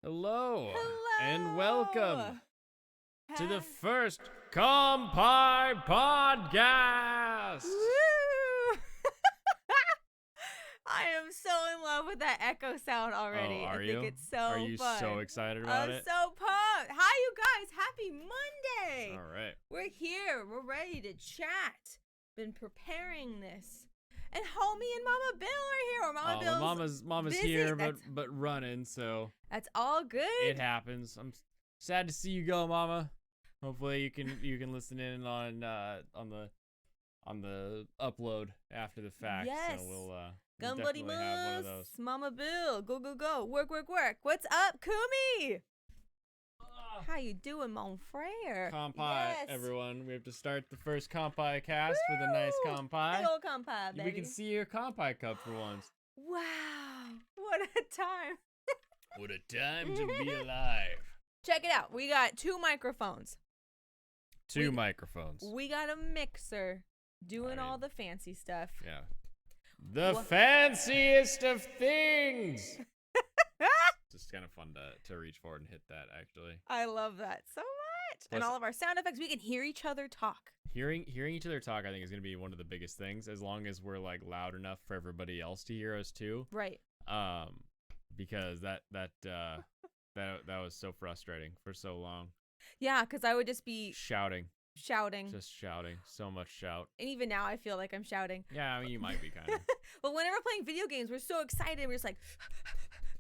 Hello, and Hello. welcome to the first Compie Podcast. Woo! I am so in love with that echo sound already. Oh, are I you? think it's so Are you fun. so excited about I'm it? so pumped. Hi, you guys. Happy Monday. All right. We're here. We're ready to chat. Been preparing this. And homie and Mama Bill are here. Or Mama Bill's mama's busy. here, but running, so That's all good. it happens. I'm sad to see you go, Mama. Hopefully you can listen in on the upload after the fact. Yes. So we'll Gun definitely buddy have one of Moose, those. Mama Bill, go, go, go, work, work, work. What's up, Kumi? How you doing, mon frere? Compie, Yes. everyone. We have to start the first Compie cast with a nice Woo! Compie. Big old compie, baby. We can see your Compie cup for once. Wow, what a time. What a time to be alive. Check it out. We got two microphones. Two microphones. We got a mixer doing I all mean- the fancy stuff. Yeah. The What? fanciest of things. It's just kind of fun to reach forward and hit that, actually. I love that so much. And Plus- all of our sound effects, we can hear each other talk. Hearing each other talk, I think, is going to be one of the biggest things, as long as we're like loud enough for everybody else to hear us too. Right. Because that was so frustrating for so long. Yeah, because I would just be Shouting. Just shouting. So much shout. And even now, I feel like I'm shouting. Yeah, I mean, you might be kind of. But whenever we're playing video games, we're so excited. We're just like,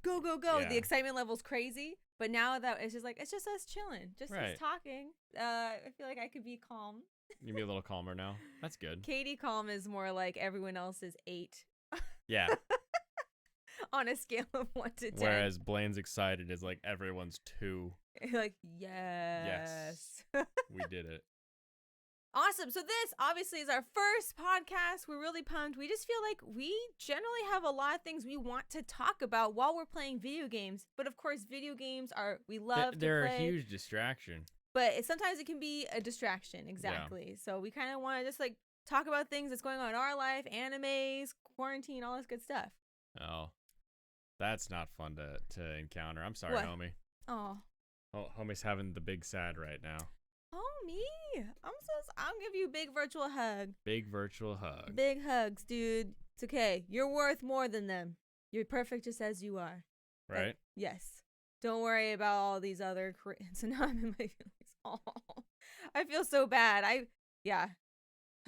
go, go, go. Yeah. The excitement level's crazy. But now that it's just us chilling, just us Right. talking. I feel like I could be calm. You be a little calmer now. That's good. Katie calm is more like everyone else's 8 Yeah. on a scale of 1 to 10. Whereas Blaine's excited is like everyone's 2. Like, yes. We did it. Awesome. So this obviously is our first podcast. We're really pumped. We just feel like we generally have a lot of things we want to talk about while we're playing video games. But of course, video games we love to They're play. a huge distraction. But sometimes it can be a distraction. Exactly. So we kind of want to just like talk about things that's going on in our life, animes, quarantine, all this good stuff. Oh, that's not fun to encounter. I'm sorry, What? homie. Oh, Homie's having the big sad right now. homie. I'll give you a big virtual hug. Big virtual hug. Big hugs, dude. It's okay. You're worth more than them. You're perfect just as you are. Right? Yes. Don't worry about all these other so now I'm in my feelings. Oh, I feel so bad.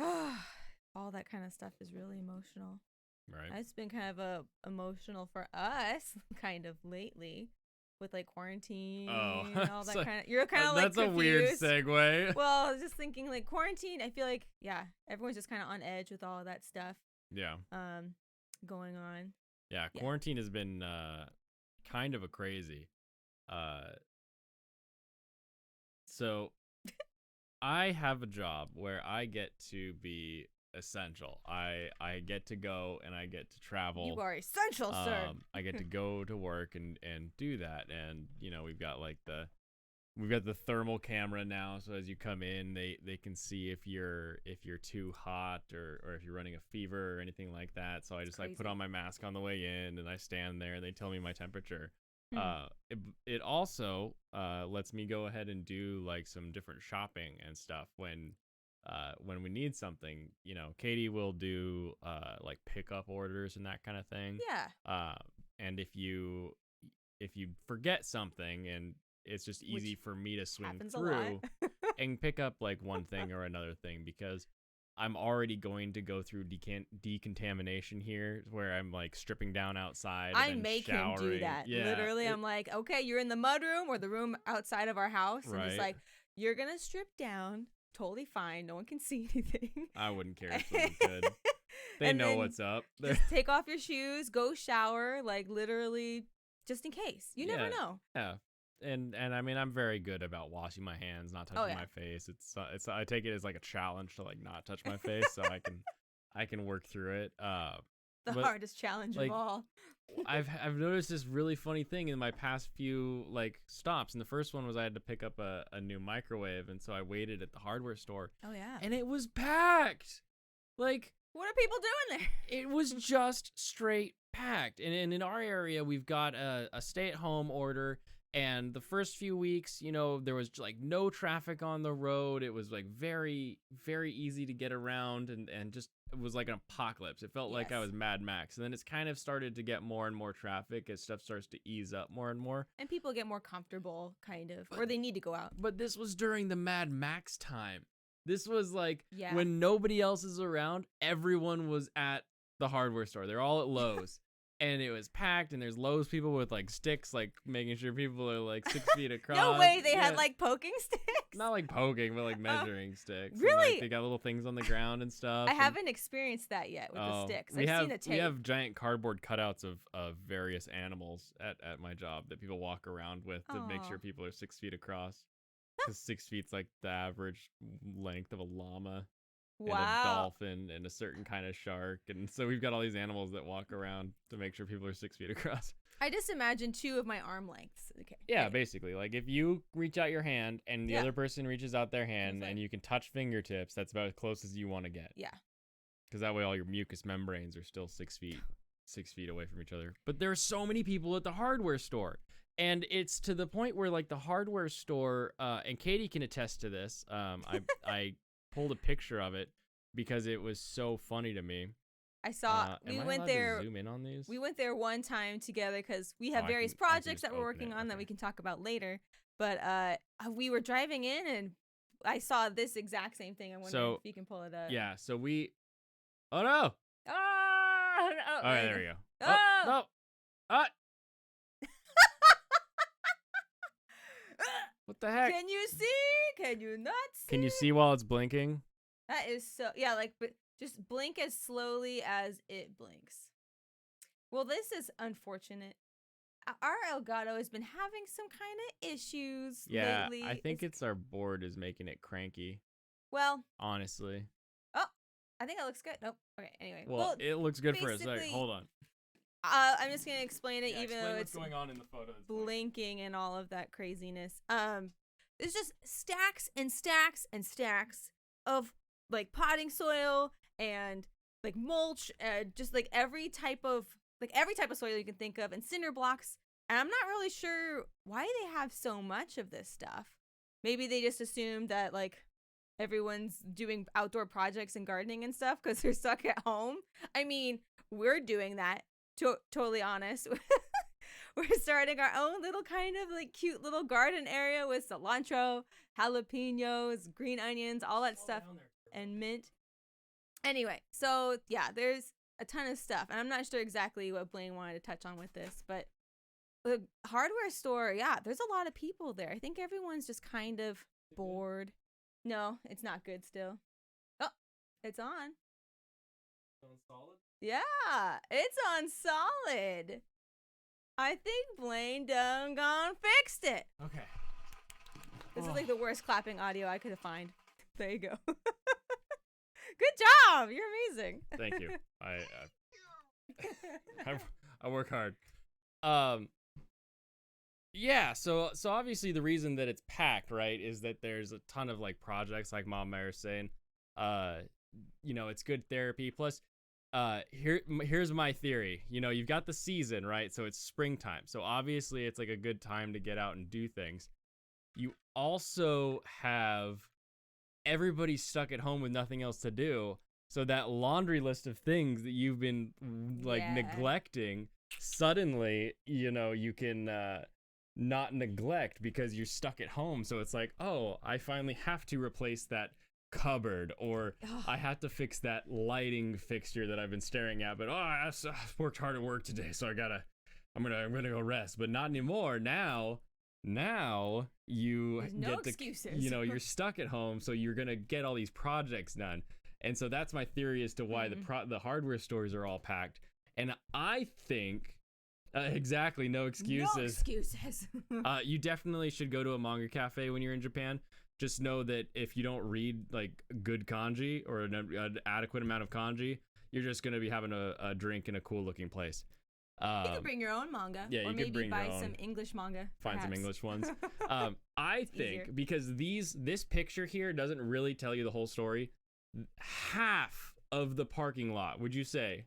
All that kind of stuff is really emotional. Right. It's been kind of emotional for us kind of lately with like quarantine and all that so- kind of. You're kind of like That's a weird confused. segue. Well, I was just thinking like quarantine, I feel like everyone's just kind of on edge with all of that stuff Yeah. going on. Yeah. Yeah. Quarantine has been kind of a crazy. So I have a job where I get to be essential. I get to go and I get to travel. You are essential, sir. I get to go to work and do that, and we've got the thermal camera now, so as you come in, they can see if you're too hot or if you're running a fever or anything like that. So I just like put crazy. on my mask on the way in, and I stand there, and they tell me my temperature. Hmm. It also lets me go ahead and do like some different shopping and stuff when we need something. Katie will do like pickup orders and that kind of thing. Yeah. And if you forget something, and it's just easy Which for me to swing happens a through lot. and pick up like one thing or another thing, because I'm already going to go through decontamination here, where I'm like stripping down outside. I and then make him do showering. that. Yeah, Literally, I'm like, okay, you're in the mud room or the room outside of our house. And it's Right. like, you're going to strip down. Totally fine. No one can see anything. I wouldn't care if someone could. They And know then what's up. Just take off your shoes, go shower, like literally just in case. You never Yeah. know. Yeah. And I mean, I'm very good about washing my hands, not touching yeah. my face. It's I take it as like a challenge to like not touch my face, so I can work through it. The But, hardest challenge like, of all. I've noticed this really funny thing in my past few like stops, and the first one was I had to pick up a new microwave, and so I waited at the hardware store, Oh, yeah. and it was packed. Like, What are people doing there? it was just straight packed. And in our area, we've got a stay-at-home order And the first few weeks, there was like no traffic on the road. It was like very, very easy to get around, and just it was like an apocalypse. It felt like I Yes. was Mad Max. And then it's kind of started to get more and more traffic as stuff starts to ease up more and more. And people get more comfortable, kind of, or they need to go out. But this was during the Mad Max time. This was like Yeah. when nobody else is around, everyone was at the hardware store. They're all at Lowe's. And it was packed, and there's Lowe's people with like sticks, like making sure people are like 6 feet across. No way, they had like poking sticks. Not like poking, but like measuring sticks. Really? And, like, they got little things on the ground and stuff. I haven't experienced that yet with the sticks. I've seen the tape. We have giant cardboard cutouts of various animals at my job that people walk around with to make sure people are 6 feet across. Because 6 feet's like the average length of a llama. Wow. And a dolphin and a certain kind of shark. And so we've got all these animals that walk around to make sure people are 6 feet across. I just imagine 2 of my arm lengths. Okay. Yeah, basically. Like if you reach out your hand and the other person reaches out their hand and you can touch fingertips, that's about as close as you want to get. Yeah. Because that way all your mucous membranes are still 6 feet away from each other. But there are so many people at the hardware store. And it's to the point where like the hardware store, and Katie can attest to this. I pulled a picture of it because it was so funny to me. I saw we went there. To zoom in on these? We went there one time together because we have various projects that we're working on that we can talk about later. But we were driving in and I saw this exact same thing. I wonder if you can pull it up. Yeah. So we. Oh no! Oh, no. All right, there we go. Oh, no! What the heck? Can you see? Can you not see? Can you see while it's blinking? That is so, but just blink as slowly as it blinks. Well, this is unfortunate. Our Elgato has been having some kind of issues lately. I think it's our board is making it cranky. Well, honestly. Oh, I think it looks good. Nope. Okay, anyway. Well, it looks good for a second. Hold on. I'm just going to explain it even though it's going on in the photo. Blinking and all of that craziness. There's just stacks and stacks and stacks of like potting soil and like mulch and just like every type of soil you can think of and cinder blocks. And I'm not really sure why they have so much of this stuff. Maybe they just assumed that like everyone's doing outdoor projects and gardening and stuff because they're stuck at home. I mean, we're doing that. Totally honest. We're starting our own little kind of like cute little garden area with cilantro, jalapenos, green onions, all that stuff, and mint. Anyway, so yeah, there's a ton of stuff, and I'm not sure exactly what Blaine wanted to touch on with this, but the hardware store, yeah, there's a lot of people there. I think everyone's just kind of bored. No, it's not good still. Oh, it's on. On solid? Yeah, it's on solid. I think Blaine done gone fixed it. Okay. This is like the worst clapping audio I could find. There you go. Good job. You're amazing. Thank you. I work hard. Yeah, so obviously the reason that it's packed, right, is that there's a ton of like projects like Mom Mayer's saying. It's good therapy. Plus here's my theory. You've got the season, right? So it's springtime. So obviously it's like a good time to get out and do things. You also have everybody stuck at home with nothing else to do. So that laundry list of things that you've been neglecting, suddenly, you can not neglect because you're stuck at home. So it's like, oh, I finally have to replace that cupboard, or I have to fix that lighting fixture that I've been staring at, but I've worked hard at work today, so I'm gonna go rest. But not anymore. Now you no excuses. You're stuck at home, so you're gonna get all these projects done. And so that's my theory as to why the hardware stores are all packed. And I think exactly, no excuses. No excuses. You definitely should go to a manga cafe when you're in Japan. Just know that if you don't read like good kanji or an adequate amount of kanji, you're just going to be having a drink in a cool looking place. You could bring your own manga. Yeah, or you maybe could bring buy your own. Some English manga. Find perhaps. some English ones. I think easier. Because this picture here doesn't really tell you the whole story. Half of the parking lot, would you say,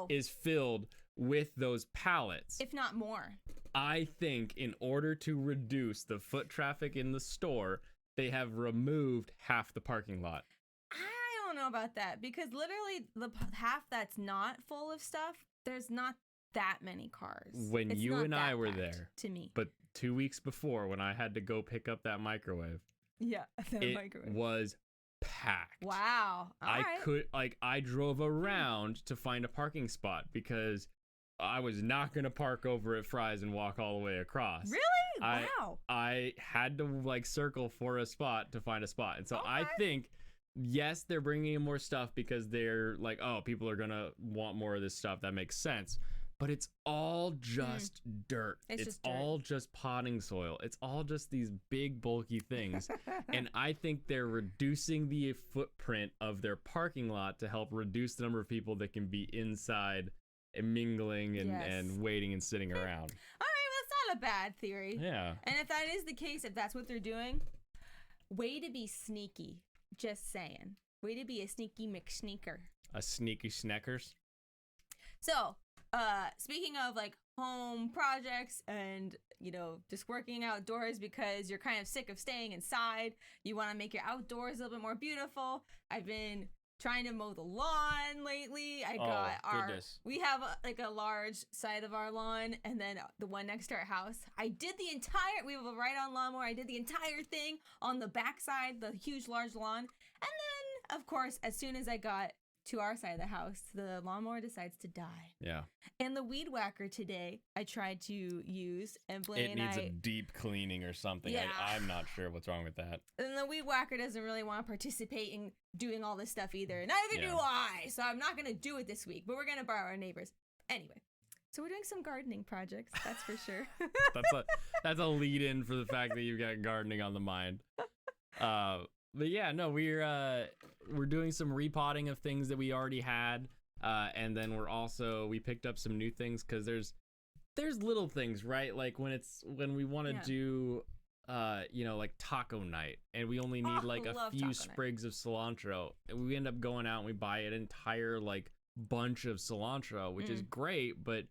is filled with those pallets. if not more. I think in order to reduce the foot traffic in the store, they have removed half the parking lot. I don't know about that because literally the half that's not full of stuff, there's not that many cars. When It's you not and that I were packed there, to me. but 2 weeks before when I had to go pick up that microwave, Yeah, the it microwave. was packed. Wow. I drove around to find a parking spot because I was not going to park over at Fry's and walk all the way across. Really? Wow. I had to like circle for a spot to find a spot. And so I Okay. think, yes, they're bringing in more stuff because they're like, oh, people are going to want more of this stuff. That makes sense. But it's all just dirt. It's just dirt. all just potting soil. It's all just these big bulky things. And I think they're reducing the footprint of their parking lot to help reduce the number of people that can be inside and mingling and, Yes. and waiting and sitting around. All right, well, that's not a bad theory. Yeah. And if that is the case, if that's what they're doing, way to be sneaky. Just saying. Way to be a sneaky McSneaker. A sneaky Sneckers. So, speaking of like home projects and, you know, just working outdoors because you're kind of sick of staying inside, you want to make your outdoors a little bit more beautiful. I've been trying to mow the lawn lately. We have a large side of our lawn and then the one next to our house. We have a ride-on lawnmower. I did the entire thing on the back side, the huge large lawn. And then, of course, as soon as I got to our side of the house, the lawnmower decides to die. Yeah. And the weed whacker today I tried to use, and Blaine It needs a deep cleaning or something. Yeah. I'm not sure what's wrong with that. and the weed whacker doesn't really want to participate in doing all this stuff either. Neither Yeah. do I. So I'm not going to do it this week, but we're going to borrow our neighbors. Anyway, so we're doing some gardening projects, that's for sure. That's a lead in for the fact that you've got gardening on the mind. But yeah, no, we're doing some repotting of things that we already had, and then we picked up some new things because there's little things, right? Like when we want to do like taco night, and we only need like a few sprigs of cilantro, and we end up going out and we buy an entire like bunch of cilantro, which is great, but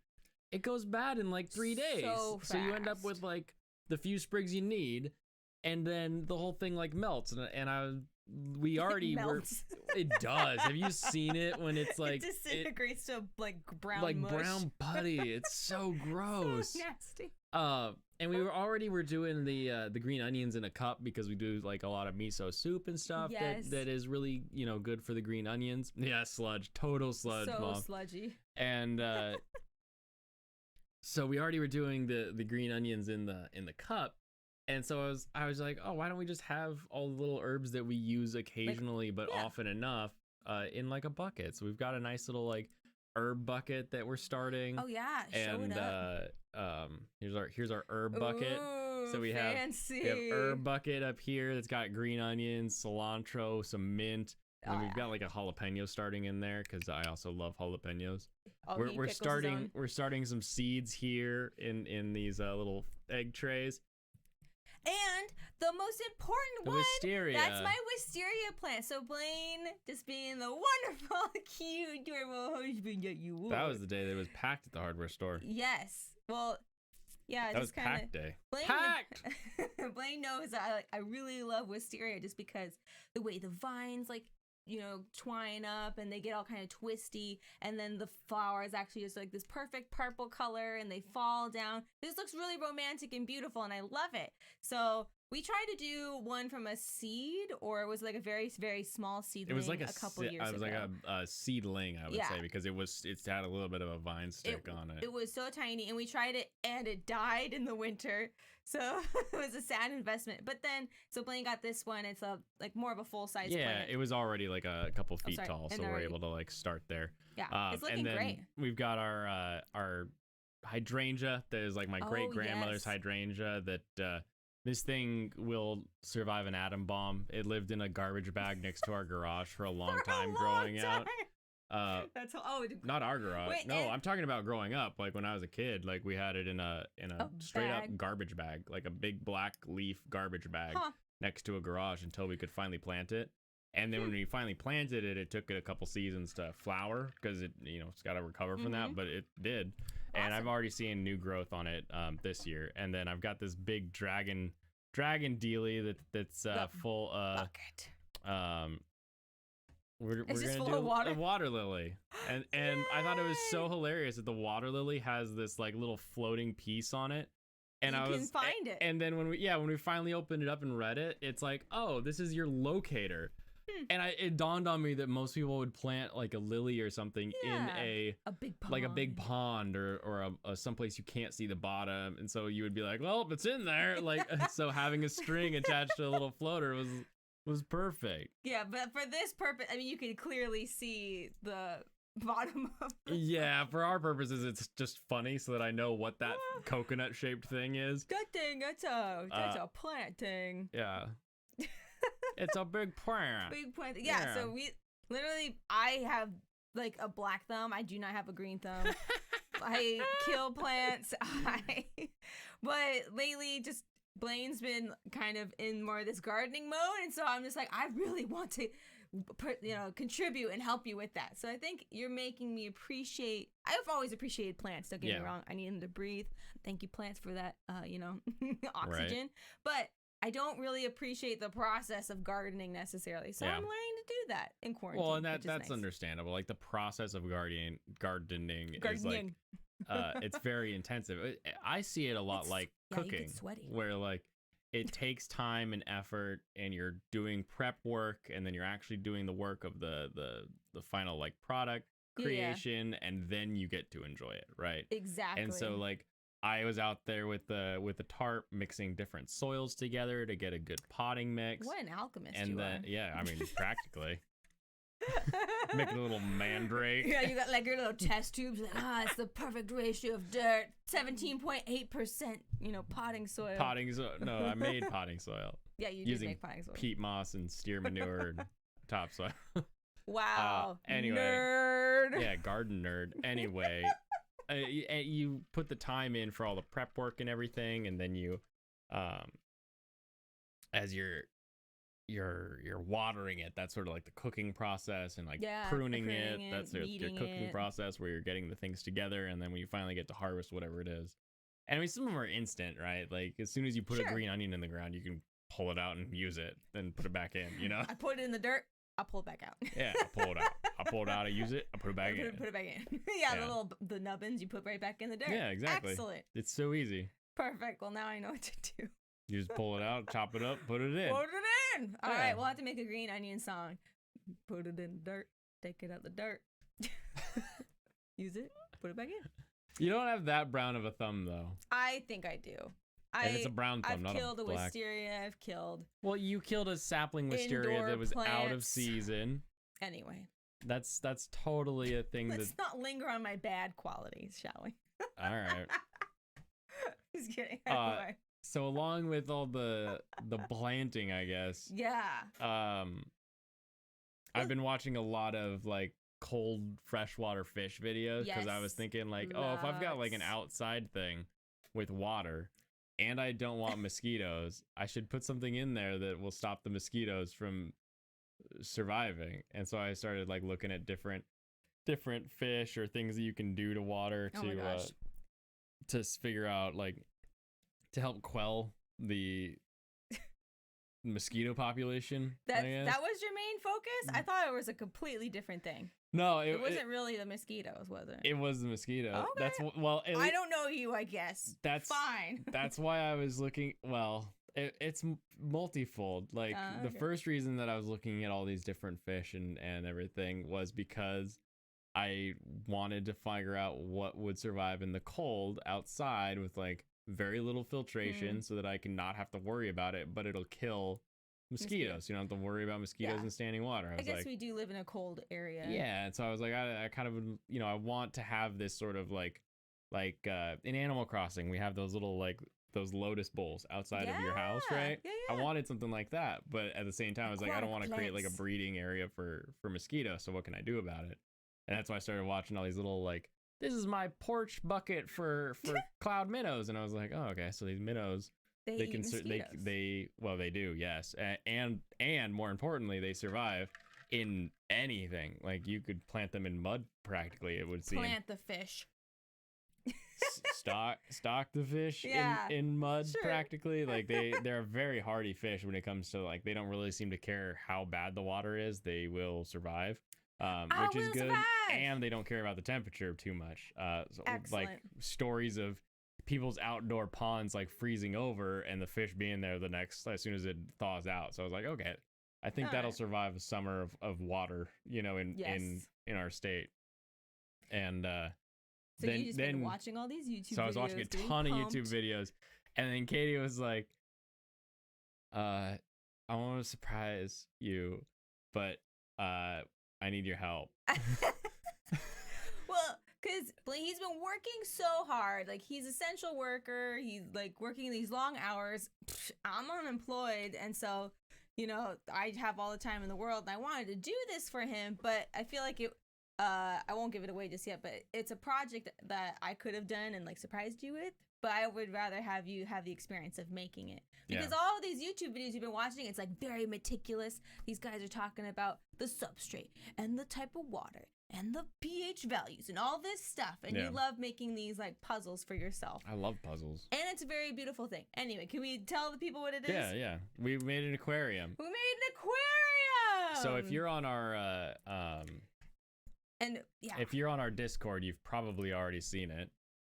it goes bad in like 3 days. So you end up fast. with like the few sprigs you need. And then the whole thing like melts, we already melts. It does. Have you seen it when it's like it disintegrates to like brown like mush. brown putty? It's so gross. So nasty. And we're doing the green onions in a cup because we do like a lot of miso soup and stuff. Yes. that is really good for the green onions. Yeah, sludge, total sludge, So Mom. sludgy. And so we already were doing the green onions in the cup. And so I was like, oh, why don't we just have all the little herbs that we use occasionally but often enough in like a bucket? So we've got a nice little like herb bucket that we're starting. Oh yeah, show and it up. Here's our herb bucket. Ooh, So we have fancy. herb bucket up here that's got green onions, cilantro, some mint, and then we've got like a jalapeno starting in there because I also love jalapenos. Oh, We're starting some seeds here in these little egg trays. And the most important one, wisteria. that's my wisteria plant. So Blaine, just being the wonderful, cute, adorable husband that you are. That was the day that it was packed at the hardware store. Yes. Well, yeah, That just was kind packed day. of Packed! Blaine knows I really love wisteria just because the way the vines twine up and they get all kind of twisty, and then the flowers actually just like this perfect purple color and they fall down. This looks really romantic and beautiful and I love it. So we tried to do one from a seed, or it was like a very, very small seedling. It was like a couple years ago. It was like a seedling, I would say, because it's had a little bit of a vine stick on it. It was so tiny, and we tried it, and it died in the winter. So it was a sad investment. But then, so Blaine got this one. It's more of a full size plant. Yeah, it was already like a couple feet tall, and so we're able to like start there. Yeah, it's looking and then great. We've got our hydrangea that is like my great grandmother's hydrangea that. This thing will survive an atom bomb. It lived in a garbage bag next to our garage for a long time growing out. That's not our garage. Wait, no, I'm talking about growing up. Like when I was a kid, like we had it in a straight up garbage bag, like a big black leaf garbage bag next to a garage until we could finally plant it. And then when we finally planted it, it took it a couple seasons to flower because it's got to recover from that, but it did. Awesome. And I've already seen new growth on it this year. And then I've got this big dragon dealie that's full. Bucket. We're just gonna full of do water? a water lily, and I thought it was so hilarious that the water lily has this like little floating piece on it. And you can find it. And then when we finally opened it up and read it, it's like, oh, this is your locator. And it dawned on me that most people would plant like a lily or something in a big pond, like a big pond or a someplace you can't see the bottom, and so you would be like, well, it's in there. Like so, having a string attached to a little floater was perfect. Yeah, but for this purpose, I mean, you can clearly see the bottom of the Yeah, for our purposes, it's just funny so that I know what that coconut shaped thing is. That thing, that's a plant thing. Yeah. It's a big plant. Big plant. Yeah, so I have like a black thumb. I do not have a green thumb. I kill plants. But lately, just Blaine's been kind of in more of this gardening mode, and so I'm just like, I really want to contribute and help you with that. So I think you're making me appreciate. I've always appreciated plants. Don't get me wrong. I need them to breathe. Thank you, plants, for that. Oxygen. Right. But I don't really appreciate the process of gardening necessarily. So I'm learning to do that in quarantine. Well, and that's nice. Understandable. Like the process of gardening is like it's very intensive. I see it a lot like cooking, you get sweaty. Where like it takes time and effort, and you're doing prep work, and then you're actually doing the work of the final like product creation, and then you get to enjoy it, right? Exactly. And so like I was out there with the tarp mixing different soils together to get a good potting mix. What an alchemist and you then are. Yeah, I mean practically. Making a little mandrake. Yeah, you got like your little test tubes. Like, it's the perfect ratio of dirt, 17.8%. Potting soil. No, I made potting soil. Yeah, you did make potting soil. Peat moss and steer manure and topsoil. Wow. Anyway, nerd. Yeah, garden nerd. Anyway, you put the time in for all the prep work and everything, and then you, as you're watering it, that's sort of like the cooking process, and like pruning it, that's your cooking process where you're getting the things together, and then when you finally get to harvest whatever it is. And I mean, some of them are instant, right? Like as soon as you put a green onion in the ground, you can pull it out and use it, then put it back in, I put it in the dirt, I'll pull it back out. Yeah, I'll pull it out. I'll pull it out, I use it, I'll put it back in. Put it back in. Yeah, the nubbins you put right back in the dirt. Yeah, exactly. Excellent. It's so easy. Perfect. Well, now I know what to do. You just pull it out, chop it up, put it in. Put it in. All right, we'll have to make a green onion song. Put it in the dirt. Take it out the dirt. Use it. Put it back in. You don't have that brown of a thumb, though. I think I do. And it's a brown thumb, not a black. I've killed a wisteria. I've killed. Well, you killed a sapling wisteria that was out of season. Anyway. That's totally a thing. Let's not linger on my bad qualities, shall we? All right. Just kidding. Anyway. So along with all the planting, I guess. Yeah. I've been watching a lot of like cold freshwater fish videos because I was thinking like, if I've got like an outside thing with water and I don't want mosquitoes, I should put something in there that will stop the mosquitoes from surviving. And so I started like looking at different fish or things that you can do to water to figure out like to help quell the mosquito population. That was your main focus? I thought it was a completely different thing. No, it wasn't really the mosquitoes, was it? It was the mosquito. Okay. I don't know you, I guess. That's fine. That's why I was looking. Well, it's multifold. Like the first reason that I was looking at all these different fish and everything was because I wanted to figure out what would survive in the cold outside with like very little filtration so that I can not have to worry about it, but it'll kill mosquitoes. You don't have to worry about mosquitoes in standing water. I guess we do live in a cold area. Yeah, and so I was like, I kind of, I want to have this sort of like in Animal Crossing, we have those little like those lotus bowls outside of your house, right? Yeah. I wanted something like that, but at the same time, I was like, I don't want to create like a breeding area for mosquitoes. So what can I do about it? And that's why I started watching all these little like, this is my porch bucket for cloud minnows, and I was like, oh, okay, so these minnows They eat mosquitoes. They do, yes, and more importantly, they survive in anything. Like you could plant them in mud practically. It would seem. Plant the fish. stock the fish in mud practically. Like they're a very hardy fish when it comes to like they don't really seem to care how bad the water is. They will survive, which is good, and they don't care about the temperature too much. So, excellent. like stories of people's outdoor ponds like freezing over and the fish being there as soon as it thaws out. So I was like, okay, I think that'll survive a summer of water, in our state. And so you just been watching all these YouTube videos. So I was watching a ton of YouTube videos, and then Katie was like, I want to surprise you, but I need your help. Well, because he's been working so hard. Like, he's an essential worker. He's, like, working these long hours. I'm unemployed, and so, I have all the time in the world, and I wanted to do this for him, but I feel like I won't give it away just yet, but it's a project that I could have done and, like, surprised you with, but I would rather have you have the experience of making it. Because all of these YouTube videos you've been watching, it's, like, very meticulous. These guys are talking about the substrate and the type of water and the pH values and all this stuff. And you love making these, like, puzzles for yourself. I love puzzles. And it's a very beautiful thing. Anyway, can we tell the people what it is? Yeah. We made an aquarium. We made an aquarium! So if you're on our... if you're on our Discord, you've probably already seen it.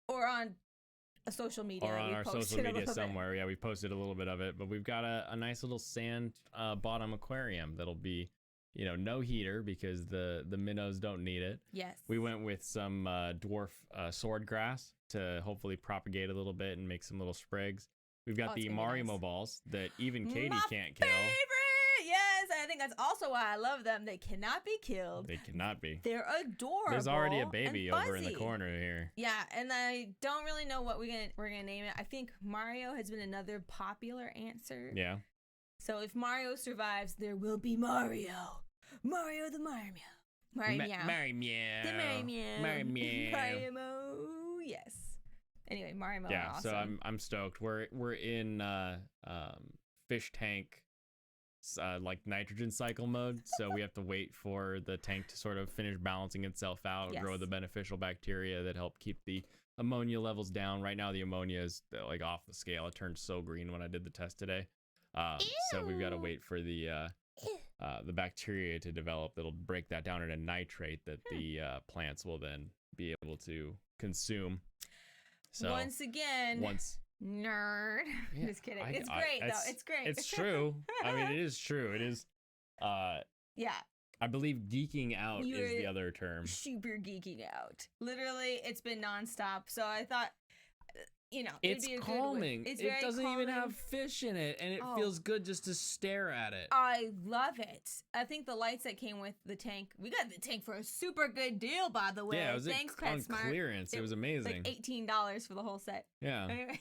Or on a social media. Or on our social media somewhere. Yeah, we posted a little bit of it. But we've got a nice little sand bottom aquarium that'll be... no heater because the minnows don't need it. Yes. We went with some dwarf swordgrass to hopefully propagate a little bit and make some little sprigs. We've got the Marimo balls that even Katie can't kill. Favorite! Yes, I think that's also why I love them. They cannot be killed. They cannot be. They're adorable. There's already a baby over in the corner here. Yeah, and I don't really know what we're gonna name it. I think Mario has been another popular answer. Yeah. So if Mario survives, there will be Mario. Mario the Mario. Mario Meow. Mario Meow. The Mario Meow. Mario Meow. Mario Mo. Yes. Anyway, Mario Mo. Yeah, awesome. so I'm stoked. We're in fish tank like nitrogen cycle mode, so we have to wait for the tank to sort of finish balancing itself out, grow the beneficial bacteria that help keep the ammonia levels down. Right now the ammonia is like off the scale. It turned so green when I did the test today. So we've got to wait for the bacteria to develop that'll break that down into nitrate that the plants will then be able to consume. So once again, nerd. Yeah, just kidding. It's great though. It's great. It's true. I mean, it is true. It is. Yeah. I believe geeking out is the other term. Super geeking out. Literally, it's been nonstop. So I thought, it's it'd be calming. It's it very doesn't calming. even have fish in it, and it feels good just to stare at it. I love it. I think the lights that came with the tank, we got the tank for a super good deal, by the way. Yeah, it was Thanks, on PetSmart. clearance. It was amazing. Like $18 for the whole set. Yeah. Anyway,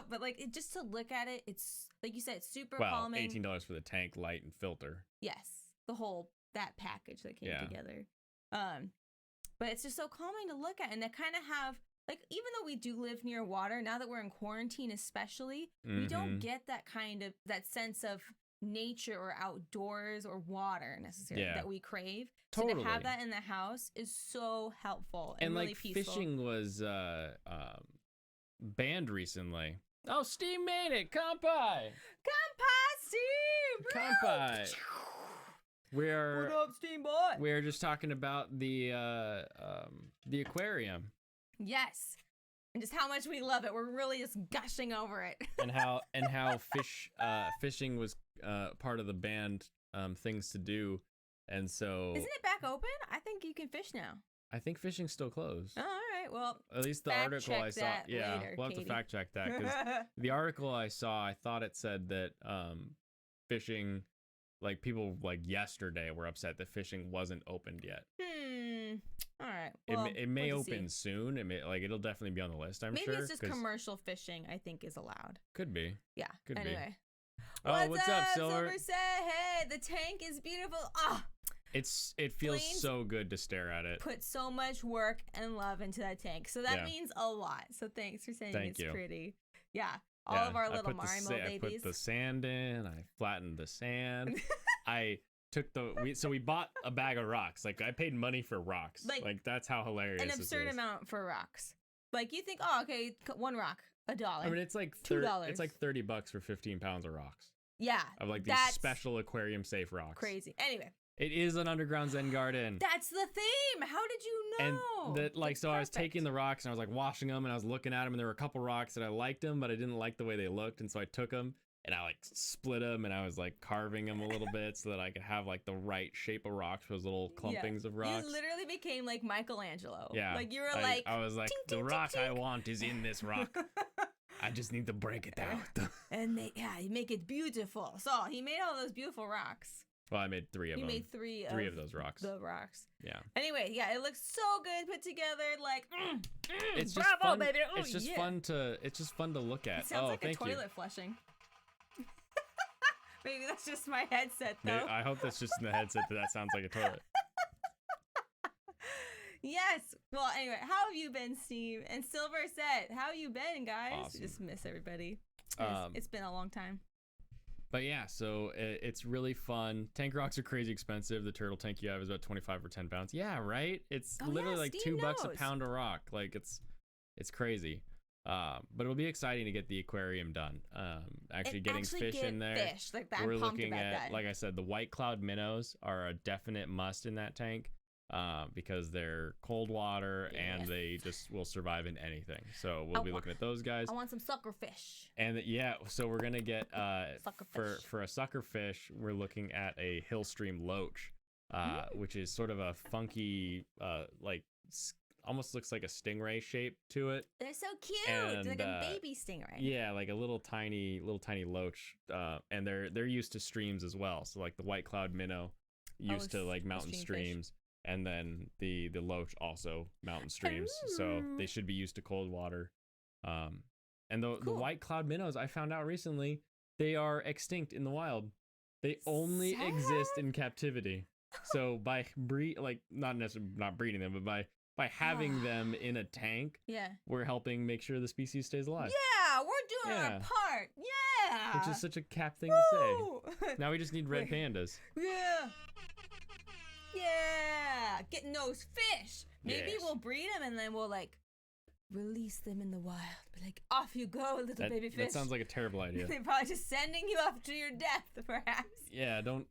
but like just to look at it, it's like you said, it's super well, calming. $18 for the tank, light, and filter. Yes, that package that came together. But it's just so calming to look at, and they kind of have. Like, even though we do live near water, now that we're in quarantine especially, we don't get that sense of nature or outdoors or water necessarily that we crave. Totally. So to have that in the house is so helpful and really like peaceful. Fishing was banned recently. Oh, Steve made it! Kampai! Steve! Kampai! What up, Steamboat? We're just talking about the aquarium. Yes, and just how much we love it. We're really just gushing over it. and how fishing was part of the banned things to do, and so isn't it back open? I think you can fish now. I think fishing's still closed. Oh, all right, well, at least the article I saw. Yeah, later, we'll have Katie. to fact check that because the article I saw, I thought it said that fishing, like people like yesterday were upset that fishing wasn't opened yet. All right. Well, it may open soon. It'll definitely be on the list. I'm Maybe sure. Maybe it's just commercial fishing. I think is allowed. Could be. Yeah. Could anyway. Be. What's up, Silver? Silver said, "Hey, the tank is beautiful." It feels so good to stare at it. Put so much work and love into that tank, so that means a lot. So thanks for saying it's pretty. Yeah. All of our I little put the Marimo I put babies. the sand in. I flattened the sand. I took we bought a bag of rocks. Like I paid money for rocks. Like that's how hilarious An this absurd is. amount for rocks. Like you think, oh, okay, one rock, $1. I mean, it's like $2. It's like $30 for 15 pounds of rocks. Yeah, Of like these special aquarium safe rocks. Crazy. Anyway, it is an underground Zen garden. that's the theme. How did you know? And that, like, That's so I was perfect. taking the rocks and I was like washing them and I was looking at them and there were a couple rocks that I liked them, but I didn't like the way they looked, and so I took them and I like split them and I was like carving them a little bit so that I could have like the right shape of rocks, those little clumpings of rocks. You literally became like Michelangelo. Yeah, like you were I was like, ting, the ting, rock ting, I ting. want is in this rock. I just need to break it out. And you make it beautiful. So he made all those beautiful rocks. Well, I made 3 of them. You made three of those rocks. The rocks. Yeah. Anyway, yeah, it looks so good put together. Like, it's just bravo, fun. baby. Ooh, it's just yeah. fun to. It's just fun to look at. It sounds like a thank you. toilet flushing. Maybe that's just my headset, though. Maybe, I hope that's just in the headset that sounds like a toilet. Yes. Well, anyway, how have you been, Steve? And Silver said, how have you been, guys? Awesome. Just miss everybody. It's been a long time. But yeah, so it's really fun. Tank rocks are crazy expensive. The turtle tank you have is about 25 or 10 pounds. Yeah, right? It's literally like Steve $2 a knows. pound of rock. Like it's crazy. But it'll be exciting to get the aquarium done. Actually getting fish in there. Fish. Like that. We're I'm pumped looking about at, that. like I said, the white cloud minnows are a definite must in that tank. Because they're cold water and they just will survive in anything. So we'll be looking at those guys. I want some sucker fish. And so we're gonna get Sucker fish. for a sucker fish, we're looking at a hill stream loach, which is sort of a funky like almost looks like a stingray shape to it. They're so cute. And, like a baby stingray. Yeah, like a little tiny loach. And they're used to streams as well. So like the white cloud minnow used to like mountain streams. And then the loach also mountain streams, so they should be used to cold water. And the white cloud minnows, I found out recently, they are extinct in the wild. They only exist in captivity. So by not necessarily not breeding them, but by having them in a tank, we're helping make sure the species stays alive. Yeah, we're doing our part. Yeah, which is such a cap thing to say. Now we just need red pandas. Yeah, getting those fish. Maybe Yes. we'll breed them and then we'll like release them in the wild. Be like, off you go, little baby fish. That sounds like a terrible idea. They're probably just sending you off to your death, perhaps. Yeah, don't.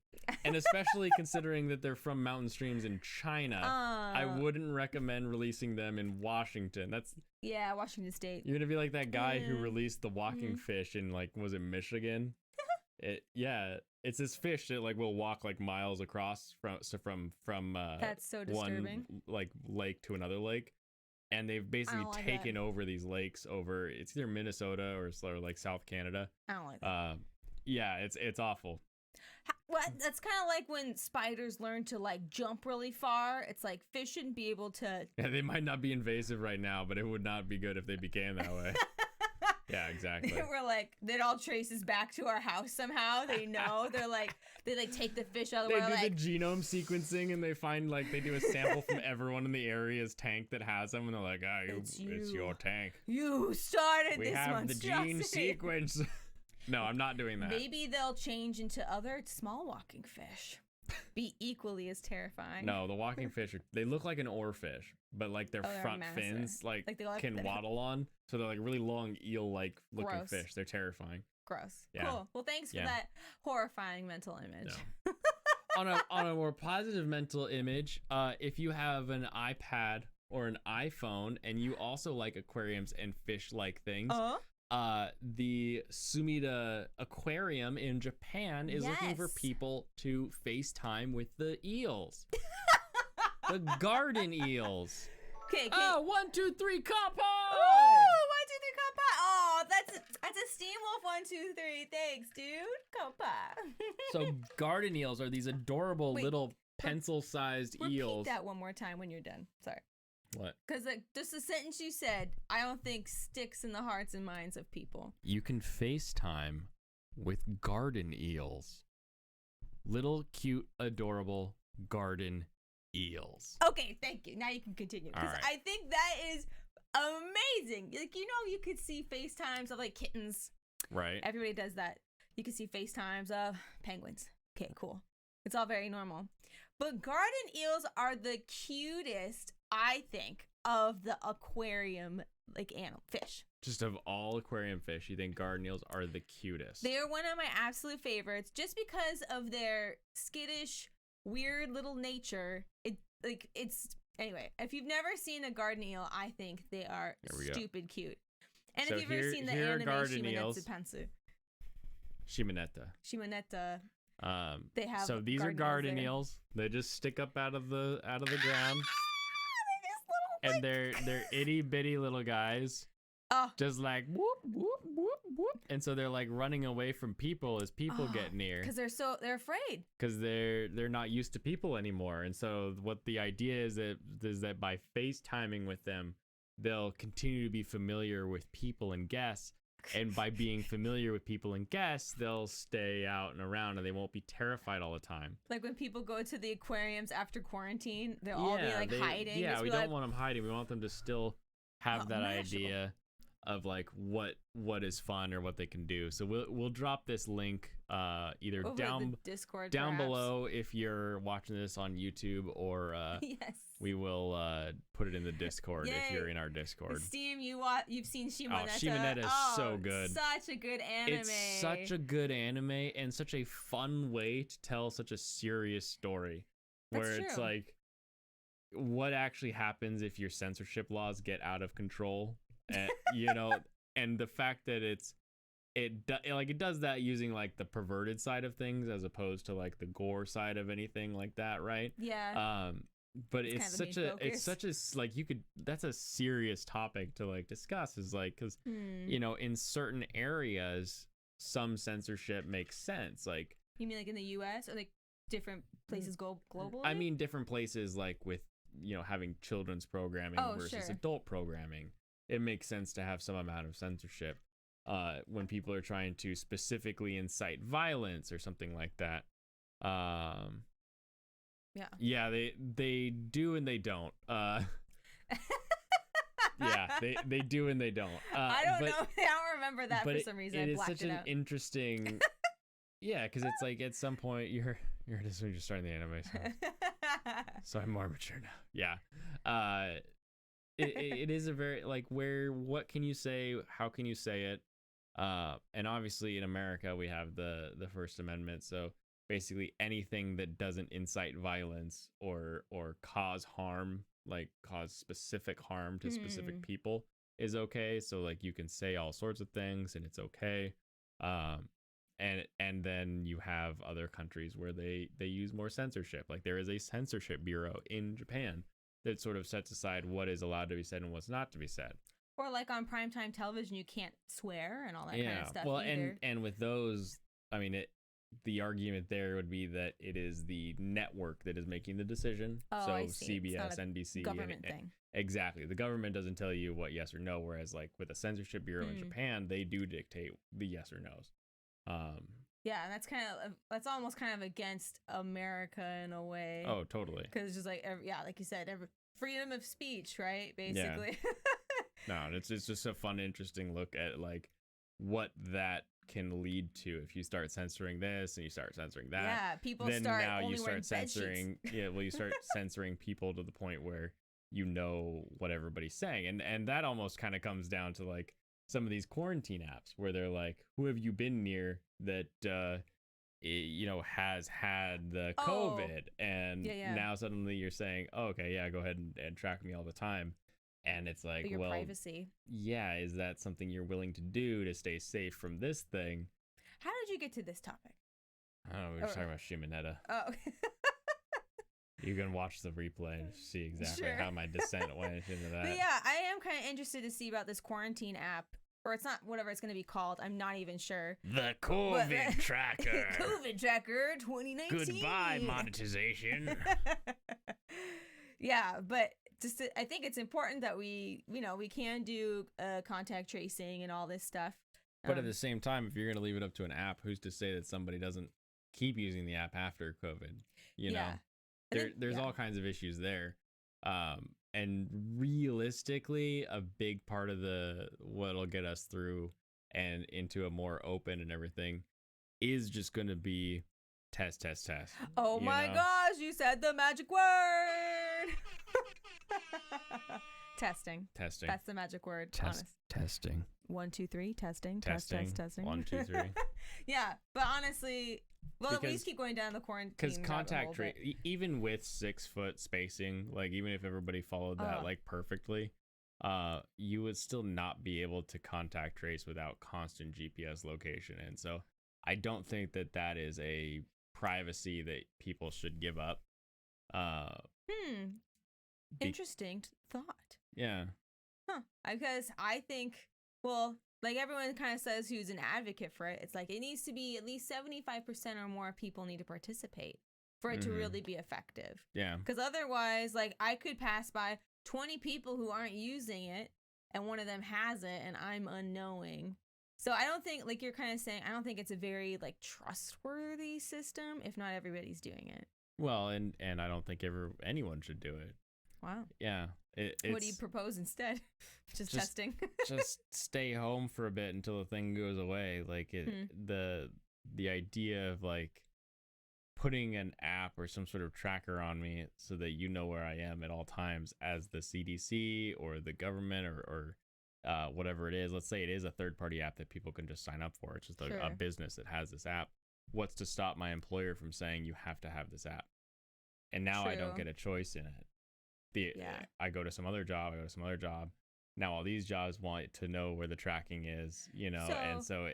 And especially considering that they're from mountain streams in China, I wouldn't recommend releasing them in Washington. Washington State. You're gonna be like that guy who released the walking fish in was it Michigan? It's this fish that will walk like miles across from That's so disturbing. one like lake to another lake, and they've basically taken over these lakes over. It's either Minnesota or like South Canada. I don't like that. Yeah, it's awful. Well, that's kind of like when spiders learn to jump really far. It's like fish shouldn't be able to. Yeah, they might not be invasive right now, but it would not be good if they became that way. Yeah, exactly. We're like, it all traces back to our house somehow. They know. They take the fish out of the water. They do the genome sequencing and they find they do a sample from everyone in the area's tank that has them, and they're like, it's your tank. You started we this have monstrosity. The gene sequence. No, I'm not doing that. Maybe they'll change into other small walking fish. Be equally as terrifying. No, the walking fish they look like an oarfish, but their front fins can waddle on, so they're really long eel-like looking fish. They're terrifying. Gross. Yeah. Cool. Well, thanks for that horrifying mental image. No. on a more positive mental image, if you have an iPad or an iPhone and you also like aquariums and fish-like things, the Sumida Aquarium in Japan is looking for people to FaceTime with the eels. The garden eels. Okay. Oh, 1, 2, 3, kappa! Oh, 1, 2, 3, kappa! Oh, that's a Steam Wolf 1, 2, 3. Thanks, dude. Kappa. So garden eels are these adorable little pencil-sized eels. Repeat that one more time when you're done. Sorry. What? Because just the sentence you said, I don't think sticks in the hearts and minds of people. You can FaceTime with garden eels. Little, cute, adorable garden eels. Okay, thank you. Now you can continue. Because right. I think that is amazing. You could see FaceTimes of kittens Right. Everybody does that. You can see FaceTimes of penguins. Okay, cool. It's all very normal. But garden eels are the cutest, I think, of the aquarium like animal fish. Just of all aquarium fish, you think garden eels are the cutest? They are one of my absolute favorites just because of their skittish, weird little nature. Anyway, if you've never seen a garden eel, I think they are stupid cute. And So if you've ever seen the here are anime garden Shimonetsu eels. Pansu, Shimonetta. they have So these are garden there. eels. They just stick up out of the ground. And they're itty bitty little guys. Oh. Just like whoop whoop whoop whoop. And so they're like running away from people as people get near. Because they're afraid. Because they're not used to people anymore. And so what the idea is that by FaceTiming with them, they'll continue to be familiar with people and guests. And by being familiar with people and guests, they'll stay out and around and they won't be terrified all the time. Like when people go to the aquariums after quarantine, they'll all be like hiding. Yeah, we don't like, want them hiding. We want them to still have that idea of like what is fun or what they can do. So we'll drop this link either over down the Discord down perhaps. below if you're watching this on YouTube, or yes. we will put it in the Discord. Yay. If you're in our Discord. Steam, you've seen Shimonetta. Oh, Shimonetta is so good. Such a good anime. It's such a good anime and such a fun way to tell such a serious story. That's where it's true. like, what actually happens if your censorship laws get out of control? And, and the fact that it does that using like the perverted side of things as opposed to like the gore side of anything like that, right? Yeah. But it's such a like that's a serious topic to like discuss, is like, because in certain areas some censorship makes sense. Like, you mean like in the US or like different places go globally? I mean different places, like with having children's programming versus adult programming. It makes sense to have some amount of censorship when people are trying to specifically incite violence or something like that. Yeah, they do and they don't. Yeah, they do and they don't. I don't know. I don't remember that for some reason. It I is blacked such it an out. interesting. Yeah, because it's like at some point you're just when you're starting the anime, so I'm more mature now. Yeah, it is a very like what can you say? How can you say it? And obviously in America we have the First Amendment, so basically anything that doesn't incite violence or cause harm, like cause specific harm to specific people, is okay. So like you can say all sorts of things and it's okay. And then you have other countries where they use more censorship. Like there is a censorship bureau in Japan that sort of sets aside what is allowed to be said and what's not to be said. Or like on primetime television, you can't swear and all that kind of stuff. Well, either. and with those, I mean, the argument there would be that it is the network that is making the decision. Oh, so I see. CBS, NBC, government thing. Exactly. The government doesn't tell you what yes or no, whereas like with a censorship bureau in Japan, they do dictate the yes or no's. Yeah, and that's almost kind of against America in a way. Oh, totally. Because it's just like like you said, freedom of speech, right? Basically. Yeah. No, it's just a fun, interesting look at like what that can lead to if you start censoring this and you start censoring that. Yeah, people then start now only you wearing start bed censoring. sheets. Yeah, well, you start censoring people to the point where you know what everybody's saying, and that almost kind of comes down to like some of these quarantine apps where they're like, who have you been near that has had the COVID, and now suddenly you're saying, oh, okay, yeah, go ahead and track me all the time. And it's like, but your well, privacy. Yeah, is that something you're willing to do to stay safe from this thing? How did you get to this topic? I don't know, we were just talking about Shimonetta. Oh. You can watch the replay and see exactly how my descent went into that. But yeah, I am kind of interested to see about this quarantine app. Or it's not whatever it's going to be called. I'm not even sure. The COVID Tracker. COVID Tracker 2019. Goodbye, monetization. Yeah, but I think it's important that we can do contact tracing and all this stuff. But at the same time, if you're going to leave it up to an app, who's to say that somebody doesn't keep using the app after COVID? You know, there's all kinds of issues there. And realistically, a big part of what'll get us through and into a more open and everything is just going to be test. Oh my gosh, you said the magic word. Testing. That's the magic word. Testing. 1, 2, 3. Testing. Testing. 1, 2, 3. Yeah, but honestly, well, we just keep going down the quarantine. Because contact trace, even with 6-foot spacing, like even if everybody followed that like perfectly, you would still not be able to contact trace without constant GPS location. And so I don't think that is a privacy that people should give up. Interesting thought. Yeah. Huh. Because I think, well, like everyone kind of says who's an advocate for it, it's like it needs to be at least 75% or more people need to participate for it to really be effective. Yeah. Because otherwise, like I could pass by 20 people who aren't using it and one of them has it and I'm unknowing. So I don't think, like you're kind of saying, I don't think it's a very like trustworthy system if not everybody's doing it. Well, and I don't think anyone should do it. Wow. Yeah. What do you propose instead? just testing. Just stay home for a bit until the thing goes away. Like the idea of like putting an app or some sort of tracker on me so that you know where I am at all times as the CDC or the government or whatever it is. Let's say it is a third-party app that people can just sign up for. It's just a business that has this app. What's to stop my employer from saying you have to have this app? And now I don't get a choice in it. I go to some other job. Now all these jobs want to know where the tracking is, and so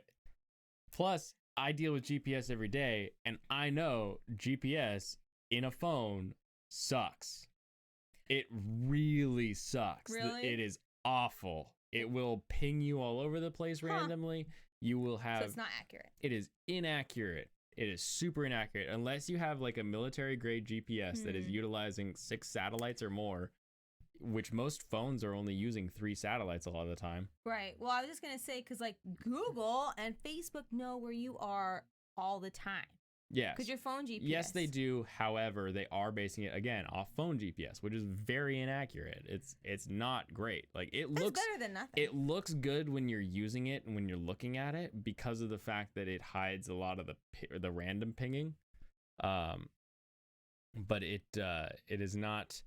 plus I deal with GPS every day, and I know GPS in a phone sucks. It really sucks. Really? It is awful. It will ping you all over the place randomly. You will have... So it's not accurate. It is inaccurate. It is super inaccurate. Unless you have like a military-grade GPS that is utilizing 6 satellites or more, which most phones are only using 3 satellites a lot of the time. Right. Well, I was just going to say, because like Google and Facebook know where you are all the time. Yes. Because your phone GPS. Yes, they do. However, they are basing it, again, off phone GPS, which is very inaccurate. It's not great. Like It's better than nothing. It looks good when you're using it and when you're looking at it because of the fact that it hides a lot of the random pinging. But it is not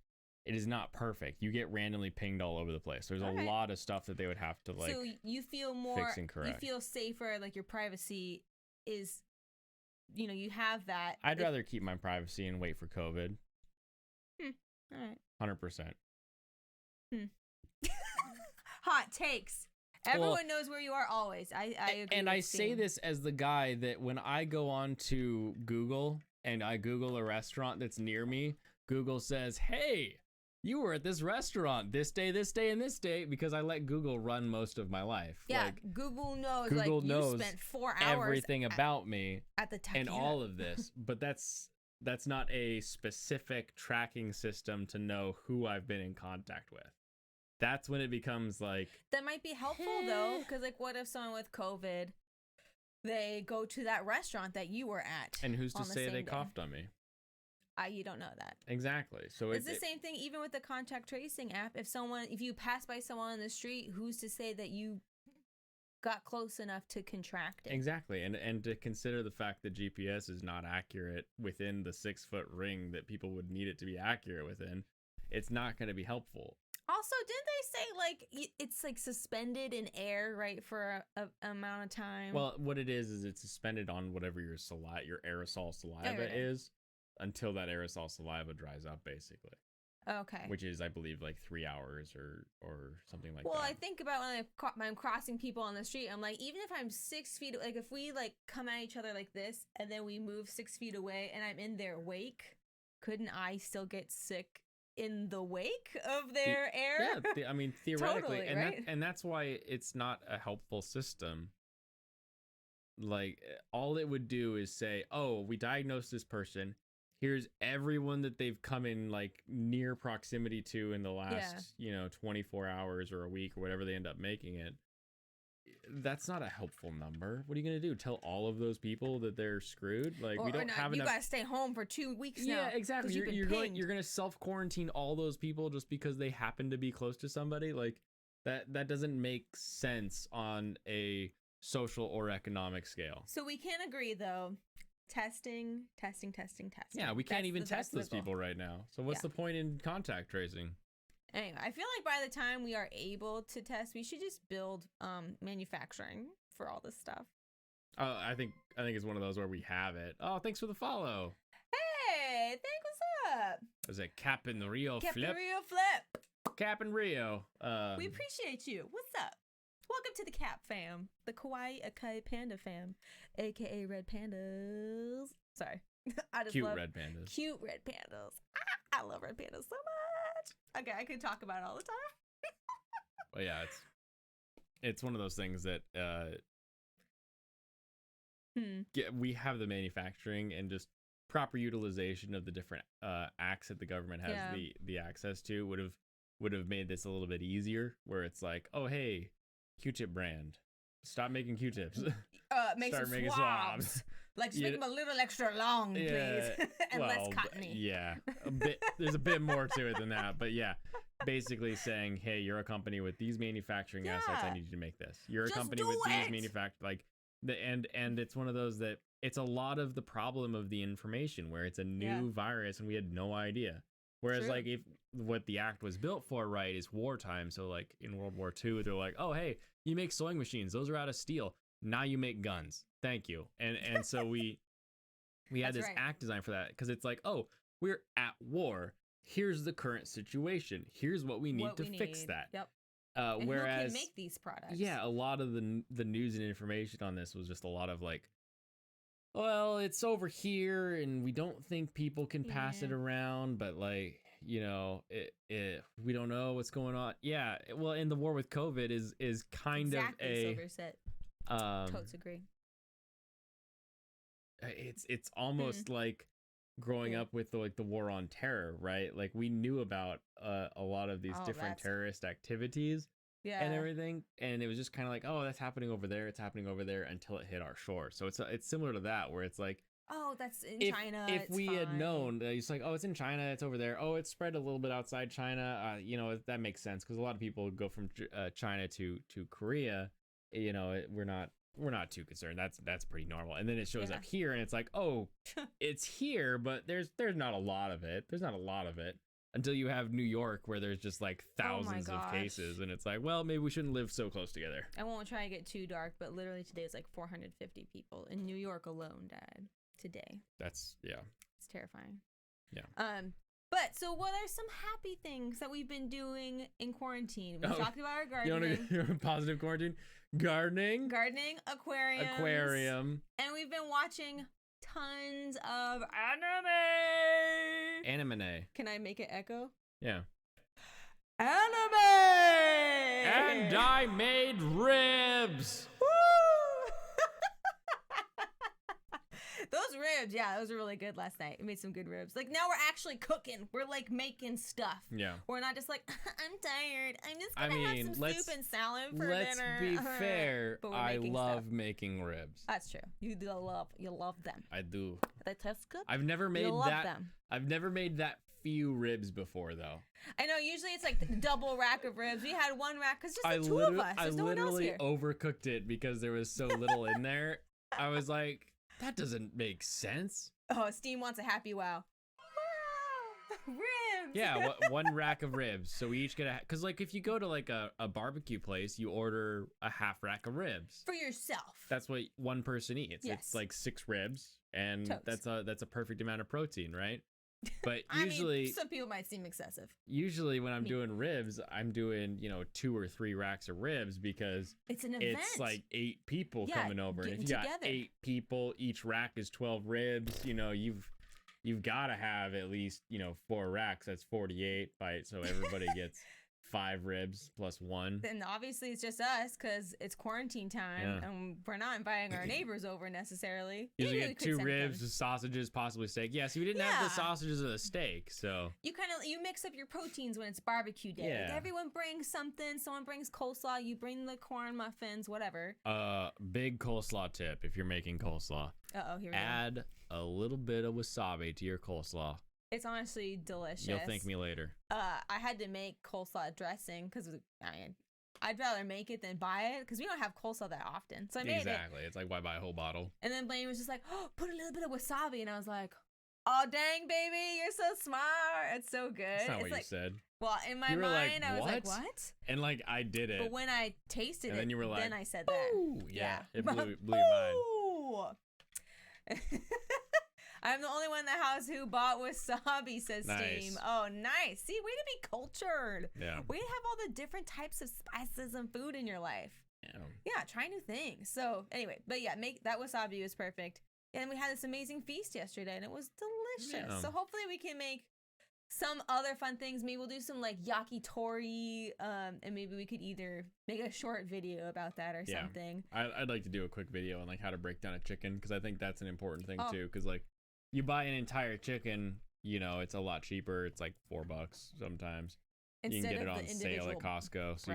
perfect. You get randomly pinged all over the place. There's a lot of stuff that they would have to like. So you feel more fix and correct. You feel safer, like your privacy is, you have that. I'd rather keep my privacy and wait for COVID. All right. 100%. Hot takes. Everyone knows where you are always. I agree. And I say this as the guy that when I go on to Google and I Google a restaurant that's near me, Google says, "Hey, you were at this restaurant this day, and this day," because I let Google run most of my life. Yeah, like, Google knows. Google knows you spent 4 hours everything about me at the time and all of this. But that's not a specific tracking system to know who I've been in contact with. That's when it becomes like... That might be helpful, though, because like, what if someone with COVID, they go to that restaurant that you were at? And who's to say they coughed on me? You don't know that. Exactly. So it's the same thing even with the contact tracing app. If you pass by someone on the street, who's to say that you got close enough to contract it? Exactly. And to consider the fact that GPS is not accurate within the 6-foot ring that people would need it to be accurate within, it's not going to be helpful. Also, didn't they say like it's like suspended in air, right, for a amount of time? Well, what it is it's suspended on whatever your aerosol saliva is until that aerosol saliva dries up, basically. Okay. Which is, I believe, like 3 hours or something like that. Well, I think about when I'm crossing people on the street, I'm like, even if I'm 6 feet, like if we like come at each other like this and then we move 6 feet away and I'm in their wake, couldn't I still get sick in the wake of their air? Yeah, I mean, theoretically. Totally, and right? and that's why it's not a helpful system. Like, all it would do is say, oh, we diagnosed this person. Here's everyone that they've come in like near proximity to in the last, 24 hours or a week or whatever they end up making it. That's not a helpful number. What are you going to do? Tell all of those people that they're screwed? Like, we don't have enough. You got to stay home for 2 weeks now. Yeah, exactly. You're going to self-quarantine all those people just because they happen to be close to somebody. Like, that doesn't make sense on a social or economic scale. So we can agree though. Testing. Yeah, we can't even test those people right now. So what's the point in contact tracing? Anyway, I feel like by the time we are able to test, we should just build manufacturing for all this stuff. I think it's one of those where we have it. Oh, thanks for the follow. Hey, what's up? There's a Cap in Rio Cap flip. in Rio flip. Cap in Rio. We appreciate you. What's up? Welcome to the Cap fam, the Kawaii Akai Panda fam, aka Red Pandas. Sorry, I just cute love red pandas. Cute red pandas. I love red pandas so much. Okay, I could talk about it all the time. Well, yeah, it's one of those things that we have the manufacturing and just proper utilization of the different acts that the government has the access to would have made this a little bit easier. Where it's like, oh hey, Q-tip brand, stop making Q-tips. Make Start some making swabs. Like, just make them a little extra long, please, and less cottony. Yeah, there's a bit more to it than that, but yeah, basically saying, hey, you're a company with these manufacturing assets. I need you to make this. You're a company with these manufacturing, and it's one of those that it's a lot of the problem of the information where it's a new virus and we had no idea. Whereas like if what the act was built for, right, is wartime. So like in World War II, they're like, oh hey, you make sewing machines, those are out of steel. Now you make guns. Thank you. And so we had this act design for that because it's like, oh, we're at war. Here's the current situation. Here's what we need to fix that. Yep. And whereas who can make these products? Yeah, a lot of the news and information on this was just a lot of like, well, it's over here and we don't think people can pass it around, but like, you know, we don't know what's going on. Yeah, well, in the war with COVID is kind of a silver set. Totes agree. It's almost like growing up with the war on terror, right? Like we knew about a lot of these different terrorist activities and everything, and it was just kind of like, oh, that's happening over there, it's happening over there until it hit our shore. So it's similar to that, where it's like, oh, that's in China. If we had known, it's like, oh, it's in China, it's over there. Oh, it's spread a little bit outside China. You know, that makes sense because a lot of people go from China to Korea. You know, we're not too concerned. That's pretty normal. And then it shows up here, and it's like, oh, it's here, but there's not a lot of it. There's not a lot of it until you have New York, where there's just like thousands of cases, and it's like, well, maybe we shouldn't live so close together. I won't try to get too dark, but literally today is like 450 people in New York alone died today. It's terrifying. Yeah. But so what are some happy things that we've been doing in quarantine? We talked about our gardening. You want to positive quarantine? Gardening, aquarium, and we've been watching tons of anime. Can I make it echo? Yeah. Anime. And I made ribs. Woo! Those ribs, those were really good last night. We made some good ribs. Like, now we're actually cooking. We're like making stuff. Yeah. We're not just like, I'm tired. I'm just gonna have some soup and salad for dinner. Let's be fair. I love making ribs. That's true. You love them. I do. They taste good. I've never made them. I've never made that few ribs before, though. I know. Usually it's like the double rack of ribs. We had one rack because just the two of us. There's no one else here. I literally overcooked it because there was so little in there. I was like, that doesn't make sense. Oh, Steam wants a happy wow. Ribs. Yeah, one rack of ribs. So we each get because like if you go to like a barbecue place, you order a half rack of ribs for yourself. That's what one person eats. Yes. It's like 6 ribs, and that's a perfect amount of protein, right? But usually, some people might seem excessive. Usually, when I'm doing ribs, I'm doing 2 or 3 racks of ribs because it's an event. It's like 8 people coming over, and if you got 8 people, each rack is 12 ribs. You've got to have at least 4 racks. That's 48, so everybody gets 5 ribs plus 1. And obviously it's just us because it's quarantine time and we're not inviting our neighbors over necessarily. Usually get 2 ribs, sausages, possibly steak. Yeah, so we didn't have the sausages or the steak, so you mix up your proteins when it's barbecue day. Yeah. Everyone brings something. Someone brings coleslaw. You bring the corn muffins, whatever. Big coleslaw tip if you're making coleslaw. Here we go. Add a little bit of wasabi to your coleslaw. It's honestly delicious. You'll thank me later. I had to make coleslaw dressing because I'd rather make it than buy it because we don't have coleslaw that often. So I made it. Exactly. It's like, why buy a whole bottle? And then Blaine was just like, oh, put a little bit of wasabi. And I was like, oh, dang, baby, you're so smart. It's so good. That's not it's what you said. Well, in my You were mind, like, I was like, "What?" what? And like, I did it. But when I tasted And it, then you were like, then I said that. "Ooh." Yeah, it blew your mind. I'm the only one in the house who bought wasabi, says Nice. Steam. Oh, nice. See, way to be cultured. Yeah. Way to have all the different types of spices and food in your life. Yeah. Yeah, try new things. So anyway, but yeah, make that wasabi was perfect. And we had this amazing feast yesterday and it was delicious. Yeah. So hopefully we can make some other fun things. Maybe we'll do some like yakitori, and maybe we could either make a short video about that or something. I'd like to do a quick video on like how to break down a chicken because I think that's an important thing Oh. too. Because like you buy an entire chicken, you know, it's a lot cheaper. It's like $4 sometimes. You can get it on sale at Costco. So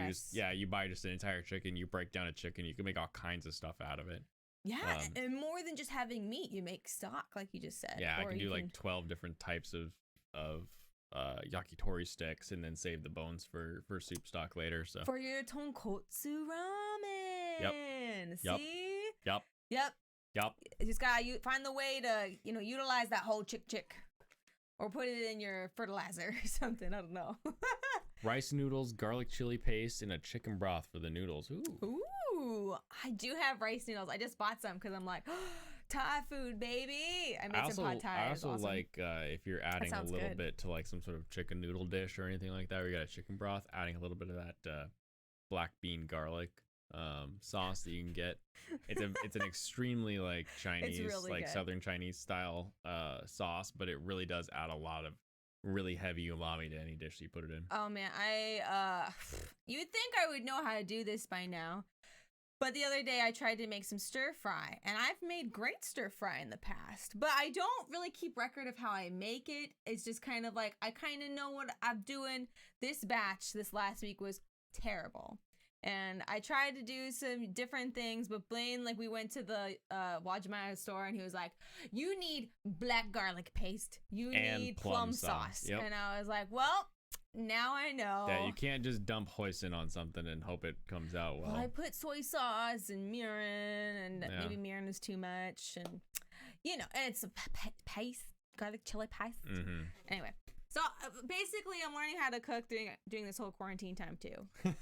you buy just an entire chicken. You break down a chicken. You can make all kinds of stuff out of it. Yeah, and more than just having meat, you make stock, like you just said. Yeah, I can do like 12 different types of yakitori sticks, and then save the bones for soup stock later. So for your tonkotsu ramen. Yep. See? Yep. You just gotta find the way to utilize that whole chick, or put it in your fertilizer or something. I don't know. Rice noodles, garlic chili paste, and a chicken broth for the noodles. Ooh, I do have rice noodles. I just bought some because I'm like, Thai food, baby. I made some pad Thai. I also awesome. like if you're adding a little bit to like some sort of chicken noodle dish or anything like that, where you got a chicken broth, adding a little bit of that black bean garlic sauce that you can get. It's an extremely like Chinese, really like good. Southern Chinese style sauce, but it really does add a lot of really heavy umami to any dish you put it in. Oh man, you would think I would know how to do this by now. But the other day I tried to make some stir fry, and I've made great stir fry in the past, but I don't really keep record of how I make it. It's just kind of like, I kind of know what I'm doing. This batch this last week was terrible. And I tried to do some different things, but Blaine, like we went to the Wajimaya store and he was like, you need black garlic paste. You need plum sauce. Yep. And I was like, well, now I know. Yeah, you can't just dump hoisin on something and hope it comes out well. I put soy sauce and mirin, and maybe mirin is too much. And, and it's a paste, garlic chili paste. Mm-hmm. Anyway. So basically, I'm learning how to cook during this whole quarantine time too. I'm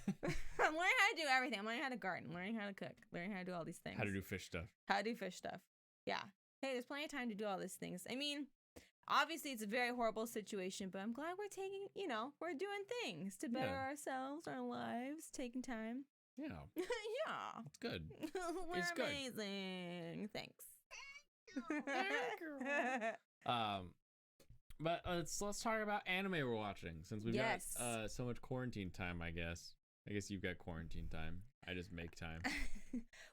learning how to do everything. I'm learning how to garden, learning how to cook, learning how to do all these things. How to do fish stuff. Yeah. Hey, there's plenty of time to do all these things. I mean, obviously it's a very horrible situation, but I'm glad we're we're doing things to better ourselves, our lives, taking time. Yeah. Yeah. It's good. We're amazing. Good. Thanks. But let's talk about anime we're watching since we've got so much quarantine time. I guess you've got quarantine time. I just make time.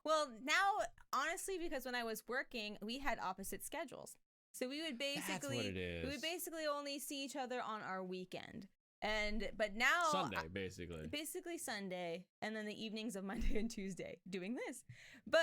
Well, now honestly, because when I was working, we had opposite schedules, so we would basically only see each other on our weekend. But now Sunday, basically Sunday, and then the evenings of Monday and Tuesday doing this. But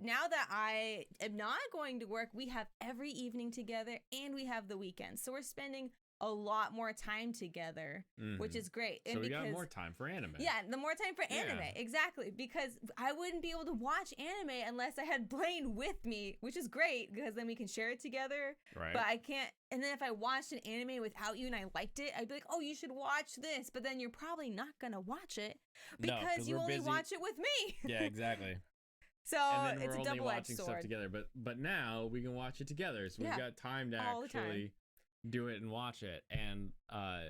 now that I am not going to work, we have every evening together and we have the weekends. So we're spending a lot more time together, which is great. So we got more time for anime. Yeah, the more time for anime, exactly. Because I wouldn't be able to watch anime unless I had Blaine with me, which is great because then we can share it together. Right. But I can't. And then if I watched an anime without you and I liked it, I'd be like, oh, you should watch this. But then you're probably not going to watch it because you only watch it with me. Yeah, exactly. So and then it's a double-edged sword. We're only watching stuff together. But now we can watch it together. So we've got time to actually do it and watch it. And I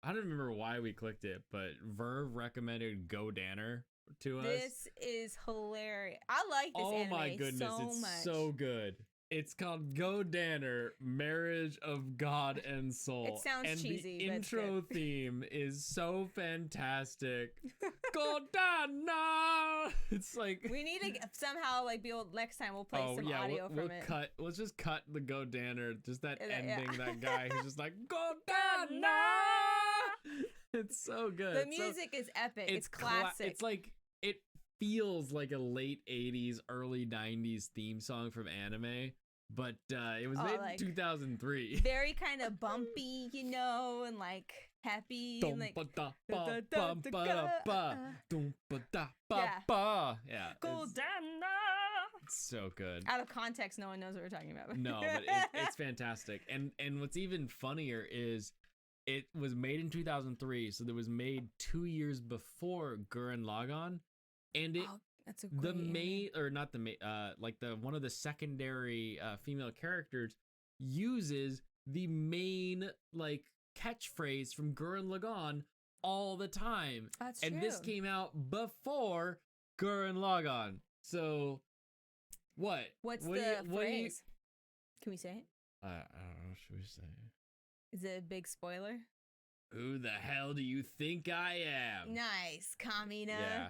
don't remember why we clicked it, but Verve recommended Go Danner to us. This is hilarious. I like this anime. Oh my goodness, it's so good. It's called Go Danner, Marriage of God and Soul. It sounds cheesy, the but intro theme is so fantastic. Go Danner! It's like we need to somehow be able. Next time we'll play some audio from it. Let's just cut the Go Danner. Just that ending. That guy who's just like Go Danner. It's so good. The music is epic. It's classic. It's like it feels like a late 80s, early 90s theme song from anime, but it was made in 2003. Very kind of bumpy, and happy and like yeah, go down. it's so good. Out of context, no one knows what we're talking about. No, but it's fantastic. And what's even funnier is it was made in 2003, so it was made 2 years before Gurren Lagann, and it that's a great one of the secondary female characters uses the main like catchphrase from Gurren Lagann all the time. That's and true. This came out before Gurren Lagann. So what? What's what the do you, phrase? Can we say it? I don't know. Should we say? Is it a big spoiler? Who the hell do you think I am? Nice, Kamina. Yeah,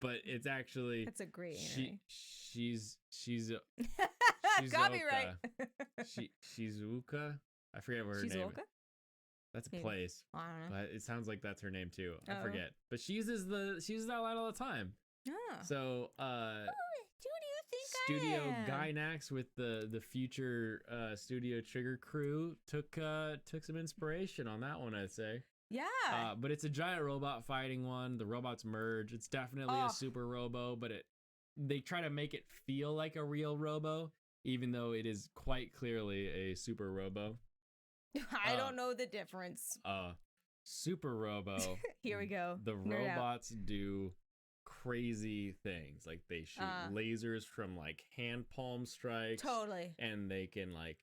but it's actually that's a great anime. She's copyright. She's Uka. I forget what her name is. That's a place. I don't know. But it sounds like that's her name too. I Oh. forget. But she uses that line all the time. Oh. So who do you think Studio I am? Gainax with the future Studio Trigger crew took some inspiration on that one, I'd say. Yeah. But it's a giant robot fighting one. The robots merge. It's definitely a super robo, but they try to make it feel like a real robo, even though it is quite clearly a super robo. I don't know the difference. Super robo. Here we go. The Nerd robots do crazy things. Like they shoot lasers from like hand palm strikes. Totally. And they can like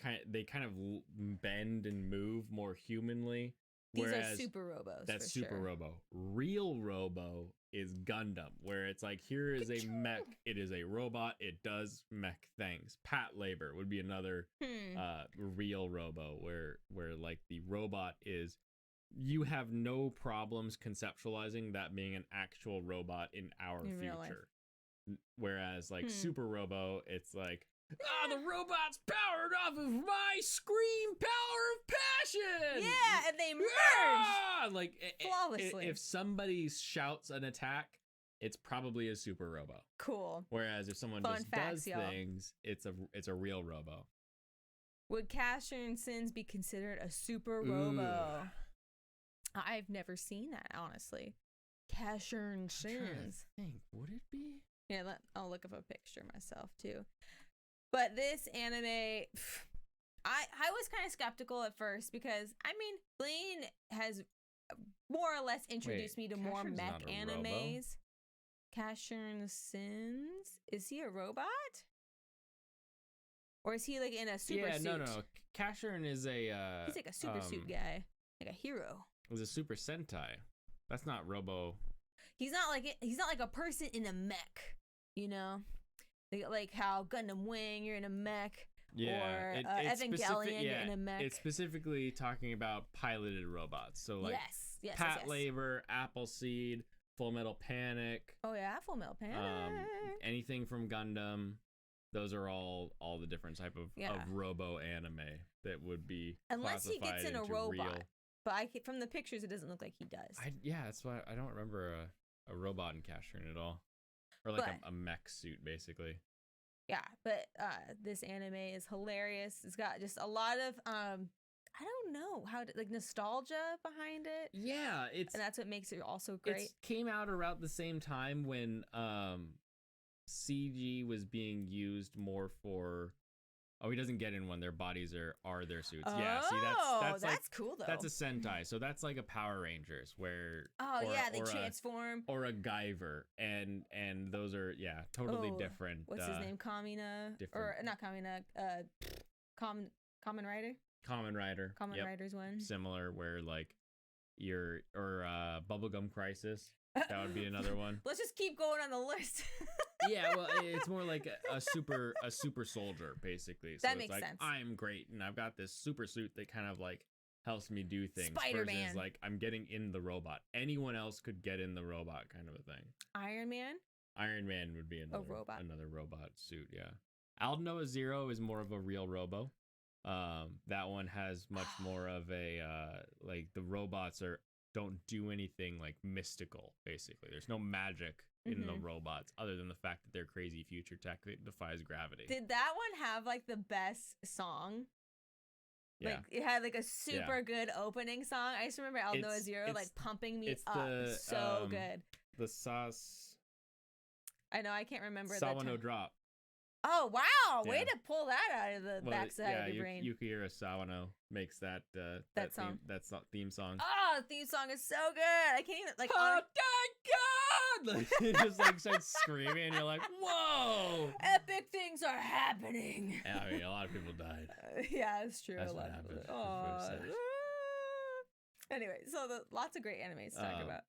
kind of bend and move more humanly. These are super robos. That's super robo. Real robo is Gundam, where it's like, here is a mech. It is a robot. It does mech things. Pat Labor would be another real robo, where like the robot is, you have no problems conceptualizing that being an actual robot in our future. Whereas like Super Robo, it's like, the robot's powered off of my scream power of passion. Yeah, and they merge. Yeah! Like flawlessly. If somebody shouts an attack, it's probably a super robo. Cool. Whereas if someone Fun just facts, does things, it's a real robo. Would Casher and Sins be considered a super robo? I've never seen that, honestly. Casher and Sins. I think, would it be? Yeah, I'll look up a picture myself too. But this anime, I was kind of skeptical at first because, I mean, Blaine has more or less introduced me to more mech animes. Casher and Sins? Is he a robot? Or is he like in a super suit? Yeah, no. Casherin is a... he's like a super suit guy. Like a hero. He's a super sentai. That's not robo. He's not like a person in a mech, you know? Like how Gundam Wing, you're in a mech. Yeah, or Evangelion, you're in a mech. It's specifically talking about piloted robots. So like yes, Pat Labor, Appleseed, Full Metal Panic. Oh yeah, Full Metal Panic. Anything from Gundam. Those are all the different type of robo anime that would be unless he gets in a robot. Real. But from the pictures, it doesn't look like he does. That's why I don't remember a robot in Casherin at all. Or like a mech suit, basically. Yeah, but this anime is hilarious. It's got just a lot of I don't know like nostalgia behind it. Yeah, and that's what makes it also great. It came out around the same time when CG was being used more for. Oh, he doesn't get in when their bodies are their suits. Oh, yeah, see that's like, cool though. That's a Sentai, so that's like a Power Rangers where they transform. Or a Guyver, and those are totally different. What's his name? Kamina or not Kamina? Kamen Rider. Kamen Rider. Kamen Rider's one. Similar, where like Bubblegum Crisis. That would be another one. Let's just keep going on the list. Yeah, well, it's more like a super soldier, basically. So that makes sense. I'm great, and I've got this super suit that kind of like helps me do things. Spider-Man. Versus like I'm getting in the robot. Anyone else could get in the robot, kind of a thing. Iron Man. Iron Man would be another robot suit. Yeah. Aldnoah Zero is more of a real robo. That one has much more of a like the robots don't do anything like mystical. Basically, there's no magic in the robots other than the fact that they're crazy future tech that defies gravity. Did that one have like the best song? Yeah. Like it had like a super good opening song. I just remember Alnoa Zero like pumping me up. So good. The sauce. I know I can't remember the Sawano Drop. Oh wow! Yeah. Way to pull that out of the backside of your brain. Yukihiro Sawano makes that song. Theme song. Oh, the theme song is so good. I can't even like. Oh, thank God! Like, it just like starts screaming, and you're like, "Whoa! Epic things are happening." Yeah, I mean, a lot of people died. Yeah, it's true. That's a lot what happened. of people. Anyway, so lots of great animes to talk about.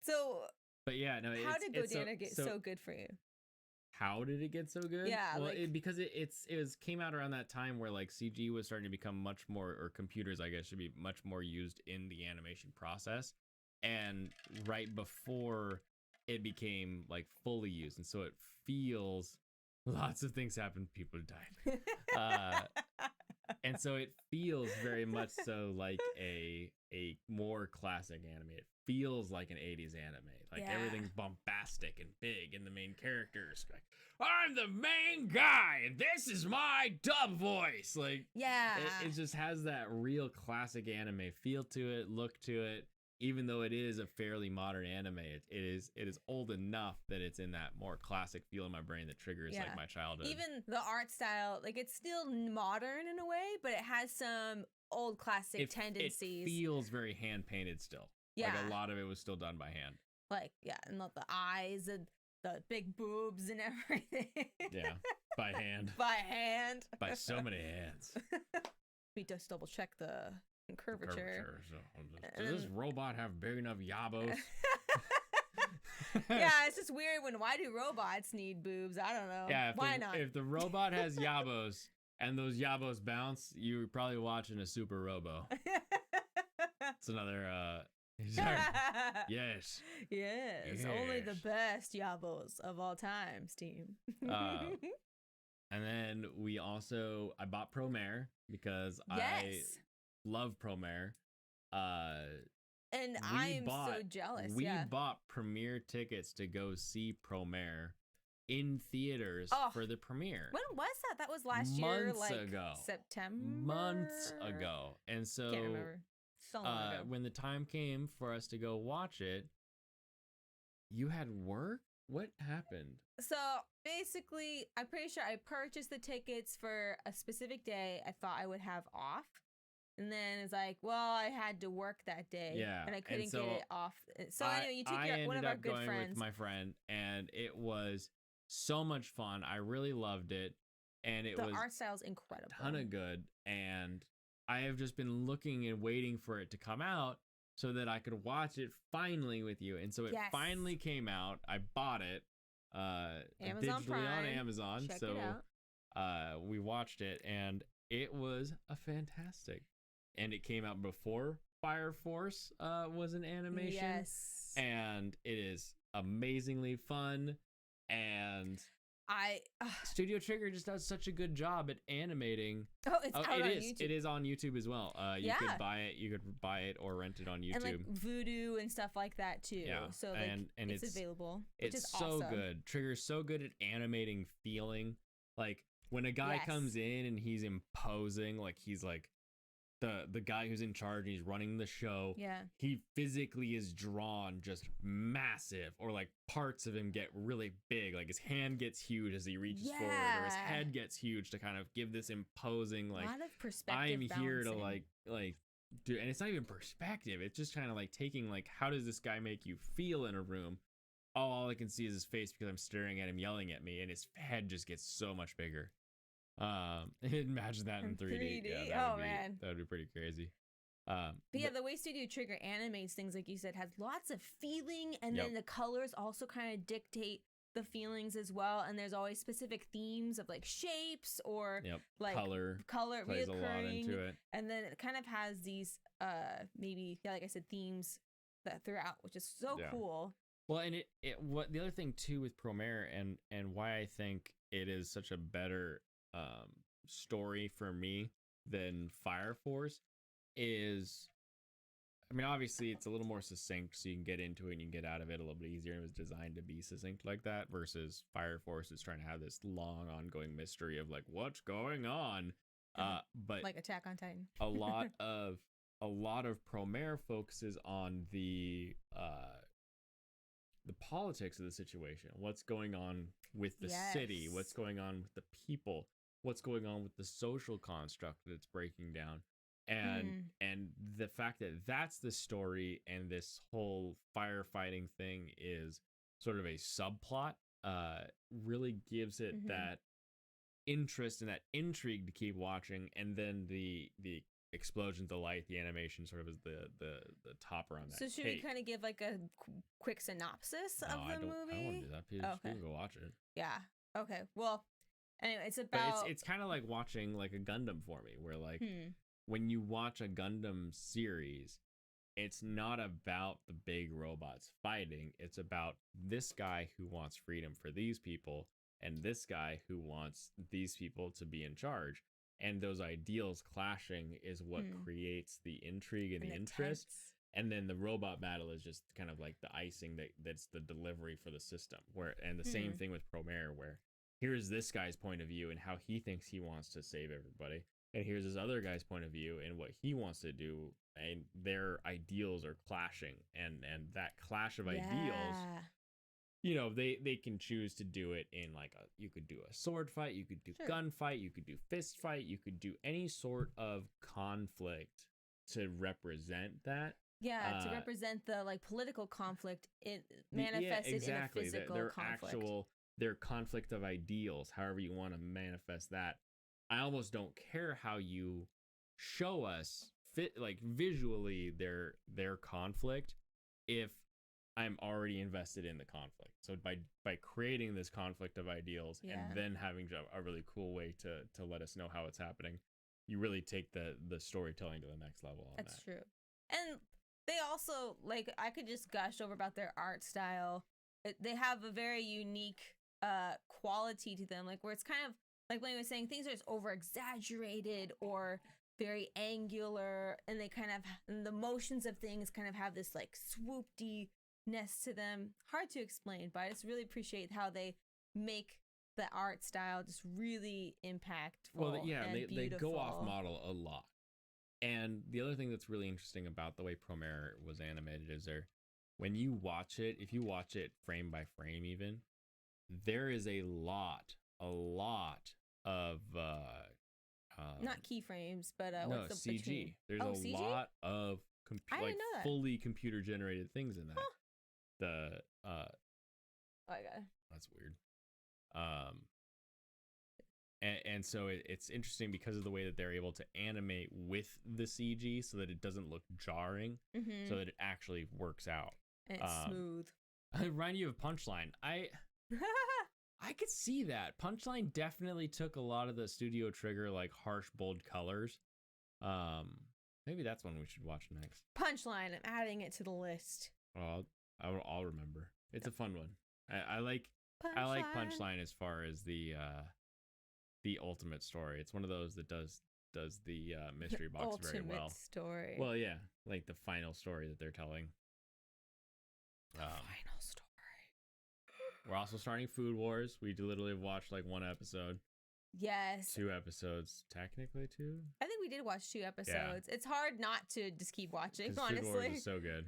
So, but yeah, no. How did Godana get so good for you? How did it get so good? Yeah, well, because it came out around that time where like CG was starting to become much more, or computers, I guess, should be much more used in the animation process, and right before it became like fully used, and so it feels lots of things happened, people died, and so it feels very much so like a more classic anime. It feels like an 80s anime. Like everything's bombastic and big, and the main characters like, I'm the main guy, and this is my dub voice. Like, it just has that real classic anime feel to it, look to it. Even though it is a fairly modern anime, it is old enough that it's in that more classic feel in my brain that triggers like my childhood. Even the art style, like it's still modern in a way, but it has some old classic tendencies. It feels very hand painted still. Yeah, like a lot of it was still done by hand. Like and not the eyes and the big boobs and everything. Yeah, by hand. By hand. By so many hands. We just double check the curvature. Does this robot have big enough yabos? Yeah, it's just weird why do robots need boobs? I don't know. Yeah, why not? If the robot has yabos and those yabos bounce, you're probably watching a super robo. It's another yes. Yes. Only the best yabos of all time, team. And then I bought Promare because I love Promare. And I'm so jealous. We bought premiere tickets to go see Promare in theaters for the premiere. When was that? That was last year, like ago. September. Months ago. And so can't remember. So long ago. When the time came for us to go watch it, you had work? What happened? So basically, I'm pretty sure I purchased the tickets for a specific day I thought I would have off. And then it's like, well, I had to work that day. Yeah. And I couldn't get it off. So anyway, you took one of our good friends. I ended up going with my friend, and it was so much fun. I really loved it. And the art style's incredible. Ton of good. And I have just been looking and waiting for it to come out so that I could watch it finally with you. And so it finally came out. I bought it Amazon digitally Prime. On Amazon. Check it out. We watched it, and it was a fantastic. And it came out before Fire Force was an animation. Yes. And it is amazingly fun. And Studio Trigger just does such a good job at animating. Oh, it's out on YouTube. It is on YouTube as well. You could buy it. You could buy it or rent it on YouTube. And like Voodoo and stuff like that too. Yeah. So like and it's available. Which is so awesome. Good. Trigger's so good at animating feeling. Like when a guy comes in and he's imposing, like he's like the guy who's in charge and he's running the show. Yeah. He physically is drawn just massive, or like parts of him get really big. Like his hand gets huge as he reaches forward, or his head gets huge to kind of give this imposing, like, a lot of perspective. I'm here to like do, and it's not even perspective. It's just kind of like taking like, how does this guy make you feel in a room? Oh, all I can see is his face because I'm staring at him, yelling at me, and his head just gets so much bigger. Imagine that in 3D. Yeah, man, that would be pretty crazy. But the way Studio Trigger animates things, like you said, has lots of feeling, and then the colors also kind of dictate the feelings as well. And there's always specific themes of like shapes or like color plays a lot into it. And then it kind of has these maybe like I said, themes that throughout, which is so cool. Well, and what the other thing too with Promare and why I think it is such a better story for me than Fire Force is, I mean, obviously it's a little more succinct, so you can get into it and you can get out of it a little bit easier. And it was designed to be succinct like that, versus Fire Force is trying to have this long ongoing mystery of like, what's going on? But Like Attack on Titan. a lot of Promare focuses on the politics of the situation, what's going on with the city, what's going on with the people, what's going on with the social construct that it's breaking down, and the fact that that's the story, and this whole firefighting thing is sort of a subplot, really gives it that interest and that intrigue to keep watching. And then the explosions, the light, the animation sort of is the topper on that. So should we kind of give like a quick synopsis of the movie? I don't want to do that. People okay. Go watch it. Yeah. Okay. Well, anyway, it's about. But it's kind of like watching like a Gundam for me, where like when you watch a Gundam series, it's not about the big robots fighting. It's about this guy who wants freedom for these people, and this guy who wants these people to be in charge. And those ideals clashing is what creates the intrigue and the interest. And then the robot battle is just kind of like the icing that's the delivery for the system. And the same thing with Promare, where here's this guy's point of view and how he thinks he wants to save everybody. And here's this other guy's point of view and what he wants to do. And their ideals are clashing. And that clash of ideals, you know, they can choose to do it in like you could do a sword fight, you could do gunfight, you could do fist fight, you could do any sort of conflict to represent that. Yeah, to represent the like political conflict manifested in a physical conflict. Their conflict of ideals, however you want to manifest that. I almost don't care how you show us like visually their conflict if I'm already invested in the conflict. So by creating this conflict of ideals and then having a really cool way to let us know how it's happening, you really take the storytelling to the next level on that. That's true. And they also, like, I could just gush over about their art style. They have a very unique quality to them, like where it's kind of like Blaine was saying, things are just over exaggerated or very angular, and they kind of, and the motions of things kind of have this like swoopy-ness to them. Hard to explain, but I just really appreciate how they make the art style just really impactful. Well, yeah, and they go off model a lot. And the other thing that's really interesting about the way Promare was animated is when you watch it, if you watch it frame by frame even, there is a lot of not keyframes, but no, what's the CG. between? There's a CG? lot of fully computer generated things in that. Huh. Oh my god, that's weird. And so it's interesting because of the way that they're able to animate with the CG so that it doesn't look jarring, so that it actually works out. And it's smooth. I remind you of Punchline. I could see that. Punchline definitely took a lot of the Studio Trigger like harsh, bold colors. Maybe that's one we should watch next. Punchline. I'm adding it to the list. Well, I'll remember. It's a fun one. I like Punchline as far as the ultimate story. It's one of those that does the mystery box very well. Ultimate story. Well, yeah, like the final story that they're telling. The final story. We're also starting Food Wars. We literally watched like one episode. Yes. 2 episodes, technically 2. I think we did watch 2 episodes. Yeah. It's hard not to just keep watching, honestly. Food Wars is so good.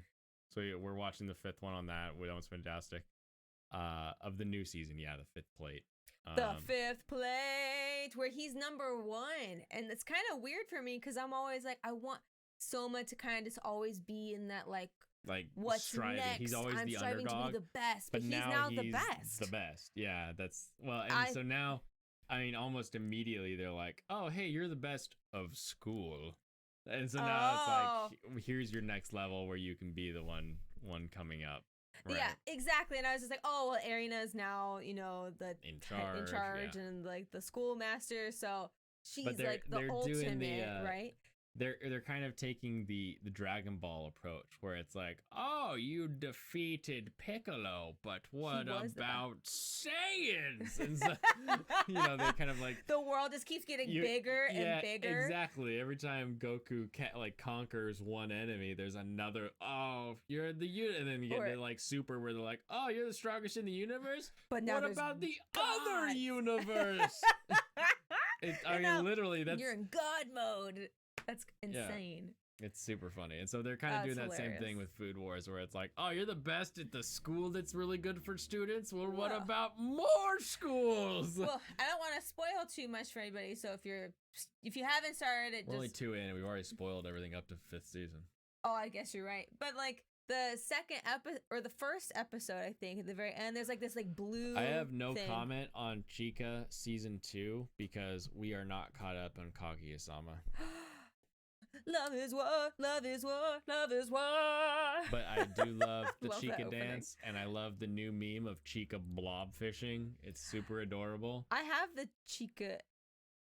So we're watching the 5th one on that. That one's fantastic. Of the new season, yeah, the 5th plate. The 5th plate, where he's number 1. And it's kind of weird for me because I'm always like, I want Soma to kind of just always be in that like what's striving. Next? He's always I'm the striving underdog, to be the best, but he's now the best. The best, yeah. That's and so now, I mean, almost immediately they're like, "Oh, hey, you're the best of school," and so now it's like, "Here's your next level where you can be the one coming up." Right. Yeah, exactly. And I was just like, "Oh, well, Arena is now, you know, the in charge, and like the schoolmaster, so she's like the ultimate, right?" They're kind of taking the Dragon Ball approach where it's like, oh, you defeated Piccolo, but what about Saiyans? And so, you know, they kind of like the world just keeps getting bigger and bigger. Exactly. Every time Goku conquers one enemy, there's another. Oh, you're the unit, and then you get like Super, where they're like, oh, you're the strongest in the universe. But now what about the other universe? I mean, literally, that's you're in God mode. That's insane. It's super funny. And so they're kind of doing that hilarious. same thing with Food Wars, where it's like, oh, you're the best at the school that's really good for students. Well, what about more schools? Well, I don't want to spoil too much for anybody. So if you haven't started it, we're only 2 in, and we've already spoiled everything up to 5th season. Oh, I guess you're right. But like the second episode or the first episode, I think at the very end, there's like this like blue. I have no thing. comment on Chica season 2 because we are not caught up on Kaguya-sama. Love is war, love is war, love is war. But I do love the Love Chica that opening. dance, and I love the new meme of Chica blob fishing. It's super adorable. I have the Chica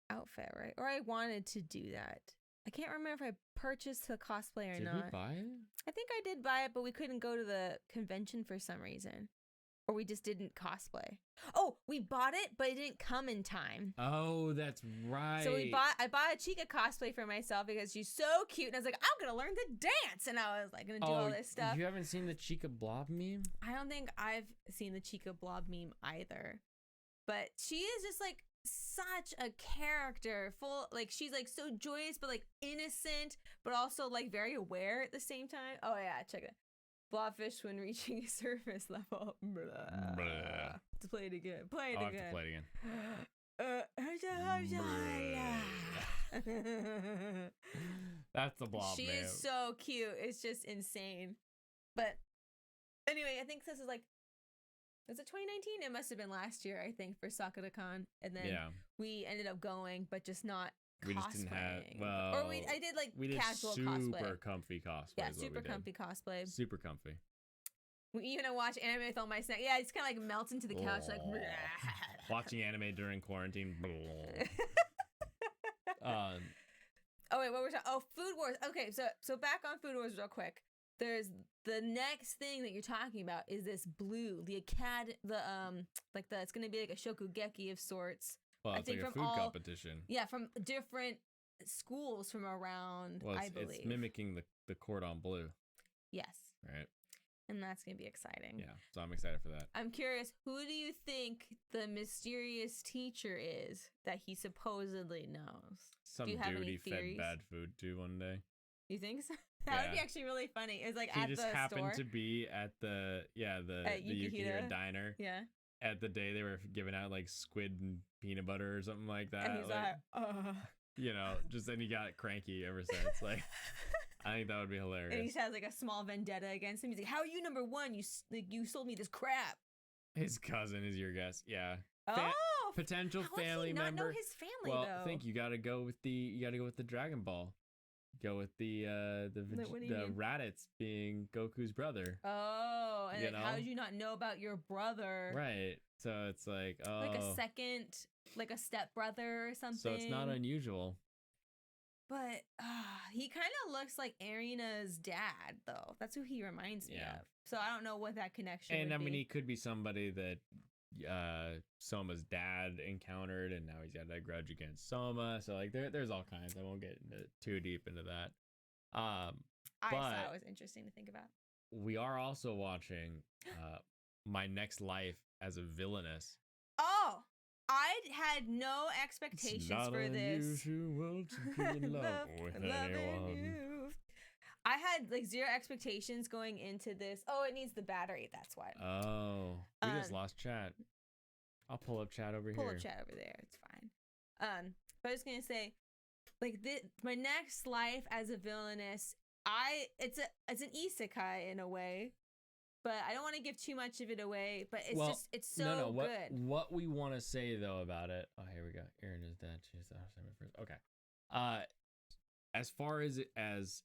outfit, right? Or I wanted to do that. I can't remember if I purchased the cosplay or Did not. we buy it? I think I did buy it, but we couldn't go to the convention for some reason. Or we just didn't cosplay. Oh, we bought it, but it didn't come in time. Oh, that's right. So I bought a Chica cosplay for myself because she's so cute. And I was like, I'm going to learn to dance. And I was like, going to do all this stuff. You haven't seen the Chica blob meme? I don't think I've seen the Chica blob meme either. But she is just like such a character, full, like she's like so joyous, but like innocent, but also like very aware at the same time. Oh yeah, check it. Blobfish when reaching surface level. Blah. Blah. To play it again. Play it I'll again. have to play it again. That's the blob She meme. is so cute. It's just insane. But anyway, I think this is like, was it 2019? It must have been last year, I think, for SakuraCon. And then we ended up going, but just not we cosplaying. just didn't have, well, or I did like we did casual super cosplay. comfy cosplay. Yeah, is what super we did. comfy cosplay. Super comfy. We even watch anime with all my snacks. Yeah, it's kind of like melts into the couch, like. Watching anime during quarantine. Oh wait, what was that? Oh, Food Wars. Okay, so back on Food Wars real quick. There's the next thing that you're talking about is this blue, it's gonna be like a shokugeki of sorts. Well, I it's think like a from food all, competition. Yeah, from different schools from around. Well, I believe it's mimicking the cordon bleu. Yes. Right. And that's gonna be exciting. Yeah, so I'm excited for that. I'm curious, who do you think the mysterious teacher is that he supposedly knows? Some do you have dude any he theories? fed bad food to one day. You think so? That would be actually really funny. It was like he at the just happened store. to be at the At Yukihira diner. Yeah. At the day they were giving out like squid and peanut butter or something like that. And he's like you know, just then he got cranky ever since. Like, I think that would be hilarious. And he has like a small vendetta against him. He's like, "How are you number one? You sold me this crap." His cousin is your guess. Yeah. Potential how family would he member. Not know his family well, though. I think you gotta go with the Dragon Ball. Go with the Raditz being Goku's brother. Oh, and you like, how did you not know about your brother? Right. So it's like, oh, like a second, like a step brother or something. So it's not unusual. But he kind of looks like Arina's dad, though. That's who he reminds me of. So I don't know what that connection and would I mean, be. he could be somebody that Soma's dad encountered, and now he's got a grudge against Soma. So like, there's all kinds. I won't get too deep into that. I thought it was interesting to think about. We are also watching My Next Life as a Villainess. Oh, I had no expectations for this. Unusual to be in love with anyone. I had like zero expectations going into this. Oh, it needs the battery. That's why. Oh, we just lost chat. I'll pull up chat over here. Pull up chat over there. It's fine. But I was gonna say, like, My Next Life as a Villainess. It's an isekai in a way, but I don't want to give too much of it away. But it's so good. What we want to say though about it. Oh, here we go. Aaron is dead. She's first. Okay. As far as it is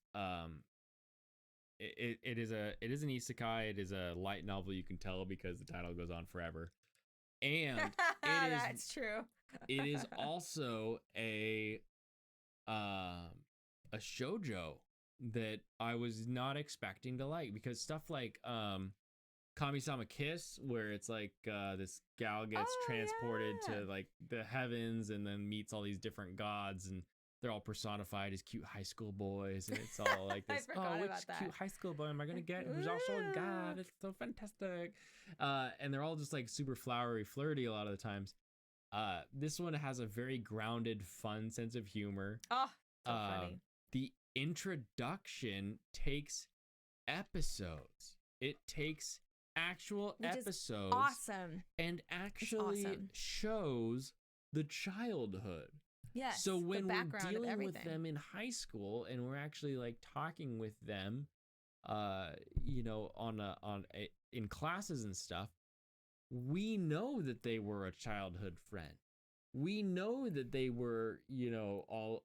an isekai. It is a light novel. You can tell because the title goes on forever, and that's true. It is also a shoujo that I was not expecting to like, because stuff like Kami-sama Kiss, where it's like this gal gets transported to like the heavens and then meets all these different gods, and they're all personified as cute high school boys, and it's all like this. Which cute high school boy am I gonna get? Who's also a god? It's so fantastic. And they're all just like super flowery, flirty a lot of the times. This one has a very grounded, fun sense of humor. Oh, so funny. The introduction takes episodes. It takes actual Which is episodes awesome. and actually awesome. shows the childhood. Yes. So when the we're background of dealing with everything. them in high school and we're actually like talking with them, in classes and stuff, we know that they were a childhood friend. We know that they were, all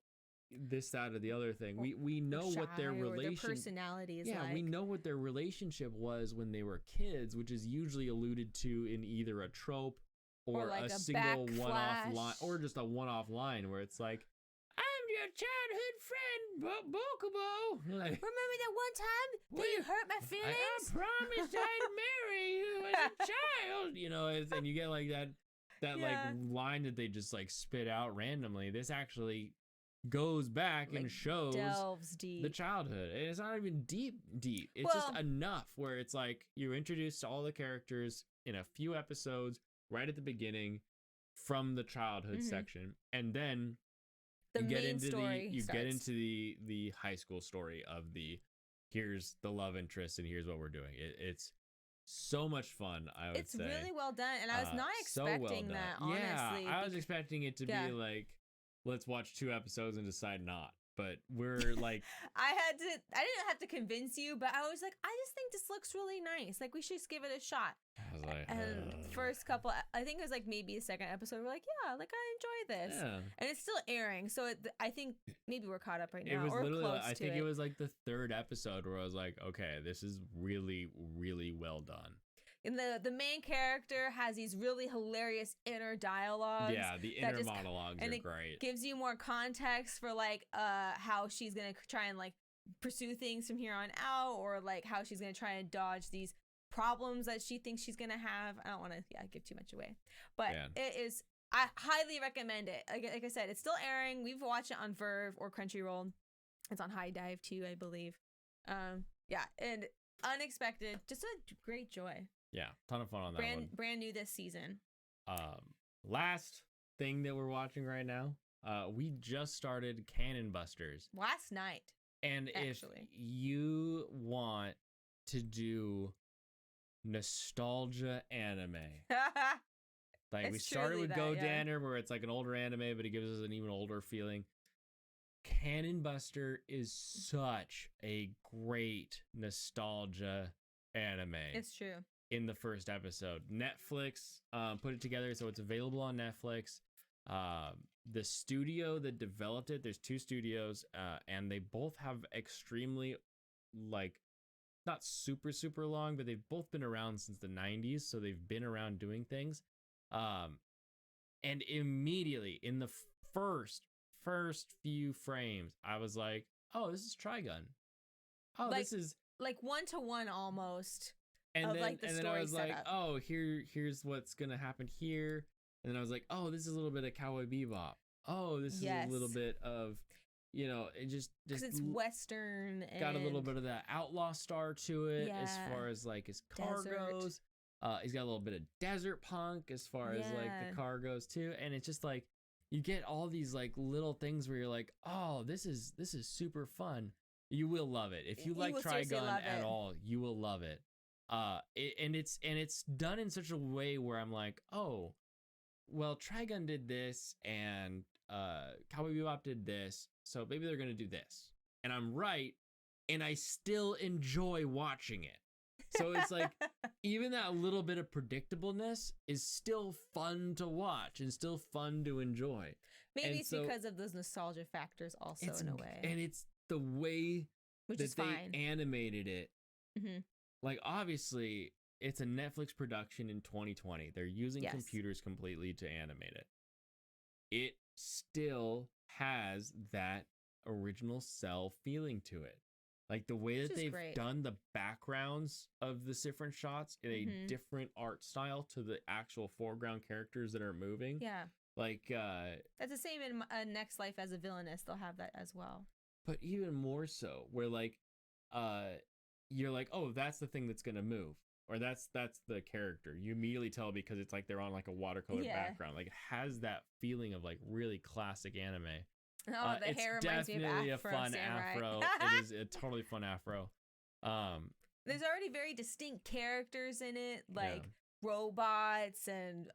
this, that, or the other thing. We know what their their personality is like. we know what their relationship was when they were kids, which is usually alluded to in either a trope or like a a single one-off backflash. line, or just a one-off line where it's like, I'm your childhood friend, Bokubo. Like, Remember that one time that you hurt my feelings? I promised I'd marry you as a child. And you get like that like line that they just like spit out randomly. This actually goes back and shows delves deep. the childhood, and it's not even deep. It's just enough where it's like you're introduced to all the characters in a few episodes right at the beginning from the childhood section, and then you get into the high school story of here's the love interest and here's what we're doing. It's so much fun. I would say it's really well done, and I was not expecting that. Honestly, I was expecting it to be like, let's watch 2 episodes and decide not. But we're like, I didn't have to convince you, but I was like, I just think this looks really nice. Like, we should just give it a shot. I was like, and first couple, I think it was like maybe a second episode, we're like, yeah, like I enjoy this. Yeah. And it's still airing, so I think maybe we're caught up right now. It was or literally, close I to think it was like the 3rd episode where I was like, okay, this is really, really well done. And the main character has these really hilarious inner dialogues. Yeah, the inner monologues are great. Gives you more context for like how she's gonna try and like pursue things from here on out, or like how she's gonna try and dodge these problems that she thinks she's gonna have. I don't want to give too much away, but it is. I highly recommend it. Like I said, it's still airing. We've watched it on Verve or Crunchyroll. It's on High Dive too, I believe. And unexpected, just a great joy. Yeah, ton of fun on that one. Brand new this season. Last thing that we're watching right now, we just started Cannon Busters last night. And actually, if you want to do nostalgia anime, like we started with Go Danner, where it's like an older anime, but it gives us an even older feeling. Cannon Buster is such a great nostalgia anime. It's true. In the first episode, Netflix put it together, so it's available on Netflix. The studio that developed it, there's 2 studios, and they both have extremely, like, not super long, but they've both been around since the 90s, so they've been around doing things. And immediately in the first few frames, I was like, oh, this is Trigun. Oh, like, this is like 1-to-1 almost. And of then, like the and then story I was like, setup. oh, here's what's gonna happen here. And then I was like, oh, this is a little bit of Cowboy Bebop. Oh, this is a little bit of, it just because it's Western. Got a little bit of that outlaw star to it as far as like his car goes. He's got a little bit of desert punk as far as like the car goes too. And it's just like you get all these like little things where you're like, oh, this is super fun. You will love it if you like Trigun at all. You will love it. And it's done in such a way where I'm like, oh, well, Trigun did this and Cowboy Bebop did this, so maybe they're gonna do this, and I'm right, and I still enjoy watching it. So it's like even that little bit of predictableness is still fun to watch and still fun to enjoy. Maybe it's because of those nostalgia factors also in a way, and it's the way that they animated it. Mm-hmm. Like, obviously, it's a Netflix production in 2020. They're using computers completely to animate it. It still has that original cell feeling to it. Like, the way that they've done the backgrounds of the different shots in a different art style to the actual foreground characters that are moving. Yeah. Like, that's the same in Next Life as a Villainess. They'll have that as well. But even more so, where, like, you're like, oh, that's the thing that's going to move. or that's the character. You immediately tell because it's like they're on like a watercolor background. Like it has that feeling of like really classic anime. Oh, the hair reminds me of definitely a Afro fun Samurai. afro. It is a totally fun afro. There's already very distinct characters in it, like robots and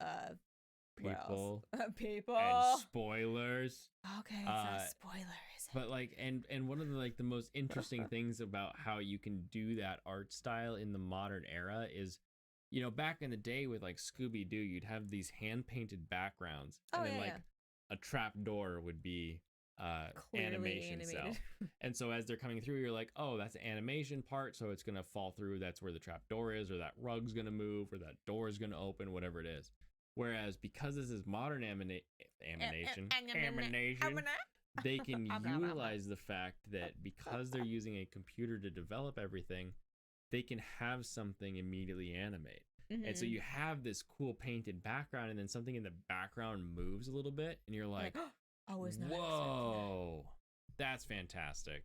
people people and spoilers. Okay, it's not a spoiler, is it? But like and one of the like the most interesting things about how you can do that art style in the modern era is, you know, back in the day with like Scooby-Doo, you'd have these hand painted backgrounds, and then like a trap door would be animation cell. And so as they're coming through, you're like, oh, that's the animation part, so it's gonna fall through. That's where the trap door is, or that rug's gonna move, or that door is gonna open, whatever it is. Whereas because this is modern animation, they can utilize the fact that because they're using a computer to develop everything, they can have something immediately animate. And so you have this cool painted background, and then something in the background moves a little bit, and you're like, I was not whoa, that's fantastic.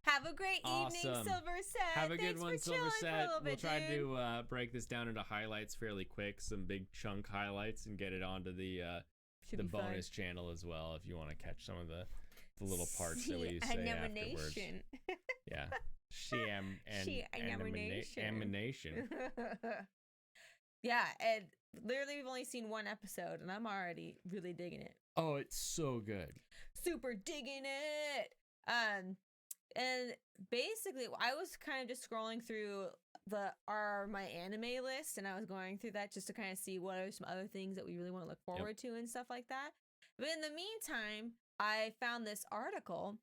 Have a great evening, Silverset. Have a good Thanks one, for chilling for a Silverset. little We'll bit, try dude. to break this down into highlights fairly quick, some big chunk highlights, and get it onto the bonus channel as well if you want to catch some of the little parts that we say afterwards. Yeah. Animation. Yeah, and literally we've only seen one episode, and I'm already really digging it. Oh, it's so good. Super digging it. And basically, I was kind of just scrolling through my anime list, and I was going through that just to kind of see what are some other things that we really want to look forward to and stuff like that. But in the meantime, I found this article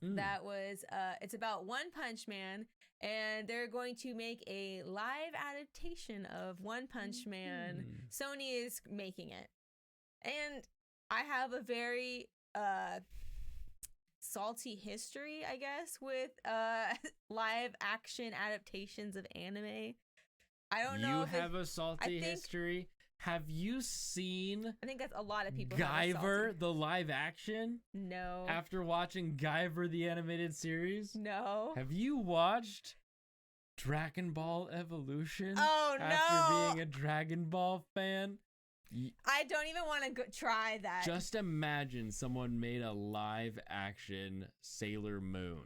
that was it's about One Punch Man, and they're going to make a live adaptation of One Punch Man. Sony is making it, and I have a very salty history, I guess, with live action adaptations of anime. I don't know. You have a salty history? Have you seen I think that's a lot of people. Guyver, the live action? No. After watching Guyver, the animated series? No. Have you watched Dragon Ball Evolution? Oh, no. After being a Dragon Ball fan? I don't even want to try that. Just imagine someone made a live action Sailor Moon.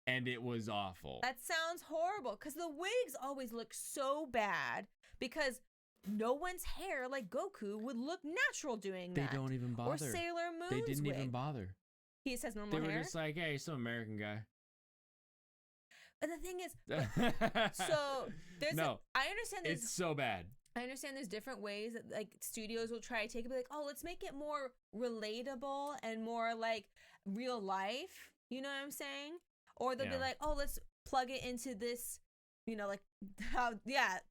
And it was awful. That sounds horrible, because the wigs always look so bad, because no one's hair, like Goku, would look natural doing that. They don't even bother. Or Sailor Moon's They didn't wig. even bother. He just has normal hair? They were just like, hey, some American guy. But the thing is, so there's I understand it's so bad. I understand there's different ways that like studios will try to take it, be like, oh, let's make it more relatable and more like real life. You know what I'm saying? Or they'll be like, oh, let's plug it into this, you know, like how,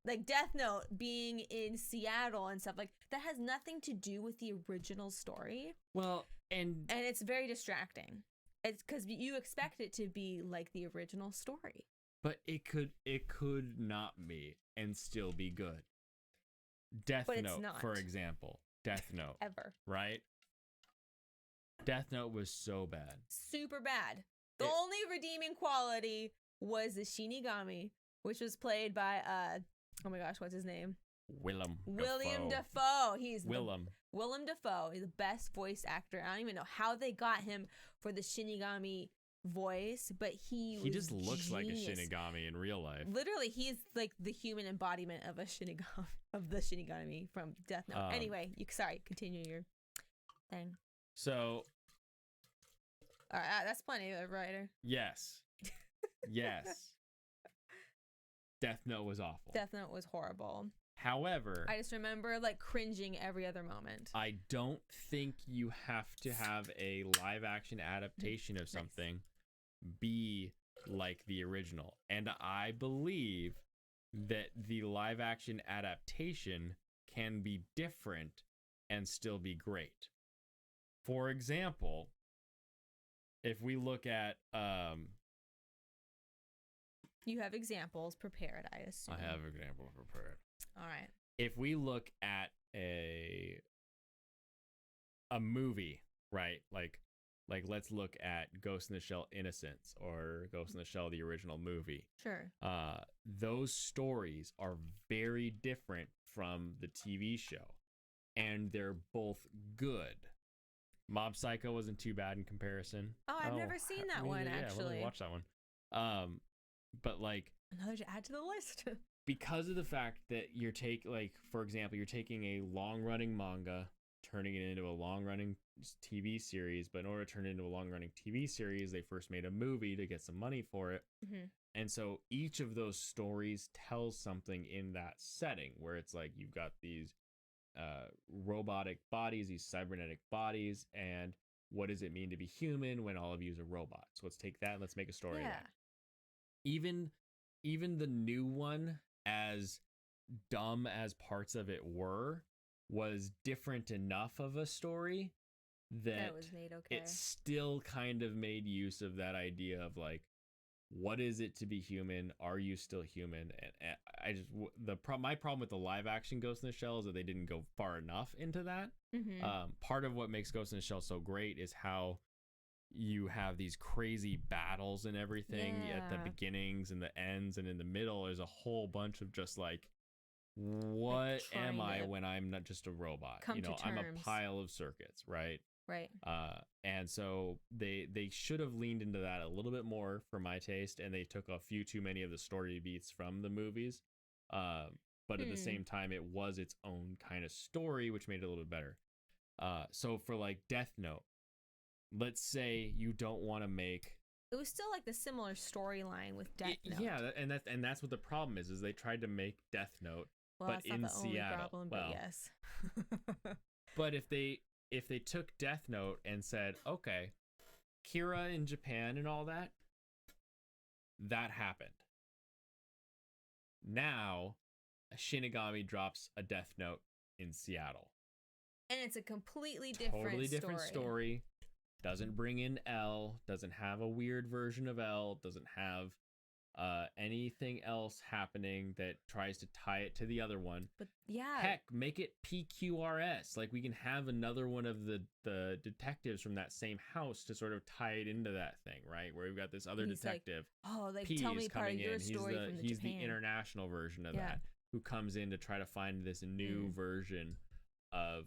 like Death Note being in Seattle and stuff like that has nothing to do with the original story. Well, and it's very distracting. It's because you expect it to be like the original story. But it could not be and still be good. Death Note, for example. Death Note. Ever. Right? Death Note was so bad. Super bad. The only redeeming quality was the Shinigami, which was played by, oh my gosh, what's his name? William Dafoe. Willem Dafoe. He's the best voice actor. I don't even know how they got him for the Shinigami voice, but he just looks like a Shinigami in real life. Literally, he's like the human embodiment of a Shinigami, of the Shinigami from Death Note. Anyway, continue your thing. So, all right, that's plenty of writer. Yes. Death Note was awful. Death Note was horrible. However, I just remember like cringing every other moment. I don't think you have to have a live action adaptation of something be like the original. And I believe that the live action adaptation can be different and still be great. For example, if we look at you have examples prepared, I assume. I have examples prepared. All right. If we look at a movie, right? Like Like, let's look at Ghost in the Shell Innocence or Ghost in the Shell, the original movie. Sure. Those stories are very different from the TV show, and they're both good. Mob Psycho wasn't too bad in comparison. Oh, I've never seen that one, actually. Yeah, watch that one. But like, another to add to the list. because of the fact that for example, you're taking a long-running manga, turning it into a long-running TV series, but in order to turn it into a long-running TV series, they first made a movie to get some money for it. Mm-hmm. And so each of those stories tells something in that setting where it's like you've got these robotic bodies, these cybernetic bodies, and what does it mean to be human when all of you are robots? Let's take that and let's make a story of that. Even the new one, as dumb as parts of it were, was different enough of a story that it was made okay. It still kind of made use of that idea of like, what is it to be human? Are you still human? And I just my problem with the live action Ghost in the Shell is that they didn't go far enough into that. Mm-hmm. Part of what makes Ghost in the Shell so great is how you have these crazy battles and everything at the beginnings and the ends, and in the middle is a whole bunch of just like, what am I when I'm not just a robot? I'm a pile of circuits, right? Right. And so they should have leaned into that a little bit more for my taste, and they took a few too many of the story beats from the movies. But at the same time, it was its own kind of story, which made it a little bit better. So for like Death Note, let's say you don't want to make. It was still like the similar storyline with Death Note. Yeah, and that's what the problem is they tried to make Death Note, but that's not in the Seattle. Only problem, but yes. But if they took Death Note and said, okay, Kira in Japan and all that happened. Now, Shinigami drops a Death Note in Seattle. And it's a completely different story. Doesn't bring in L, doesn't have a weird version of L, doesn't have anything else happening that tries to tie it to the other one. But yeah, heck, make it PQRS. Like, we can have another one of the detectives from that same house to sort of tie it into that thing, right? Where we've got this other detective. P tell me part of your story from He's Japan. the international version of that, who comes in to try to find this new version of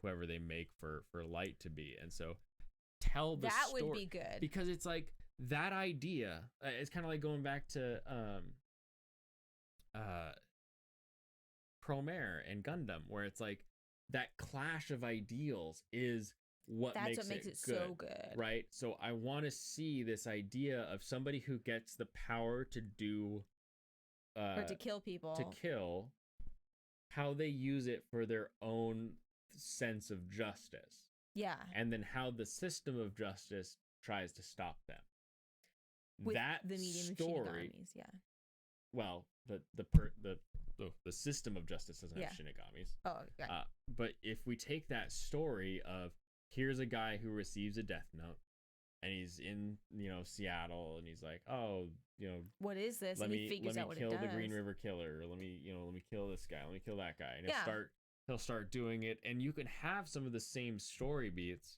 whoever they make for Light to be. And so tell the story. That would be good. Because it's like, that idea, it's kind of like going back to Promare and Gundam, where it's like that clash of ideals is what makes it so good, right? So I want to see this idea of somebody who gets the power to do or to kill people, how they use it for their own sense of justice. Yeah. And then how the system of justice tries to stop them. With that the medium story, Shinigamis, yeah. Well, the system of justice doesn't have Shinigamis. Oh, yeah. But if we take that story of, here's a guy who receives a death note, and he's in Seattle, and he's like, oh, what is this? Let and me he figures out what kill it does. the Green River Killer. Or let me kill this guy. Let me kill that guy. And he'll start doing it, and you can have some of the same story beats,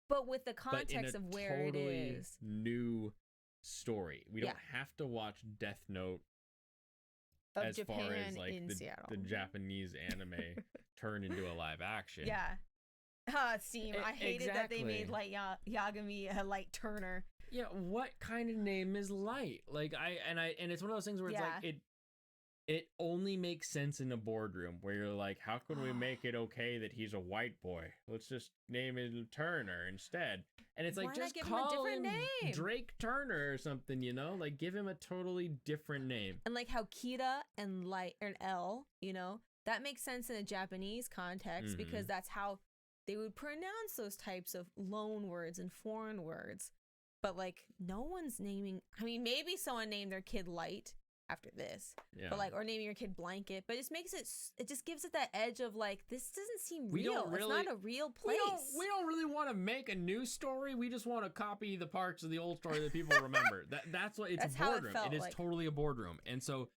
but with the context of where it is. New story. We don't have to watch Death Note of as Japan far as like the Japanese anime turn into a live action. Yeah. Steam. I hated that they made Light Yagami a Light Turner. Yeah, what kind of name is Light? Like and it's one of those things where it's like it only makes sense in a boardroom where you're like, how can we make it okay that he's a white boy? Let's just name him Turner instead. And it's like, just call him name? Drake Turner or something, like give him a totally different name. And like how Kira and Light and L, that makes sense in a Japanese context because that's how they would pronounce those types of loan words and foreign words. But like no one's naming, maybe someone named their kid Light after this, but like, or naming your kid Blanket, but it just makes it just gives it that edge of like, this doesn't seem real. It's not a real place. We don't really want to make a new story. We just want to copy the parts of the old story that people remember. That's what it's. That's a boardroom. It is totally a boardroom. And so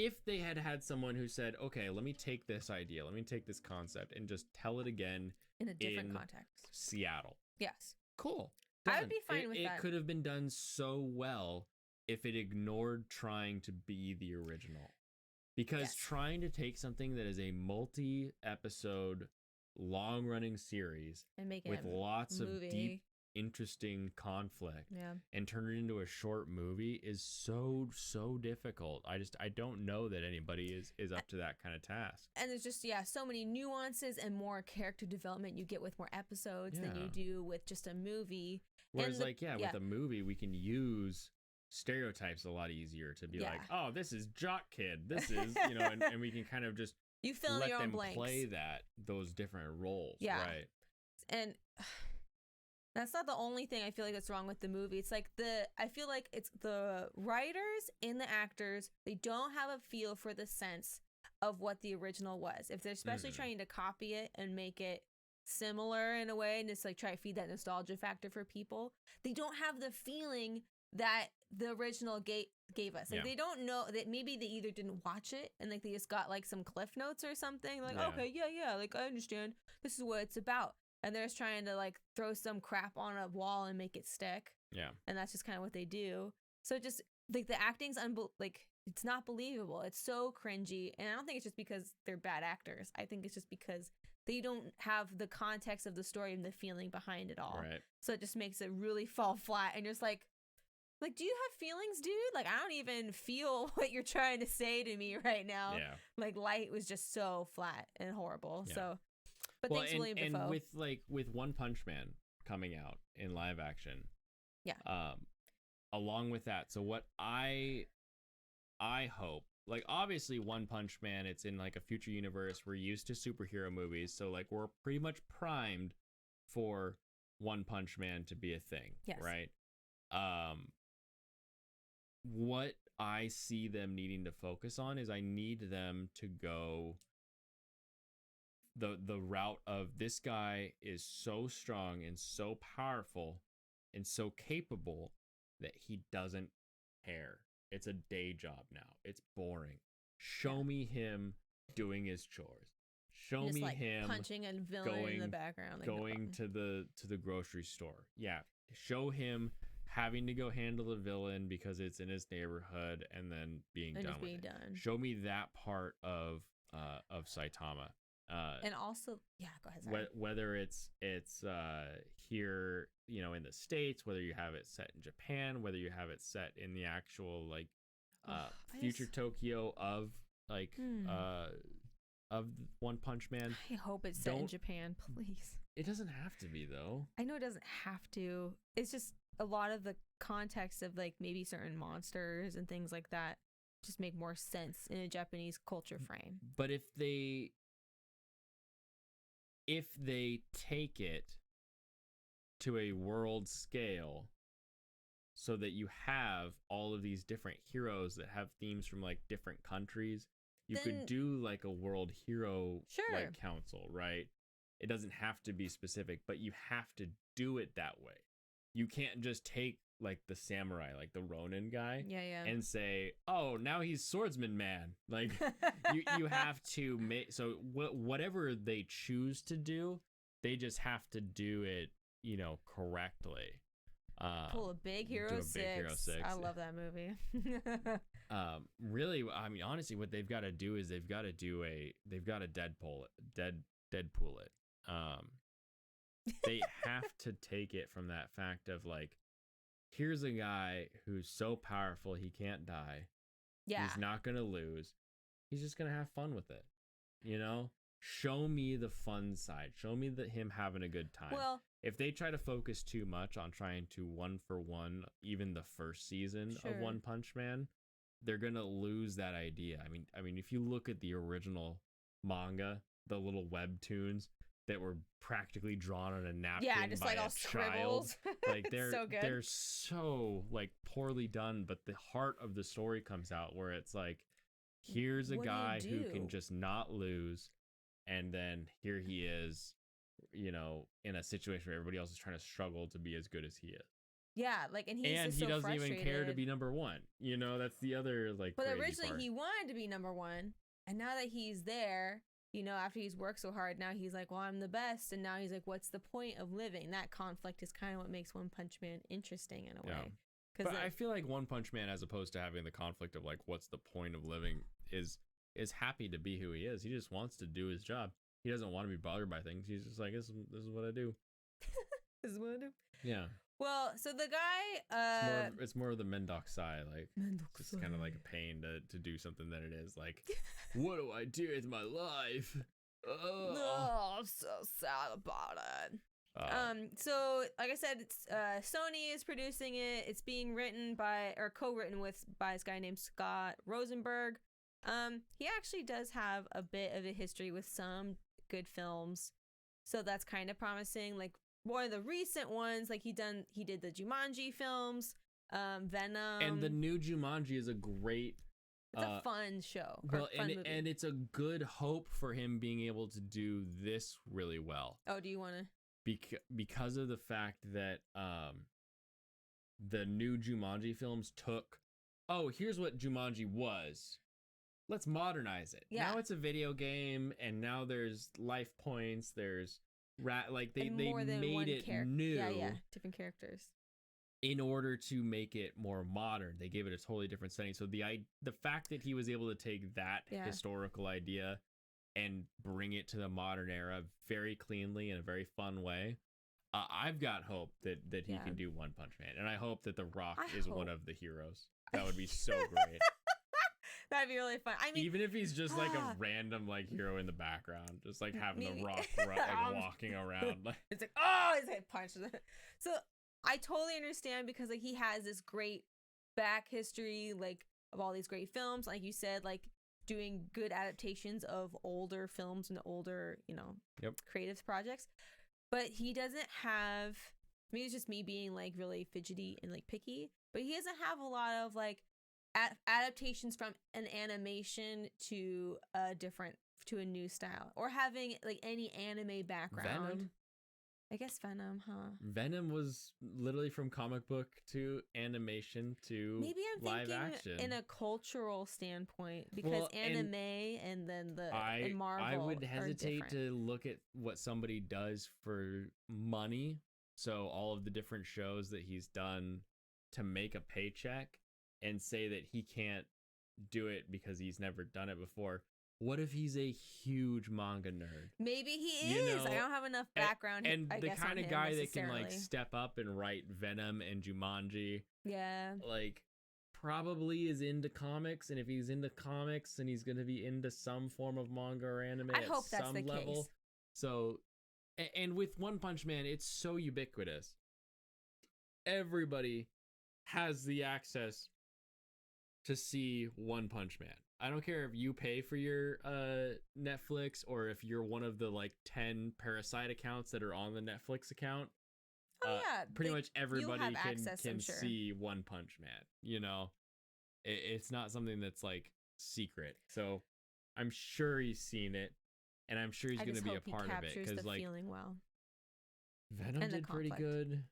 if they had had someone who said, okay, let me take this idea, let me take this concept and just tell it again in a different in context. Seattle. Yes. Cool. I Done. would be fine with it that. It could have been done so well if it ignored trying to be the original. Because Yes. trying to take something that is a multi-episode, long-running series And make it with a lots movie. of deep, interesting conflict Yeah. and turn it into a short movie is so difficult. I don't know that anybody is up to that kind of task. And there's just so many nuances and more character development you get with more episodes than you Yeah. do with just a movie. Whereas And with a movie we can use stereotypes a lot easier to be like, oh, this is jock kid, this is and we can kind of just you fill in let your own them blanks. play those different roles. Right. And that's not the only thing I feel like that's wrong with the movie. It's like I feel like it's the writers and the actors, they don't have a feel for the sense of what the original was. If they're especially trying to copy it and make it similar in a way and just like try to feed that nostalgia factor for people, they don't have the feeling that the original gave us. Like they don't know that, maybe they either didn't watch it and like they just got like some cliff notes or something, like okay, like I understand this is what it's about, and they're just trying to like throw some crap on a wall and make it stick. And that's just kind of what they do. So just like the acting's it's not believable. It's so cringy, and I don't think it's just because they're bad actors. I think it's just because they don't have the context of the story and the feeling behind it all. Right. So it just makes it really fall flat, and you're just like, do you have feelings, dude? Like, I don't even feel what you're trying to say to me right now. Yeah. Like, Light was just so flat and horrible. Yeah. So, but thanks, William Dafoe. And with One Punch Man coming out in live action, along with that, so what I hope, like, obviously One Punch Man, it's in like a future universe. We're used to superhero movies, so like we're pretty much primed for One Punch Man to be a thing, right? What I see them needing to focus on is I need them to go the route of, this guy is so strong and so powerful and so capable that he doesn't care. It's a day job now. It's boring. Show me him doing his chores. Show me like him punching a villain in the background, like going to the grocery store. Show him having to go handle the villain because it's in his neighborhood and then being done with it. Show me that part of Saitama. And also, go ahead. Sorry. Whether it's here, in the States, whether you have it set in Japan, whether you have it set in the actual like future Tokyo of like of One Punch Man. I hope it's set in Japan, please. It doesn't have to be, though. I know it doesn't have to. It's just a lot of the context of like maybe certain monsters and things like that just make more sense in a Japanese culture frame. But if they take it to a world scale so that you have all of these different heroes that have themes from like different countries, you could do like a world hero like council, right? It doesn't have to be specific, but you have to do it that way. You can't just take like the samurai, like the Ronin guy, and say, "Oh, now he's swordsman man." Like you have to make, so whatever they choose to do, they just have to do it, correctly. Pull a Big Hero 6. I love that movie. Really, I mean, honestly, what they've got to do is they've got to Deadpool it. They have to take it from that fact of like, here's a guy who's so powerful he can't die. He's not gonna lose. He's just gonna have fun with it. Show me the fun side. Show me him having a good time. Well, if they try to focus too much on trying to one for one even the first season of One Punch Man, they're gonna lose that idea. I mean, if you look at the original manga, the little webtoons that were practically drawn on a napkin just by like a all child, scribbles. like they're so good. They're so like poorly done, but the heart of the story comes out where it's like, here's a guy who can just not lose, and then here he is, in a situation where everybody else is trying to struggle to be as good as he is. Yeah, like, and he's and just he so doesn't frustrated. even care to be number one. You know, that's the other like. But crazy originally part. he wanted to be number one, and now that he's there, you know, after he's worked so hard, now he's like, well, I'm the best, and now he's like, what's the point of living? That conflict is kind of what makes One Punch Man interesting in a way. But I feel like One Punch Man, as opposed to having the conflict of like, what's the point of living, is happy to be who he is. He just wants to do his job. He doesn't want to be bothered by things. He's just like, this is what I do. This is what I do. Yeah. Well, so the guy, it's more of the Mendokusai, like it's just kind of like a Mendokusai. pain to do something than it is like, what do I do with my life? Oh, I'm so sad about it. So like I said, it's Sony is producing it. It's being written by, or co-written with, by this guy named Scott Rosenberg. He actually does have a bit of a history with some good films, so that's kind of promising. Like one of the recent ones, like he did the Jumanji films, Venom, and the new Jumanji is a great. It's a fun show. Well, fun movie. and it's a good hope for him being able to do this really well. Oh, do you want to? Because of the fact that the new Jumanji films took. Oh, here's what Jumanji was. Let's modernize it. Yeah. Now it's a video game, and now there's life points. There's like they made it new. Yeah, different characters. In order to make it more modern, they gave it a totally different setting. So the fact that he was able to take that historical idea and bring it to the modern era very cleanly in a very fun way, I've got hope that he can do One Punch Man, and I hope that The Rock is one of the heroes. That would be so great. That'd be really fun. I mean, even if he's just like a random like hero in the background, just like having The Rock like walking around. Like, it's like, oh, his head punched. So I totally understand, because like he has this great back history, like of all these great films, like you said, like doing good adaptations of older films and older, you know, creative projects. But he doesn't have, maybe it's just me being like really fidgety and like picky, but he doesn't have a lot of like adaptations from an animation to a new style, or having like any anime background. Venom. I guess Venom, huh? Venom was literally from comic book to animation to maybe I'm live thinking action. In a cultural standpoint, because anime and then and Marvel. I would hesitate to look at what somebody does for money. So all of the different shows that he's done to make a paycheck, and say that he can't do it because he's never done it before. What if he's a huge manga nerd? Maybe he is. I don't have enough background. And I the guess kind on of guy him that can like step up and write Venom and Jumanji. Yeah. Like probably is into comics, and if he's into comics, then he's gonna be into some form of manga or anime at some level. Case. So, and with One Punch Man, it's so ubiquitous. Everybody has the access to see One Punch Man. I don't care if you pay for your Netflix, or if you're one of the like 10 Parasite accounts that are on the Netflix account. Pretty much everybody can see One Punch Man. You know, it's not something that's like secret. So I'm sure he's seen it, and I'm sure he's going to be a part of it, because like feeling well. Venom did pretty good.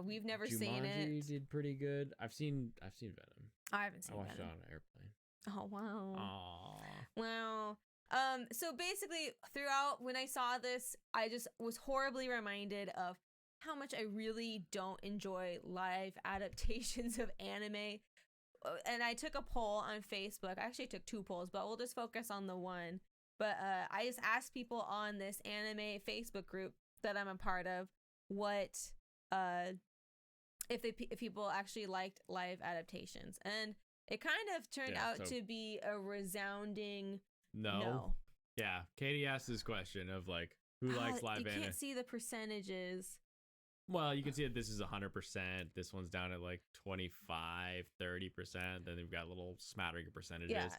We've never Jumanji seen it. Jumanji did pretty good. I've seen Venom. I haven't seen Venom. I watched Venom. it on an airplane. Oh wow. Aww. Wow. So basically throughout when I saw this, I just was horribly reminded of how much I really don't enjoy live adaptations of anime. And I took a poll on Facebook. I actually took 2 polls, but we'll just focus on the one. But I just asked people on this anime Facebook group that I'm a part of what if people actually liked live adaptations, and it kind of turned out to be a resounding no. Yeah, Katie asked this question of like, who likes live anime? You can't see the percentages. Well, you can see that this is 100%. This one's down at like 25, 30%. Then they've got a little smattering of percentages. Yeah.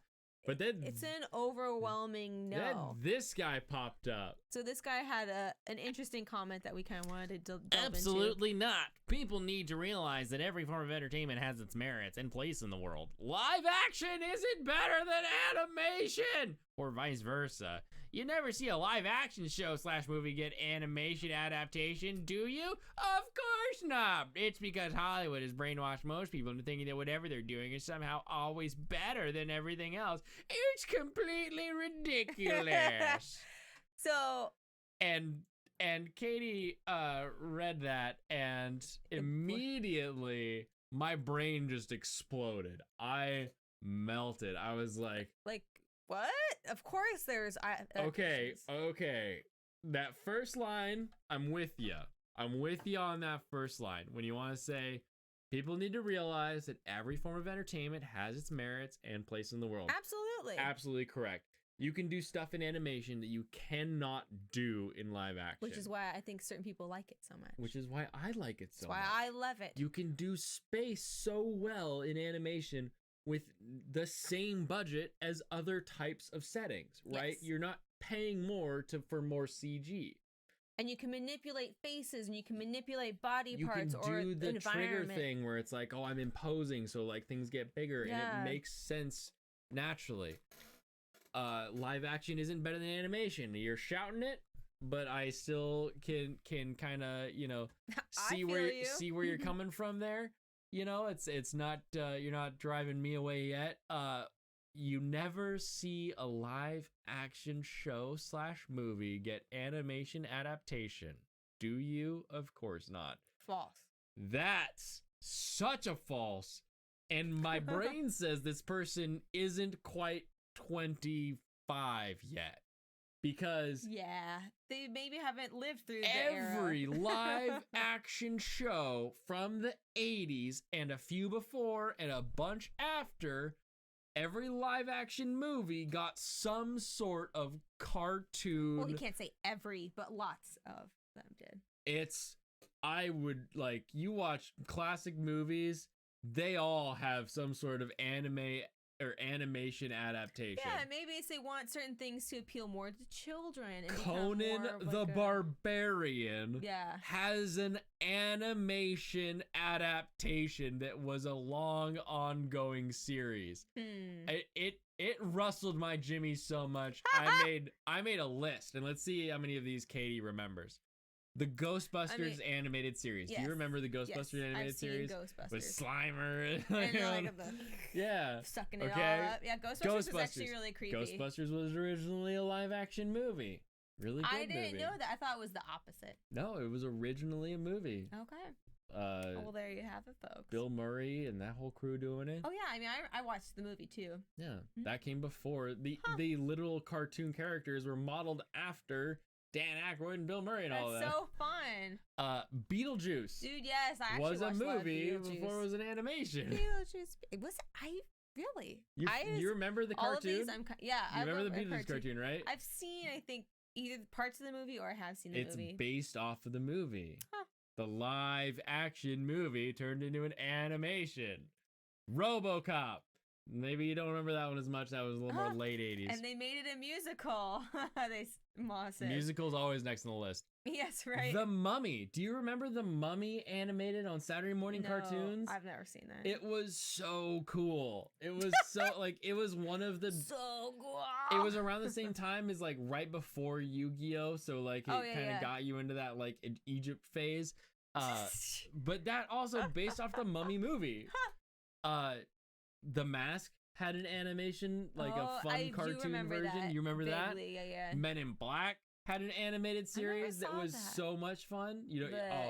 But then it's an overwhelming no. Then this guy popped up. So this guy had an interesting comment that we kind of wanted to delve Absolutely into. not. People need to realize that every form of entertainment has its merits and place in the world. Live action isn't better than animation, or vice versa. You never see a live action show / movie get animation adaptation, do you? Of course not. It's because Hollywood has brainwashed most people into thinking that whatever they're doing is somehow always better than everything else. It's completely ridiculous. So and Katie read that, and immediately my brain just exploded. I melted. I was like, what? Of course there's okay. That first line, I'm with you. I'm with you on that first line. When you want to say, people need to realize that every form of entertainment has its merits and place in the world. Absolutely. Absolutely correct. You can do stuff in animation that you cannot do in live action. Which is why I think certain people like it so much. Which is why I like it so much. That's why I love it. You can do space so well in animation with the same budget as other types of settings, right? Yes. You're not paying more for more CG. And you can manipulate faces, and you can manipulate body parts, or you can do the trigger environment. thing where it's like, oh, I'm imposing, so like things get bigger, and it makes sense naturally. Live action isn't better than animation. You're shouting it, but I still can kind of, see where you're coming from there. It's not you're not driving me away yet. You never see a live action show / movie get animation adaptation, do you? Of course not. False. That's such a false. And my brain says this person isn't quite 25 yet. Because they maybe haven't lived through every the era. live action show from the 80s and a few before and a bunch after, every live action movie got some sort of cartoon. Well, you can't say every, but lots of them did. You watch classic movies, they all have some sort of anime or animation adaptation. Yeah, maybe it's they want certain things to appeal more to children. And Conan the Barbarian has an animation adaptation that was a long ongoing series. It rustled my Jimmy so much. I made a list, and let's see how many of these Katie remembers. The Ghostbusters animated series. Yes. Do you remember the Ghostbusters animated series? Ghostbusters. With Slimer. And sucking it all up. Yeah, Ghostbusters was actually really creepy. Qghostbusters was originally a live action movie. Really good movie. I didn't know that. I thought it was the opposite. No, it was originally a movie. Okay. Well, there you have it, folks. Bill Murray and that whole crew doing it. Oh yeah, I mean, I watched the movie too. Yeah, that came before. The literal cartoon characters were modeled after Dan Aykroyd and Bill Murray and all that. That's so fun. Beetlejuice. Dude, yes, I actually was a movie Beetlejuice. before it was an animation. Beetlejuice. Really? You remember the cartoon? All of these, I remember the Beetlejuice cartoon, right? I've seen, I think, either parts of the movie or I have seen the movie. It's based off of the movie. Huh. The live action movie turned into an animation. RoboCop. Maybe you don't remember that one as much. That was a little more late 80s. And they made it a musical. said. Musical's always next on the list. Yes, right. The Mummy. Do you remember The Mummy animated on Saturday morning cartoons? I've never seen that. It was so cool. It was so it was one of the so cool. It was around the same time as right before Yu-Gi-Oh, so it kind of got you into that Egypt phase. But that also based off the Mummy movie. The Mask had an animation, a fun cartoon version. That. You remember Vaguely, that? Yeah. Men in Black had an animated series that was so much fun.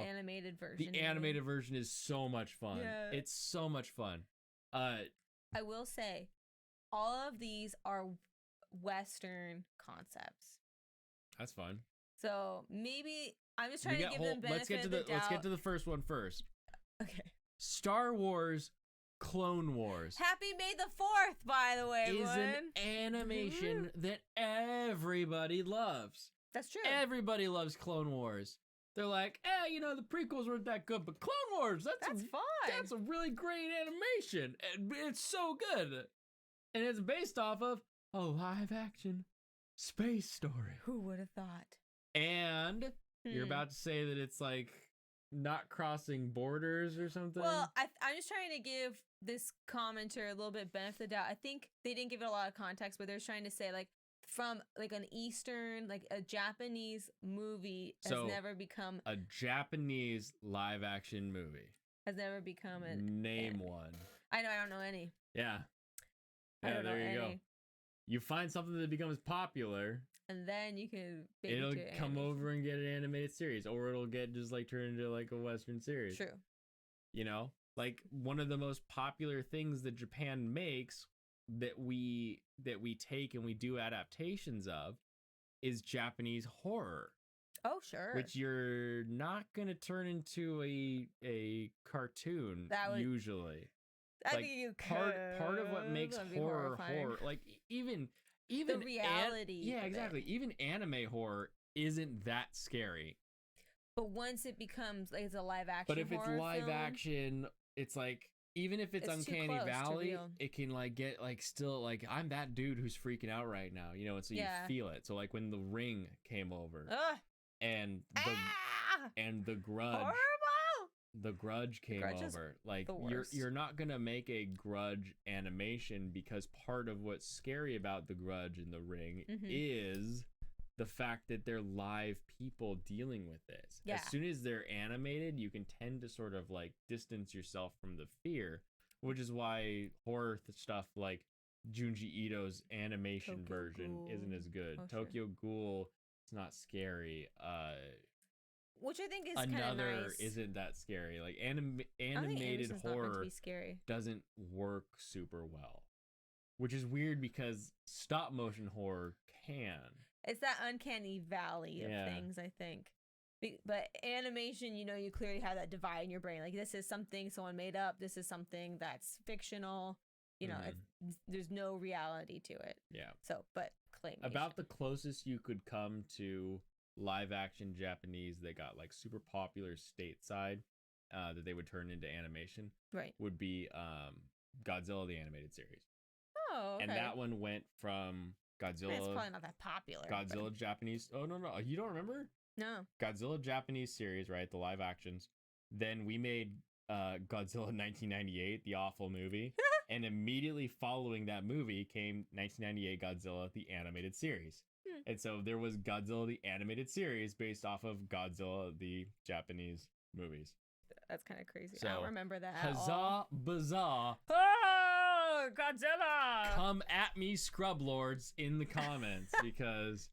Animated version. The animated version is so much fun. Yeah. It's so much fun. I will say, all of these are Western concepts. That's fun. So maybe I'm just trying to give them benefit of the doubt. Let's get to the first one first. Okay. Star Wars Clone Wars. Happy May the 4th, by the way, is an animation that everybody loves. That's true. Everybody loves Clone Wars. They're like, the prequels weren't that good, but Clone Wars, that's fun. That's a really great animation. It's so good. And it's based off of a live action space story. Who would have thought? And you're about to say that it's not crossing borders or something? Well, I'm just trying to give this commenter a little bit benefit of the doubt. I think they didn't give it a lot of context, but they're trying to say from like an Eastern, like a Japanese movie has So, never become a Japanese live action movie. an Name anime. one. I don't know any. Yeah. I Yeah, don't know there you any. go. You find something that becomes popular, And then you can make it'll it to come animation. over and get an animated series, or it'll get just like turned into like a Western series. True. You know, like one of the most popular things that Japan makes that we take and we do adaptations of is Japanese horror. Oh, sure. Which you're not gonna turn into a cartoon usually. I Like think you part of what makes That'd be horror, horrifying. like even the reality. yeah, of exactly. it. Even anime horror isn't that scary. But once it becomes like it's a live action, But if it's live film, action, it's like even if it's It's too Uncanny close to Valley, real. it can like get like still like I'm that dude who's freaking out right now, you know, and so you Yeah. feel it. So like when The Ring came over ugh, and the Grudge. horrible. The Grudge came Grudge is over. Like the worst. you're not gonna make a Grudge animation because part of what's scary about the Grudge in The Ring Mhm. is the fact that they're live people dealing with this. Yeah. As soon as they're animated, you can tend to sort of like distance yourself from the fear, which is why horror stuff like Junji Ito's animation Tokyo version Ghoul. isn't as good. Oh, sure. Tokyo Ghoul, it's not scary. Which I think is kind of Another nice. isn't that scary. Like I don't think animated animation's not meant to horror be scary. doesn't work super well, which is weird because stop motion horror can. It's that uncanny valley of Yeah. things, I think. But animation, you know, you clearly have that divide in your brain. Like, this is something someone made up. This is something that's fictional. You know, there's no reality to it. Yeah. So, but claymation. About the closest you could come to live action Japanese that got like super popular stateside that they would turn into animation right. would be Godzilla the animated series. Oh, okay. And that one went from Godzilla. It's probably not that popular. Godzilla but... Japanese. Oh no, you don't remember? No. Godzilla Japanese series, right? The live actions. Then we made Godzilla 1998, the awful movie. And immediately following that movie came 1998 Godzilla, the animated series. And so there was Godzilla, the animated series based off of Godzilla, the Japanese movies. That's kind of crazy. So, I don't remember that at Huzzah, all. bazaar. Oh, Godzilla! Come at me, scrub lords, in the comments because...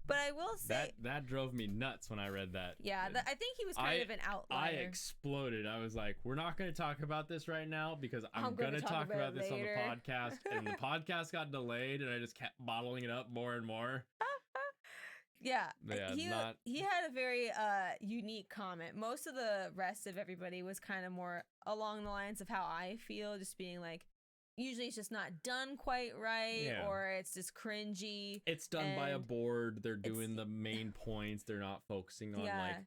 But I will say that drove me nuts when I read that. Yeah, I think he was kind of an outlier. I exploded. I was like, we're not going to talk about this right now because I'm going to talk about this on the podcast. And the podcast got delayed and I just kept bottling it up more and more. Yeah, he had a very unique comment. Most of the rest of everybody was kind of more along the lines of how I feel, just being like, usually it's just not done quite right, or it's just cringy. It's done by a board. They're doing the main points. They're not focusing on like,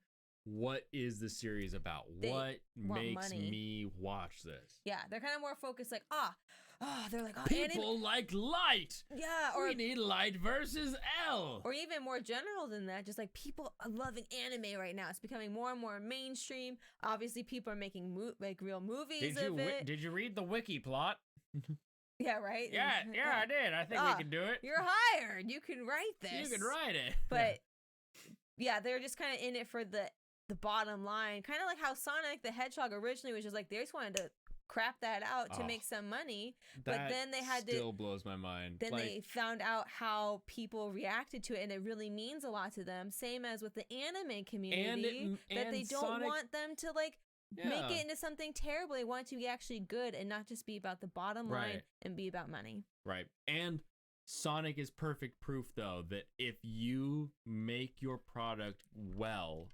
what is the series about? What makes me watch this? Yeah, they're kind of more focused like, they're like, people like light. Yeah, or we need light versus L. Or even more general than that, just like people are loving anime right now. It's becoming more and more mainstream. Obviously, people are making like real movies of it. Did you read the wiki plot? Yeah, right? Yeah, I did. I think we can do it. You're hired. You can write this. You can write it. But yeah, they're just kind of in it for the bottom line. Kind of like how Sonic the Hedgehog originally was just like, they just wanted to crap that out to make some money. But then they had still blows my mind. Then they found out how people reacted to it, and it really means a lot to them. Same as with the anime community, that they don't want them to like make it into something terrible. They want it to be actually good and not just be about the bottom line and be about money. Right. And Sonic is perfect proof, though, that if you make your product well,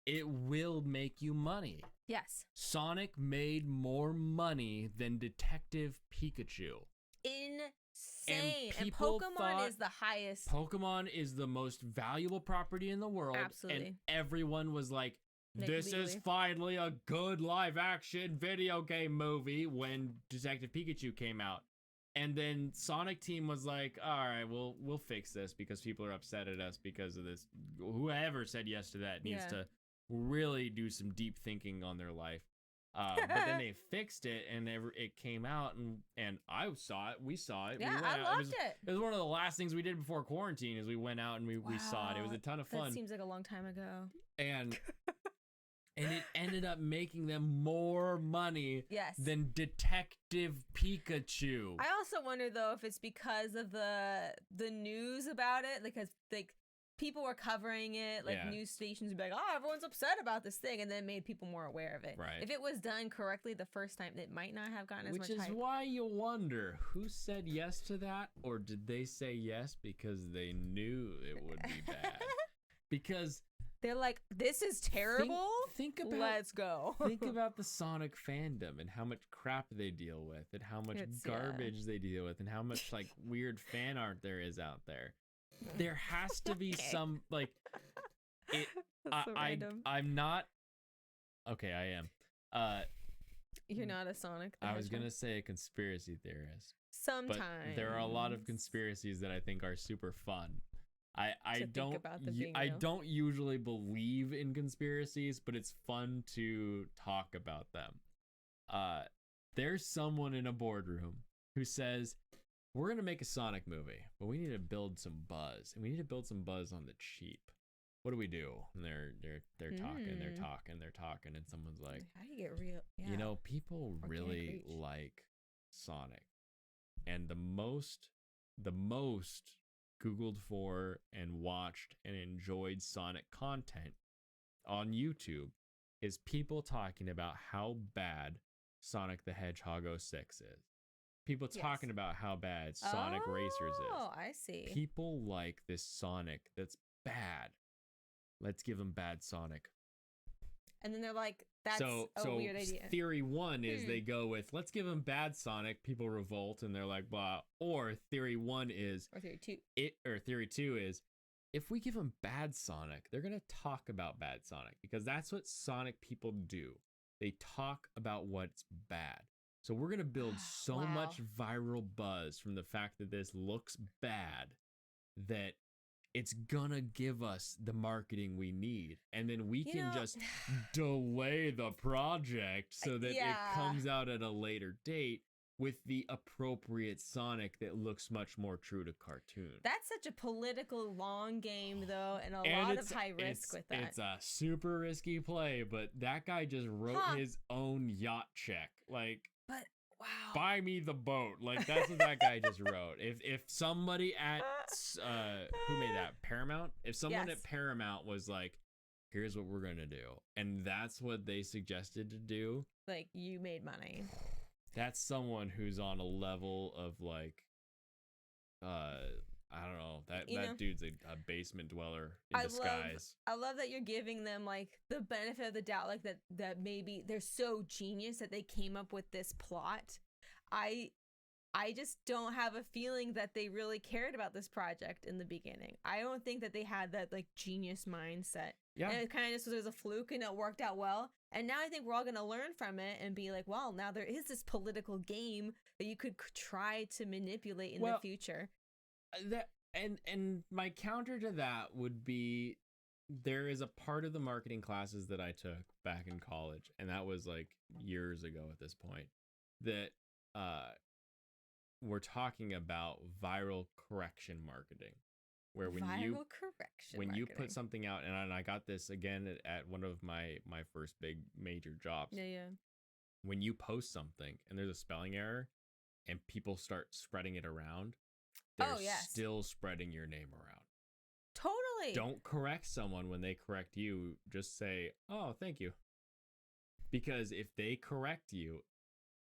it will make you money. Yes. Sonic made more money than Detective Pikachu. Insane. And Pokemon is the highest. Pokemon is the most valuable property in the world. Absolutely. And everyone was like, this is finally a good live action video game movie when Detective Pikachu came out. And then Sonic Team was like, all right, we'll fix this because people are upset at us because of this. Whoever said yes to that needs to really do some deep thinking on their life. But then they fixed it, and it came out, and I saw it. We saw it. Yeah, we went I out. loved it. It was one of the last things we did before quarantine. Is we went out and we saw it. It was a ton of fun. That seems like a long time ago. And it ended up making them more money than Detective Pikachu. I also wonder though if it's because of the news about it, because like people were covering it, like news stations would be like, "Oh, everyone's upset about this thing," and then it made people more aware of it. Right. If it was done correctly the first time, it might not have gotten as much hype. Which is why you wonder who said yes to that, or did they say yes because they knew it would be bad? Because they're like, "This is terrible. Think about, let's go." Think about the Sonic fandom and how much crap they deal with, and how much garbage they deal with, and how much like weird fan art there is out there. There has to be some like it. I'm not. Okay, I am. You're not a Sonic. I was gonna say a conspiracy theorist. Sometimes but there are a lot of conspiracies that I think are super fun. I don't usually believe in conspiracies, but it's fun to talk about them. There's someone in a boardroom who says, we're going to make a Sonic movie, but we need to build some buzz, and we need to build some buzz on the cheap. What do we do? And they're talking, and someone's like, how do you get real? Yeah. You know, people really like Sonic, and the most Googled for and watched and enjoyed Sonic content on YouTube is people talking about how bad Sonic the Hedgehog 06 is. People talking about how bad Sonic Racers is. Oh, I see. People like this Sonic that's bad. Let's give them bad Sonic. And then they're like, that's a weird idea. Theory one is they go with, let's give them bad Sonic. People revolt and they're like, blah. Or theory one is, or theory two. Theory two is, if we give them bad Sonic, they're going to talk about bad Sonic, because that's what Sonic people do. They talk about what's bad. So we're going to build so much viral buzz from the fact that this looks bad that it's gonna give us the marketing we need, and then we can just delay the project so that it comes out at a later date with the appropriate Sonic that looks much more true to cartoon. That's such a political long game, though, and a lot of high risk with that. It's a super risky play, but that guy just wrote his own yacht check. Like, but wow, buy me the boat. Like, that's what that guy just wrote. If somebody at who made that, Paramount? If someone at Paramount was like, here's what we're gonna do, and that's what they suggested to do, like, you made money. That's someone who's on a level of like, I don't know, that dude's a basement dweller in disguise. I love that you're giving them like the benefit of the doubt, like that maybe they're so genius that they came up with this plot. I just don't have a feeling that they really cared about this project in the beginning. I don't think that they had that like genius mindset. Yeah. And it kind of just was a fluke, and it worked out well. And now I think we're all going to learn from it and be like, well, now there is this political game that you could try to manipulate in the future. And my counter to that would be, there is a part of the marketing classes that I took back in college, and that was like years ago at this point, that we're talking about viral correction marketing, where when you put something out, and I got this again at one of my first big major jobs. Yeah. When you post something and there's a spelling error and people start spreading it around, they're still spreading your name around. Totally. Don't correct someone when they correct you. Just say, "Oh, thank you." Because if they correct you,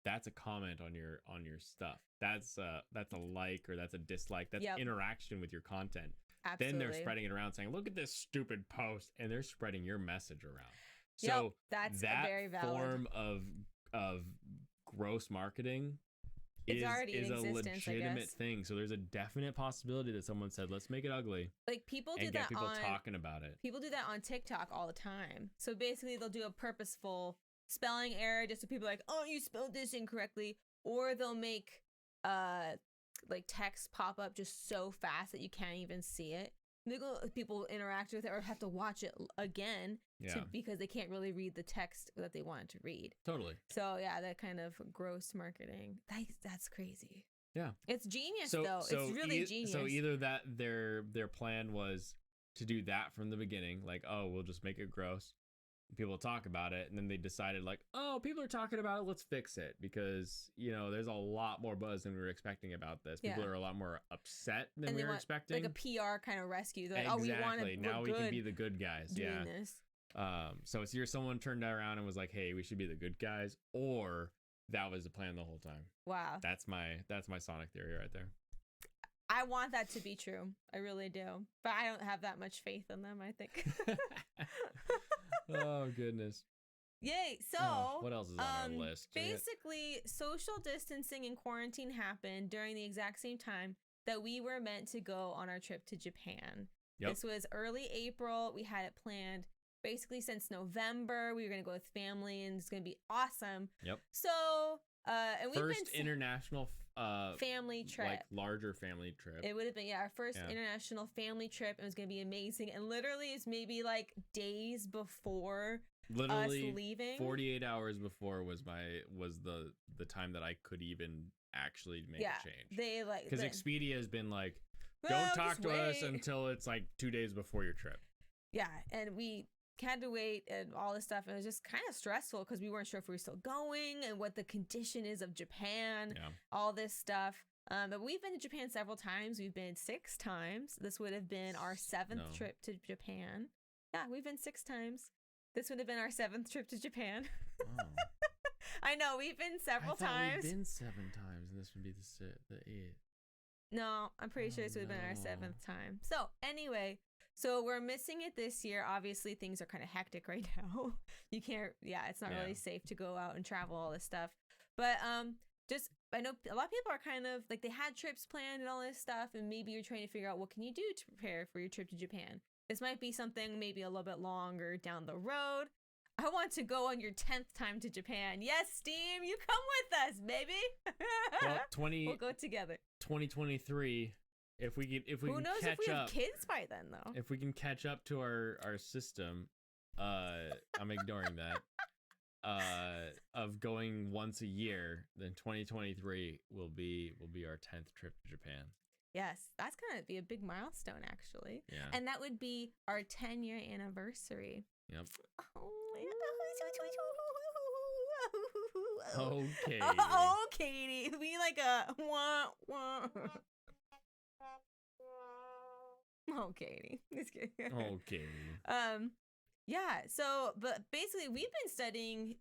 that's a comment on your stuff. That's a like, or that's a dislike. That's interaction with your content. Absolutely. Then they're spreading it around saying, "Look at this stupid post," and they're spreading your message around. So that's that very valid form of gross marketing is a legitimate thing. So there's a definite possibility that someone said, let's make it ugly. Like, people do and that get people talking about it. People do that on TikTok all the time. So basically they'll do a purposeful spelling error just so people are like, oh, you spelled this incorrectly. Or they'll make like text pop up just so fast that you can't even see it. people interact with it or have to watch it again because they can't really read the text that they wanted to read. Totally. So yeah, that kind of gross marketing. That's crazy. Yeah. It's genius though. It's really genius. So either that their plan was to do that from the beginning, like, oh, we'll just make it gross. People talk about it, and then they decided, like, oh, people are talking about it, let's fix it, because there's a lot more buzz than we were expecting about this. People are a lot more upset than we were expecting. Like a PR kind of rescue. They're like, exactly. Oh, we want to. Now we can be the good guys. Doing this. So it's either someone turned around and was like, hey, we should be the good guys, or that was the plan the whole time. Wow. That's my Sonic theory right there. I want that to be true. I really do, but I don't have that much faith in them, I think. Oh goodness. Yay. So what else is on our list? Basically, social distancing and quarantine happened during the exact same time that we were meant to go on our trip to Japan. Yep. This was early April. We had it planned basically since November. We were going to go with family, and it's going to be awesome. Yep. So and we've first international family trip, like larger family trip. It would have been our first international family trip. It was going to be amazing, and literally it's maybe like days before us leaving. 48 hours before was the time that I could even actually make a change. They because Expedia has been like, don't talk to us until it's like 2 days before your trip. Yeah, and we had to wait and all this stuff. And it was just kind of stressful because we weren't sure if we were still going and what the condition is of Japan, all this stuff. But we've been to Japan several times. We've been 6 times. This would have been our 7th trip to Japan. Yeah, we've been 6 times. This would have been our 7th trip to Japan. Oh. I know, we've been several times. We've been 7 times, and this would be the 8th. No, I'm pretty sure this would have been our 7th time. So anyway, so we're missing it this year. Obviously, things are kind of hectic right now. You can't, it's not really safe to go out and travel, all this stuff. But I know a lot of people are kind of like, they had trips planned and all this stuff, and maybe you're trying to figure out what can you do to prepare for your trip to Japan. This might be something maybe a little bit longer down the road. I want to go on your 10th time to Japan. Yes, Steam, you come with us, baby. Well, we'll go together. 2023. If we Who knows catch if we have up, kids by then, though. If we can catch up to our system, I'm ignoring that. Of going once a year, then 2023 will be our 10th trip to Japan. Yes, that's gonna be a big milestone, actually. Yeah. And that would be our 10-year anniversary. Yep. Okay. Oh, Katie. We like a wah wah. Oh, Katie. Just kidding. Oh, Katie. Yeah. So, but basically, we've been studying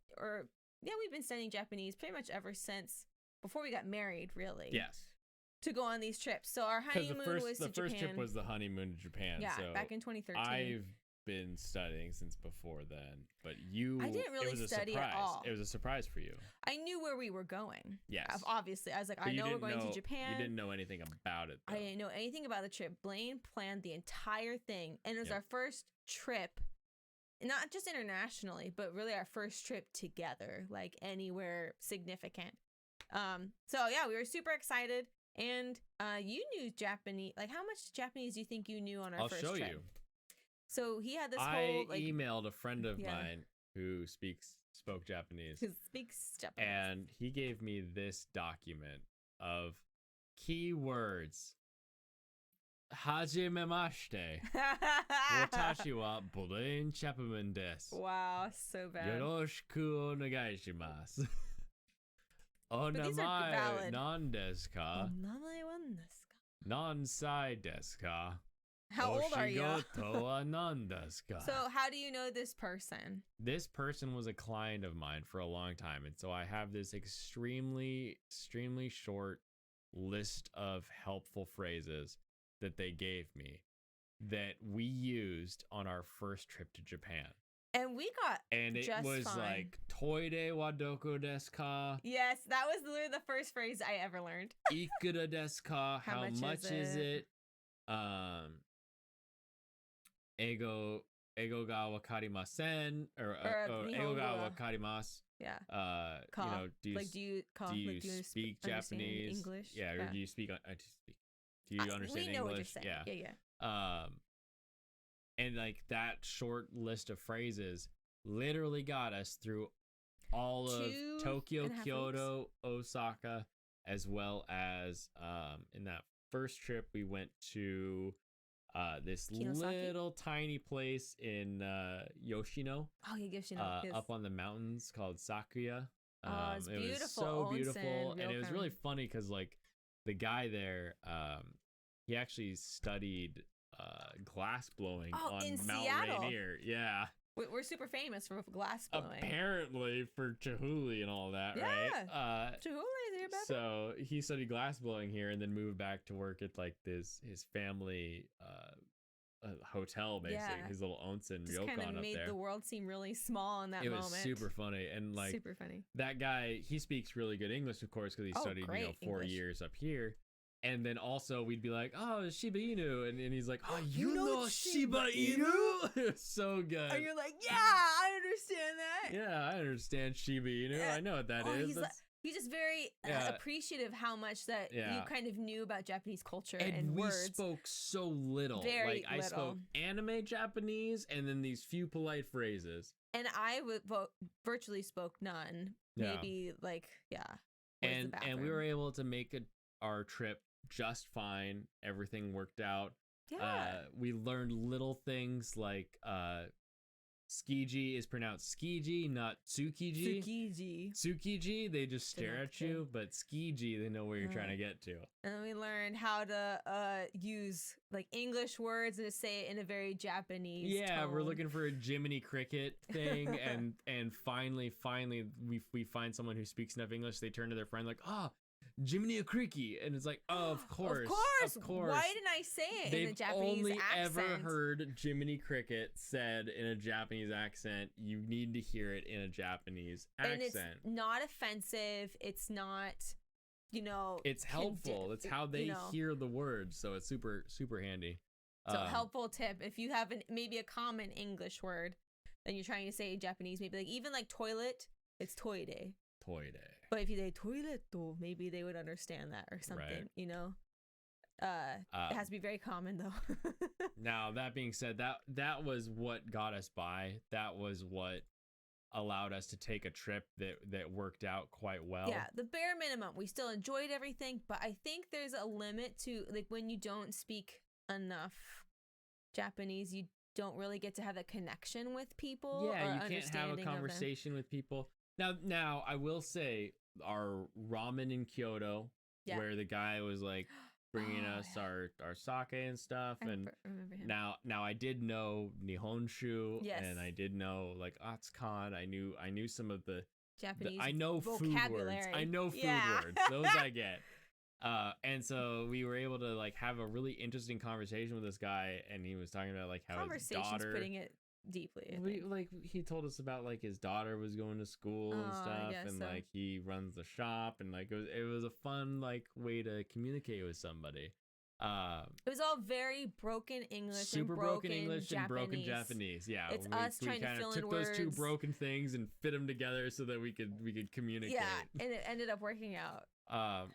Japanese pretty much ever since before we got married. Really. Yes. To go on these trips. So our honeymoon was to Japan. The first trip was the honeymoon to Japan. Yeah, so back in 2013. I've been studying since before then, but I didn't really study at all. It was a surprise for you. I knew where we were going. Yes. Obviously. I was like, I know we're going to Japan. You didn't know anything about it, though. I didn't know anything about the trip. Blaine planned the entire thing, and it was our first trip, not just internationally, but really our first trip together, like anywhere significant. So yeah, we were super excited. And you knew Japanese. Like, how much Japanese do you think you knew on our first trip? I'll show you. So he had this whole, like, emailed a friend of mine who spoke Japanese. And he gave me this document of keywords. Hajimemashite. Watashi wa Blaine Chapman desu. Wow, so bad. Yoroshiku onegaishimasu. Onamae nan desu ka? Nansai desu ka? How old are you? Oshigoto wa nan desu ka? So how do you know this person? This person was a client of mine for a long time, and so I have this extremely short list of helpful phrases that they gave me that we used on our first trip to Japan. And we got it was fine. Like Toire wa doko desu ka? Yes, that was literally the first phrase I ever learned. Ikura desu ka? How much is it? Ego ga wakarimasen or ego ga wakarimasu. Yeah. Do you speak Japanese? English? Yeah, or do you speak? Do you understand English? What you're saying. Yeah. And like that short list of phrases literally got us through all of 2.5 Tokyo, weeks? Kyoto, Osaka, as well as in that first trip we went to this Kinosaki? little tiny place in Yoshino, Oh, yeah, Yoshino. Yes. up on the mountains called Sakuya. Oh, it's It was beautiful. so Onsen, beautiful, and it was ryokan. really funny because like the guy there, he actually studied glass blowing Oh, on in Mount Seattle. Rainier. Yeah, We're super famous for glass blowing. apparently for Chihuly and all that, Yeah. right? Chihuly, they're better. So he studied glass blowing here and then moved back to work at like his family hotel, basically, Yeah. his little onsen Just kind ryokan of up made there. the world seem really small in that It moment. was super funny, and like super funny. that guy, he speaks really good English, of course, because he Oh, studied great 4 English. years up here. And then also we'd be like, oh, Shiba Inu, and he's like, oh, You you know know Shiba Shiba Inu? It was so good. And you're like, yeah, I understand that. Yeah, I understand Shiba Inu. Yeah. I know what that Oh, is. he's That's- He's just very Yeah. appreciative how much that you Yeah. kind of knew about Japanese culture and and we words. spoke so little. Very like I spoke little. anime Japanese and then these few polite phrases. And I would virtually spoke none. Yeah. Maybe like, yeah. Where's the And we were bathroom? able to make our trip just fine. Everything worked out. Yeah. We learned little things like Skiji is pronounced Skiji, not Tsukiji. Tsukiji. Tsukiji, they just stare not at you, but Skiji, they know where you're trying to get to. And we learned how to use like English words and to say it in a very Japanese Yeah, we're tone. looking for a Jiminy Cricket thing, and finally we find someone who speaks enough English. They turn to their friend like, Jiminy Cricket, and it's like, oh, of course. Why didn't I say it in a Japanese only accent? ever heard Jiminy Cricket said in a Japanese accent. You need to hear it in a Japanese accent. And it's not offensive. It's not, It's helpful. It's how they hear the words, so it's super super handy. So helpful tip: if you have maybe a common English word, then you're trying to say Japanese, maybe like even like toilet, it's toire. Toire. But if you say toilet, maybe they would understand that or something. Right. It has to be very common though. Now that being said, that was what got us by. That was what allowed us to take a trip that worked out quite well. Yeah, the bare minimum. We still enjoyed everything, but I think there's a limit to like when you don't speak enough Japanese, you don't really get to have a connection with people. Yeah, or you can't have a understanding of them. conversation with people. Now I will say our ramen in Kyoto, Yeah. where the guy was like bringing Oh, us yeah. our sake and stuff, I and remember him. now I did know Nihonshu, Yes. and I did know like Atsukan. I knew some of the Japanese I know food vocabulary. words. I know food Yeah. words. Those I get. And so we were able to like have a really interesting conversation with this guy, and he was talking about like how his Conversation's daughter. putting it deeply. I think. He told us about like his daughter was going to school and Oh, I stuff, guess and so. like he runs the shop, and like it was a fun like way to communicate with somebody. It was all very broken English, Super and broken English Japanese. and broken Japanese. Yeah, It's us trying to kinda fill in took those two words. broken things and fit them together so that we could communicate. Yeah, and it ended up working out. Um,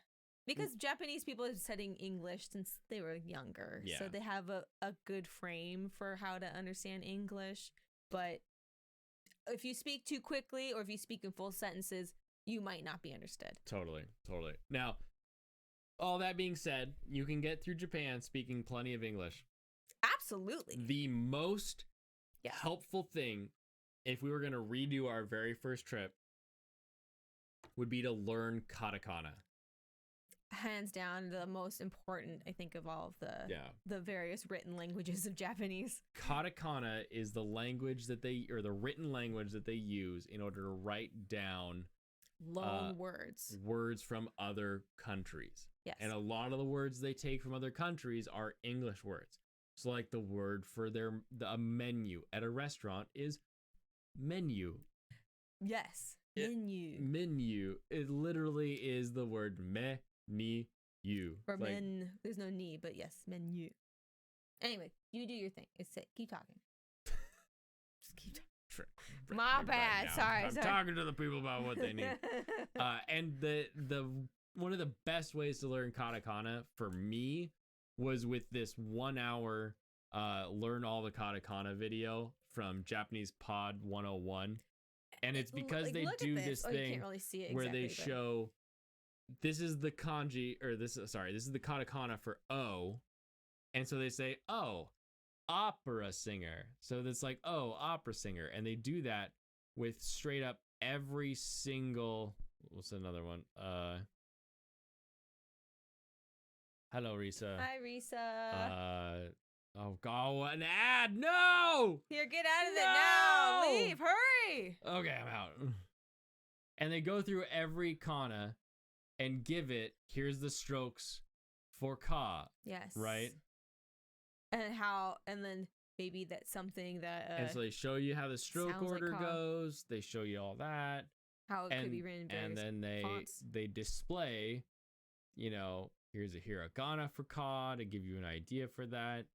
Because Japanese people are studying English since they were younger. Yeah. So they have a good frame for how to understand English. But if you speak too quickly or if you speak in full sentences, you might not be understood. Totally. Now, all that being said, you can get through Japan speaking plenty of English. Absolutely. The most Yeah. helpful thing, if we were going to redo our very first trip, would be to learn katakana. Hands down, the most important, I think, of all of the various written languages of Japanese. Katakana is the language the written language that they use in order to write down Loan words. words from other countries. Yes. And a lot of the words they take from other countries are English words. So like the word for a menu at a restaurant is menu. Yes. It- Menu. Menu. It literally is the word me-ni-you. Or Like, men. There's no ni, but yes, menu. Anyway, you do your thing. Keep talking. Just keep talking. My bad. now. Sorry. I'm talking to the people about what they need. And the one of the best ways to learn katakana for me was with this 1 hour learn all the katakana video from Japanese Pod 101. And it's because Like, they look do at this You thing can't really see it where exactly, they but- show this is the kanji, or this is the katakana for O. And so they say, oh, opera singer. So that's like, oh, opera singer. And they do that with straight up every single, what's another one? Hello, Risa. Hi, Risa. Oh God, an ad! No! Here, get out of it now! No! Leave! Hurry! Okay, I'm out. And they go through every kana and give it, here's the strokes for ka, Yes. right? And then maybe that's something that And so they show you how the stroke sounds like order ka. goes. They show you all that. how it and, could be written in and various then fonts. they display, here's a hiragana for ka to give you an idea for that.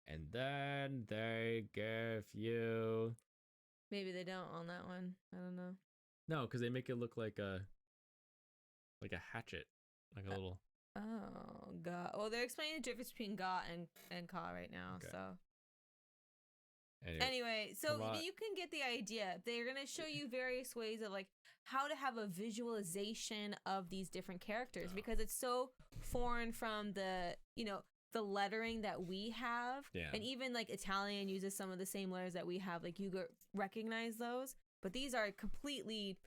And then they give you Maybe they don't on that one. I don't know. no, because they make it look like a hatchet, like a little. Oh, ga. Well, they're explaining the difference between ga and ka right now. Okay. So Anyway, anyway, so come on. you can get the idea. They're gonna show you various ways of like how to have a visualization of these different characters because it's so foreign from the the lettering that we have. Yeah. And even like Italian uses some of the same letters that we have. Like you recognize those, but these are completely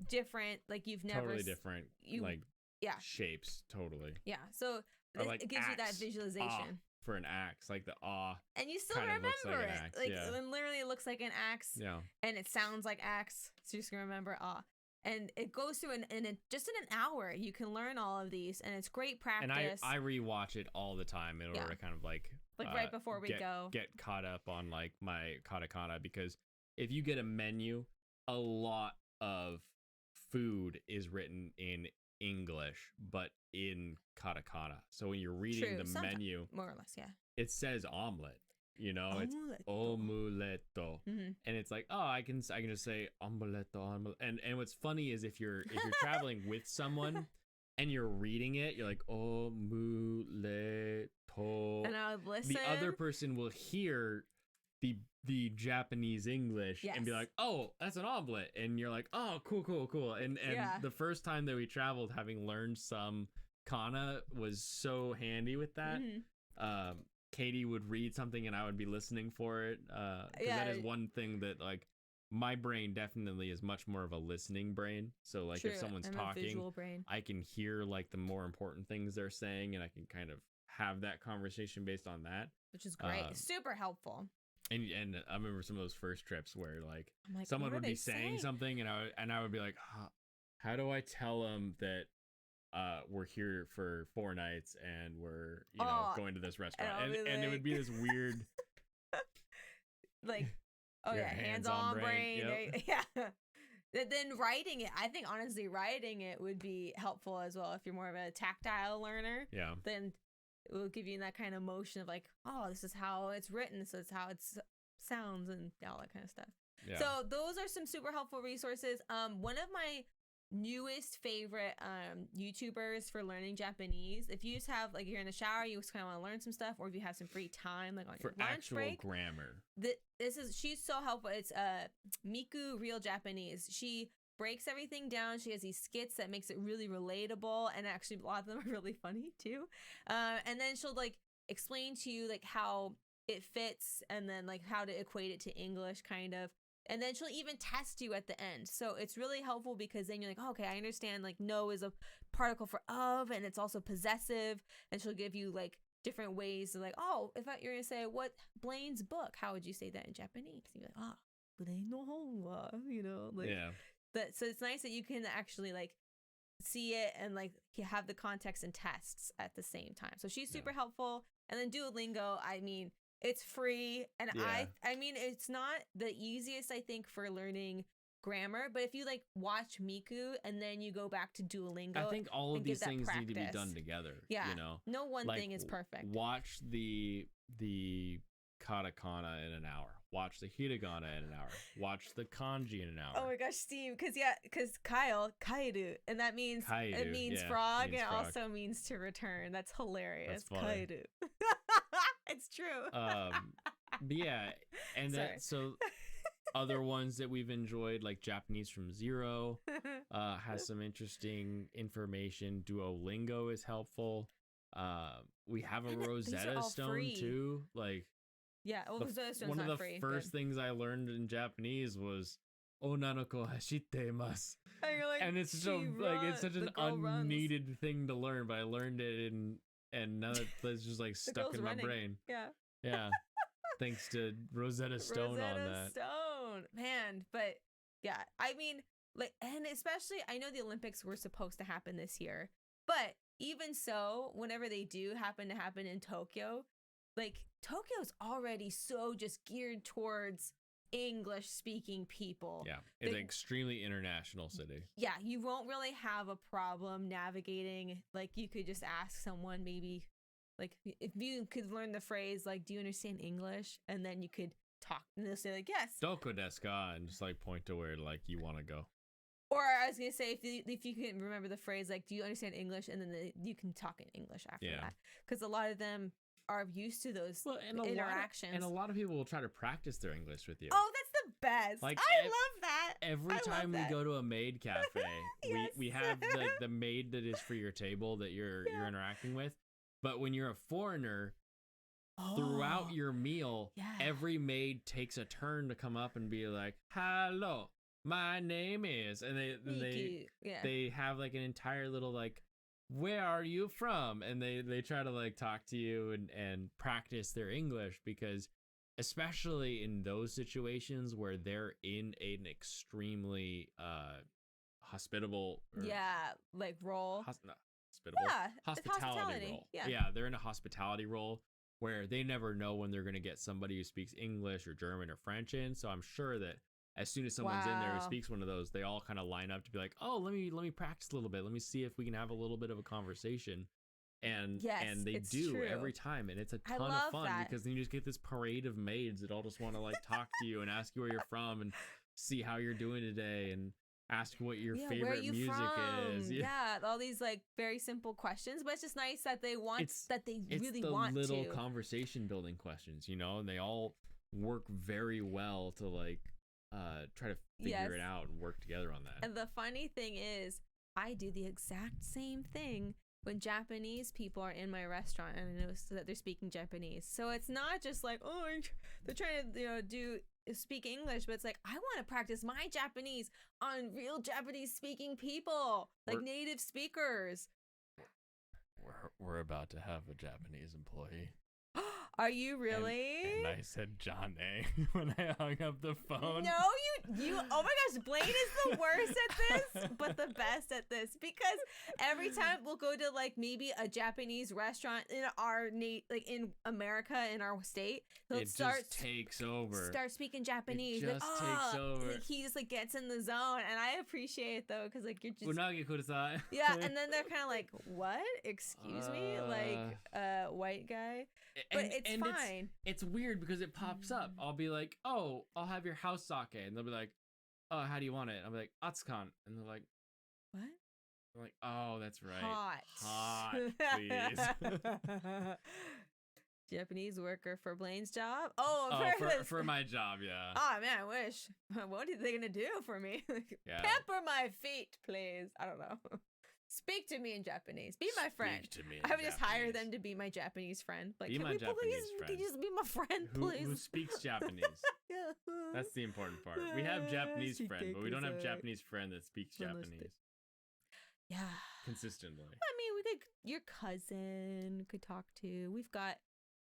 different. Like you've never totally different, yeah. shapes, totally. Yeah. So Or like it gives you that axe, visualization. For an axe, like the And you still kind of looks like remember an it. axe, Like yeah. when literally it looks like an axe yeah. and it sounds like axe. So you're just gonna remember And it goes through just in an hour you can learn all of these and it's great practice. And I rewatch it all the time in order to kind of like right before we go. Get caught up on like my katakana, because if you get a menu, a lot of food is written in English but in katakana. So when you're reading the menu, more or less, yeah, it says omelet. It's omuletto. Mm-hmm. And it's like, oh, I can just say omuletto. And what's funny is if you're traveling with someone and you're reading it, you're like omuletto. And I would listen. The other person will hear the Japanese English and be like, oh, that's an omelet. And you're like, oh, cool. And the first time that we traveled, having learned some kana was so handy with that. Mm-hmm. Katie would read something and I would be listening for it. That is one thing that like my brain definitely is much more of a listening brain. So like if someone's talking, I can hear like the more important things they're saying and I can kind of have that conversation based on that. Which is great. Super helpful. And I remember some of those first trips where like I'm someone would be saying something and I would be like, how do I tell them that we're here for 4 nights and we're going to this restaurant, and it would be this weird like hands-on brain. Yep. Yeah. Then writing it, I think honestly writing it would be helpful as well if you're more of a tactile learner. Yeah. Then it will give you that kind of motion of like, oh, this is how it's written, so it's how it sounds and all that kind of stuff. Yeah. So those are some super helpful resources. One of my newest favorite YouTubers for learning Japanese, if you just have like you're in the shower, you just kind of want to learn some stuff, or if you have some free time like on your lunch break, grammar, she's so helpful. It's Miku Real Japanese. She breaks everything down. She has these skits that makes it really relatable, and actually a lot of them are really funny too. And then she'll like explain to you like how it fits and then like how to equate it to English kind of. And then she'll even test you at the end. So it's really helpful because then you're like, oh, okay, I understand like no is a particle for of, and it's also possessive. And she'll give you like different ways to like, oh, if you're going to say, what Blaine's book, how would you say that in Japanese? And you're like, Blaine no honwa, like. Yeah. So it's nice that you can actually like see it and like you have the context and tests at the same time. So she's super helpful. And then Duolingo, I mean, it's free, and I mean it's not the easiest I think for learning grammar, but if you like watch Miku and then you go back to Duolingo, I think all of these things need to be done together. Yeah, no one thing is perfect. Watch the katakana in an hour. Watch the hiragana in an hour. Watch the kanji in an hour. Oh my gosh, Steve, because Kyle, kairu, and that means it means frog, and it also means to return. That's hilarious. That's funny. Kairu. It's true. But yeah, and Sorry. that so other ones that we've enjoyed, like Japanese from Zero, has some interesting information. Duolingo is helpful. We have a And these are Rosetta all Stone free. too. Like Yeah, well, Rosetta Stone's one of not the free. first things I learned in Japanese was "Onanoko hashitemasu," And you're like, and it's so like it's such an unneeded thing to learn, but I learned it and now it's just like stuck in my brain. Yeah. Yeah. Thanks to Rosetta Stone on that. Stone, man. But yeah, I mean, like, and especially, I know the Olympics were supposed to happen this year, but even so, whenever they do happen to happen in Tokyo, like Tokyo's already so just geared towards English speaking people. Yeah, it's an extremely international city. Yeah, you won't really have a problem navigating. Like, you could just ask someone, maybe, like, if you could learn the phrase, like, do you understand English? And then you could talk, and they'll say, like, yes. Doko desu ka? And just, like, point to where, like, you want to go. Or I was going to say, if you can remember the phrase, like, do you understand English? And then you can talk in English after that. Because a lot of them are used to those interactions. And a lot of people will try to practice their English with you. Oh, that's the best. Like, I love that. Every time we go to a maid cafe, we have the maid that is for your table that you're interacting with. But when you're a foreigner, throughout your meal, every maid takes a turn to come up and be like, "Hello, my name is," and they have like an entire little like, "Where are you from?" And they try to like talk to you and practice their English, because especially in those situations where they're in an extremely hospitable role. Hospitality role. Yeah, they're in a hospitality role where they never know when they're going to get somebody who speaks English or German or French in. So I'm sure that as soon as someone's in there who speaks one of those, they all kind of line up to be like, "Oh, let me practice a little bit. Let me see if we can have a little bit of a conversation." And they do true. Every time, and it's a ton of fun because then you just get this parade of maids that all just want to like talk to you and ask you where you're from and see how you're doing today and ask what your favorite music is. Yeah, all these like very simple questions, but it's just nice that they want it's the little conversation building questions, you know, and they all work very well to like try to figure it out and work together on that. And the funny thing is, I do the exact same thing when Japanese people are in my restaurant and I know that they're speaking Japanese. So it's not just like, oh, they're trying to speak English, but it's like, I want to practice my Japanese on real Japanese speaking people, like native speakers. We're about to have a Japanese employee. Are you really? And I said John A when I hung up the phone. No, you. Oh my gosh, Blaine is the worst at this, but the best at this, because every time we'll go to like maybe a Japanese restaurant in our like in America in our state, just takes over. Start speaking Japanese. It just takes over. Like, he just like gets in the zone, and I appreciate it though, because like you're just Unagi kudasai. Yeah, and then they're kind of like, what? Excuse me, like white guy. But it's fine. It's weird because it pops up. I'll be like, "Oh, I'll have your house sake," and they'll be like, "Oh, how do you want it?" I'll be like, "Atsukan," and they're like, "What?" I'm like, "Oh, that's right, hot, please." Japanese worker for Blaine's job. Oh, for my job, yeah. Oh man, I wish. What are they gonna do for me? Pepper my feet, please. I don't know. Speak to me in Japanese. Be my friend. Speak to me. I would just hire them to be my Japanese friend. Like, be my Japanese friend. Can you just be my friend, please? Who speaks Japanese? That's the important part. We have Japanese friend, but we don't have Japanese friend that speaks Japanese. Yeah. Consistently. I mean, we could. Your cousin could talk to. We've got.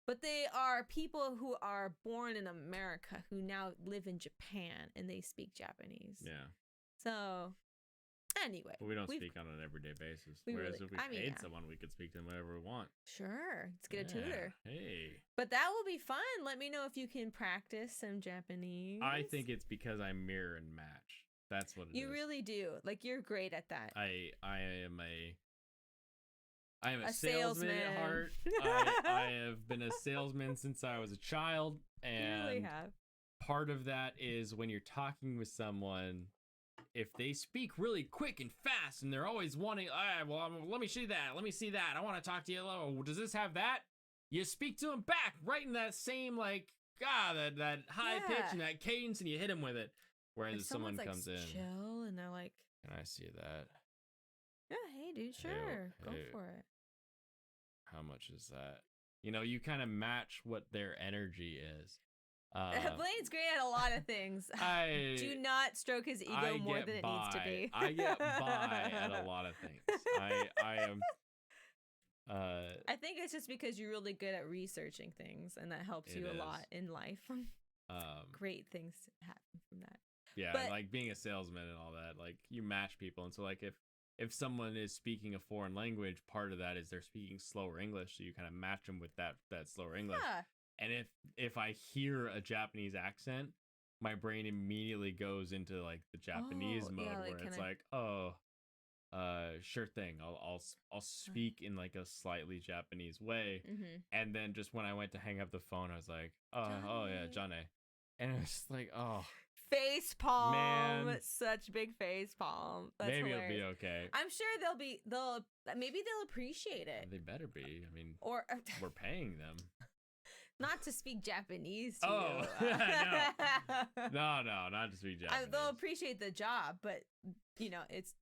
But they are people who are born in America who now live in Japan and they speak Japanese. Yeah. So. Anyway, but we don't speak on an everyday basis. Whereas if we paid someone, we could speak to them whenever we want. Sure. Let's get a tutor. Hey. But that will be fun. Let me know if you can practice some Japanese. I think it's because I mirror and match. That's what it is. You really do. Like, you're great at that. I am a salesman at heart. I have been a salesman since I was a child. And you really have. Part of that is when you're talking with someone, if they speak really quick and fast and they're always wanting, let me see that. Let me see that. I want to talk to you. Does this have that? you speak to him back right in that same like that high pitch and that cadence, and you hit him with it. Whereas if someone like, comes in, chill, and they're like, "Can I see that? Yeah, hey, dude, sure, go for it. How much is that?" You know, you kind of match what their energy is. Blaine's great at a lot of things. Do not stroke his ego more than it needs to be. I get by at a lot of things. I am. I think it's just because you're really good at researching things, and that helps you a lot in life. Great things happen from that. Yeah, but, like being a salesman and all that, like you match people, and so like if someone is speaking a foreign language, part of that is they're speaking slower English, so you kind of match them with that slower English. Yeah. And if I hear a Japanese accent, my brain immediately goes into like the Japanese mode, where it's like, sure thing, I'll speak in like a slightly Japanese way. And then just when I went to hang up the phone, I was like, oh yeah, Jane. And it was just like, oh, face palm, man. Such big face palm. That's maybe hilarious. It'll be okay. I'm sure maybe they'll appreciate it. They better be. I mean, or we're paying them. Not to speak Japanese to you. No, not to speak Japanese. They'll appreciate the job, but it's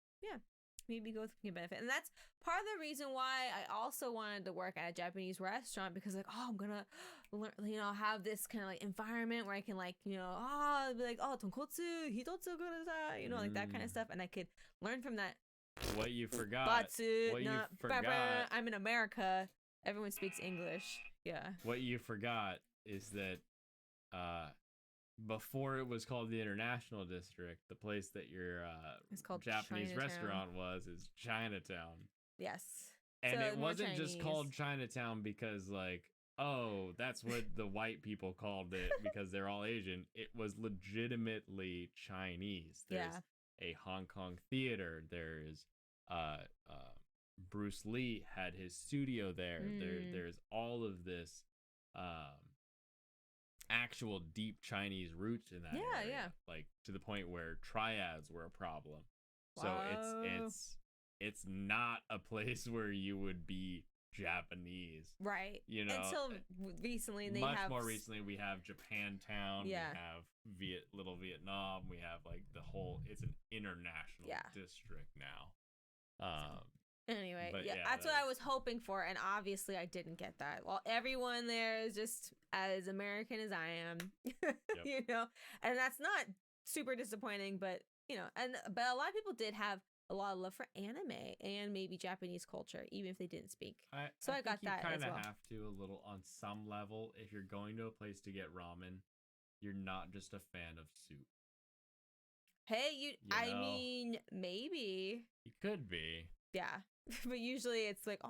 maybe go with benefit. And that's part of the reason why I also wanted to work at a Japanese restaurant, because like, I'm gonna learn, have this kind of like environment where I can like, be like, tonkotsu hitotsu kudasai, like that kind of stuff, and I could learn from that. What you forgot. I'm in America. Everyone speaks English. Yeah. What you forgot is that before it was called the International District, the place that your Japanese Chinatown. Restaurant is Chinatown. Yes. And so it wasn't just called Chinatown because like, that's what the white people called it because they're all Asian. It was legitimately Chinese. There's a Hong Kong theater. There's Bruce Lee had his studio there. There's all of this actual deep Chinese roots in that area. Yeah. Like to the point where triads were a problem. Wow. So it's not a place where you would be Japanese. Right. Until recently much more recently we have Japantown, we have Little Vietnam, we have like it's an international district now. Anyway, that's what I was hoping for, and obviously I didn't get that. Well, everyone there is just as American as I am, and that's not super disappointing, but but a lot of people did have a lot of love for anime and maybe Japanese culture, even if they didn't speak. I got that as well. You kind of have to a little on some level. If you're going to a place to get ramen, you're not just a fan of soup. Hey, I mean, maybe you could be. Yeah. But usually it's like,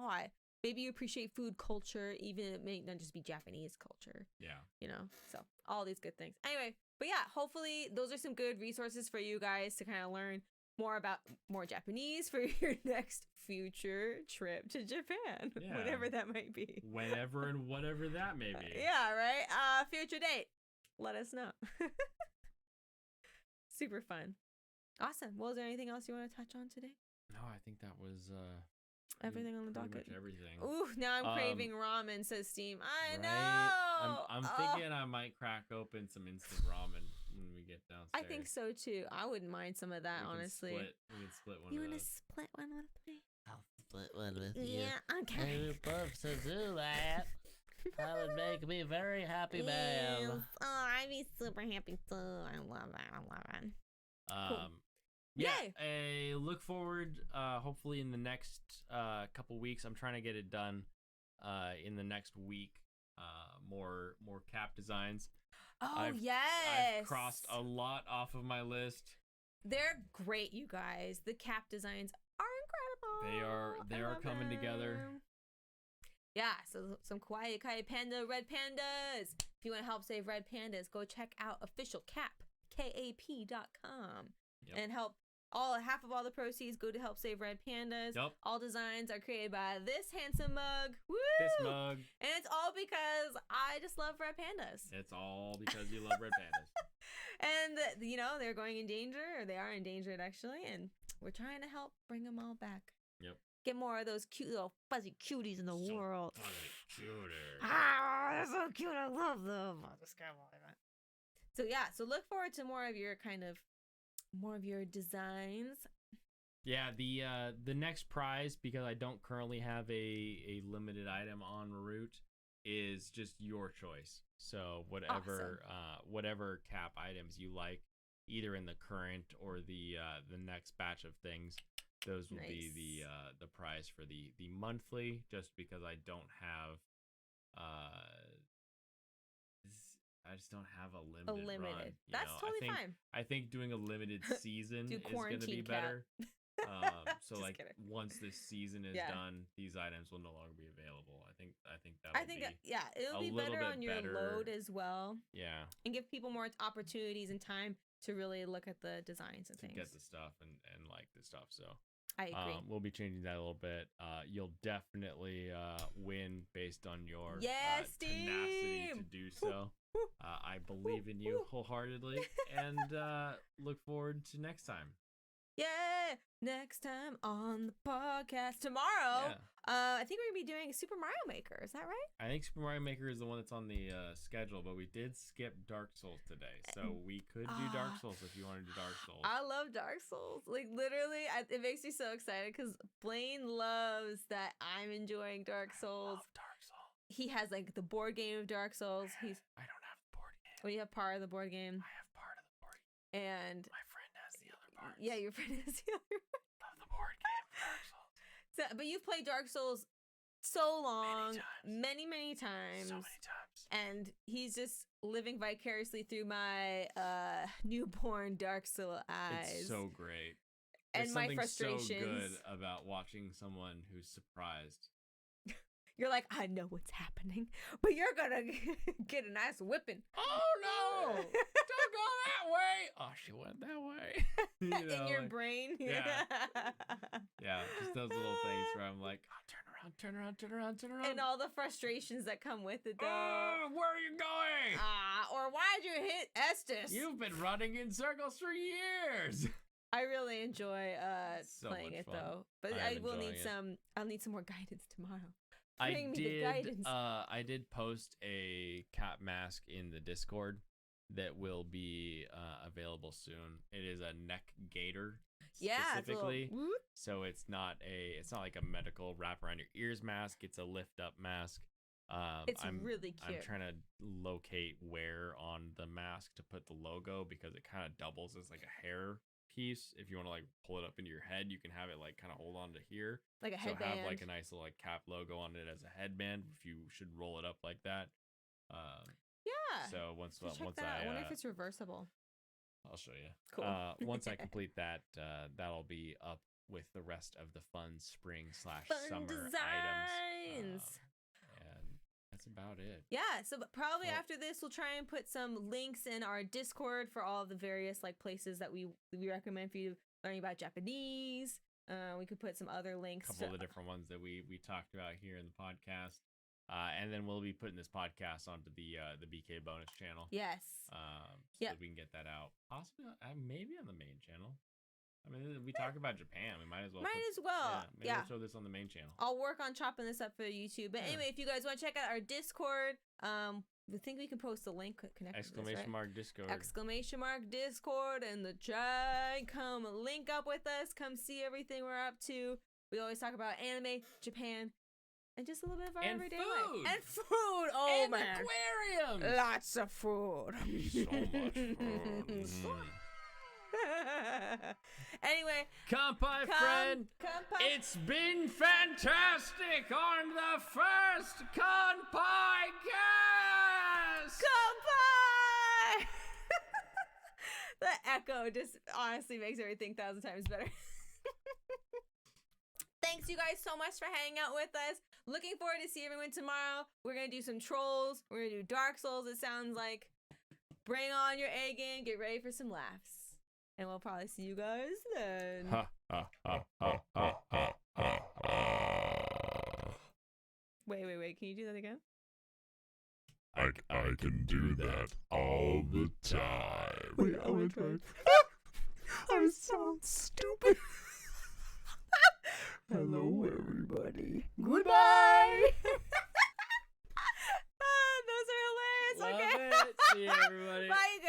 maybe you appreciate food culture, even it may not just be Japanese culture. Yeah. So all these good things. Anyway, but yeah, hopefully those are some good resources for you guys to kind of learn more about more Japanese for your next future trip to Japan. Yeah. Whatever that might be. Whenever and whatever that may be. Yeah, right? Future date. Let us know. Super fun. Awesome. Well, is there anything else you want to touch on today? No, I think that was everything on the docket. Much everything. Ooh, now I'm craving ramen, says Steam. I know. I'm thinking I might crack open some instant ramen when we get downstairs. I think so too. I wouldn't mind some of that, honestly. We can split one. You want to split one with me? I'll split one with you. Yeah, okay. I would love to do that. That would make me very happy, ma'am. Oh, I'd be super happy too. I love it. Cool. Yeah, I look forward, hopefully in the next couple weeks. I'm trying to get it done in the next week. More cap designs. Yes. I've crossed a lot off of my list. They're great, you guys. The cap designs are incredible. They are coming together. Yeah, so some Kawaii Panda Red Pandas. If you want to help save Red Pandas, go check out official kap.com and help. Half of all the proceeds go to help save Red Pandas. Yep. All designs are created by this handsome mug. Woo! This mug. And it's all because I just love Red Pandas. It's all because you love Red Pandas. And, they're going in danger, or they are endangered, actually, and we're trying to help bring them all back. Yep. Get more of those cute little fuzzy cuties in the world. Cuter. Ah, they're so cute. I love them. I'll just grab all of that. So yeah, so look forward to more of your designs. Yeah, the next prize, because I don't currently have a limited item en route, is just your choice. So whatever cap items you like, either in the current or the next batch of things, those will be the prize for the monthly. Just because I don't have I just don't have a limited run. That's totally fine. I think doing a limited season Do is going to be quarantine cap. better. So Just like kidding. once this season is done, these items will no longer be available. I think it'll be little better bit on your better. load as well. Yeah, And give people more opportunities and time to really look at the designs and to things. get the stuff and like the stuff. So I agree. we'll be changing that a little bit. You'll definitely win based on your tenacity to do so. I believe in you wholeheartedly, and look forward to next time. Yeah, next time on the podcast tomorrow. Yeah. I think we're gonna be doing Super Mario Maker. Is that right? I think Super Mario Maker is the one that's on the schedule, but we did skip Dark Souls today, so we could do Dark Souls if you want to do Dark Souls. I love Dark Souls. Like literally, it makes me so excited because Blaine loves that I'm enjoying Dark Souls. I love Dark Souls. He has like the board game of Dark Souls. I don't have the board game. Well, you have part of the board game. I have part of the board game. And my friend has the other part. Yeah, your friend has the other part. Love the board game Dark Souls. So, but you've played Dark Souls so long, many times. So many times. And he's just living vicariously through my newborn Dark Soul eyes. It's so great. And There's my something frustrations. so good about watching someone who's surprised. You're like, I know what's happening, but you're gonna get a nice whipping. Oh no! Don't go that way. Oh, she went that way. In your brain. Yeah. Yeah, just those little things where I'm like, oh, turn around. And all the frustrations that come with it, though. Oh, where are you going? Or why'd you hit Estes? You've been running in circles for years. I really enjoy so playing much it fun. though, but I'll need some more guidance tomorrow. I did post a cat mask in the Discord that will be available soon. It is a neck gaiter specifically. So it's not like a medical wrap around your ears mask. It's a lift up mask. It's really cute. I'm trying to locate where on the mask to put the logo because it kind of doubles as like a hair piece. If you want to like pull it up into your head, you can have it like kind of hold on to here, like a headband. Have like a nice little like cap logo on it as a headband. If you should roll it up like that. Yeah. So once I wonder if it's reversible. I'll show you. Cool. Once I complete that, that'll be up with the rest of the fun spring/summer designs. And that's about it. Yeah, so probably after this, we'll try and put some links in our Discord for all the various like places that we recommend for you learning about Japanese. We could put some other links. A couple of the different ones that we talked about here in the podcast. And then we'll be putting this podcast onto the BK bonus channel. Yes. So that we can get that out. Possibly, maybe on the main channel. I mean, we talk about Japan. We might as well. We'll throw this on the main channel. I'll work on chopping this up for YouTube. But anyway, if you guys want to check out our Discord, I think we can post a link connected. Exclamation mark Discord. Exclamation mark Discord in the chat. Come link up with us. Come see everything we're up to. We always talk about anime, Japan, and just a little bit of our everyday life. And food. Oh, and man. Aquariums. Lots of food. So much food. Anyway, Kampai friend, it's been fantastic on the first Kampai cast. Kampai. The echo just honestly makes everything 1,000 times better. Thanks you guys so much for hanging out with us. Looking forward to see everyone tomorrow. We're gonna do some trolls. We're gonna do Dark Souls. It sounds like. Bring on your A game. Get ready for some laughs. And we'll probably see you guys then. Wait. Can you do that again? I can do that all the time. Wait, I want to try. I sound stupid. Hello, everybody. Goodbye. Those are hilarious. Love Okay. it. See you, everybody. Bye, you guys.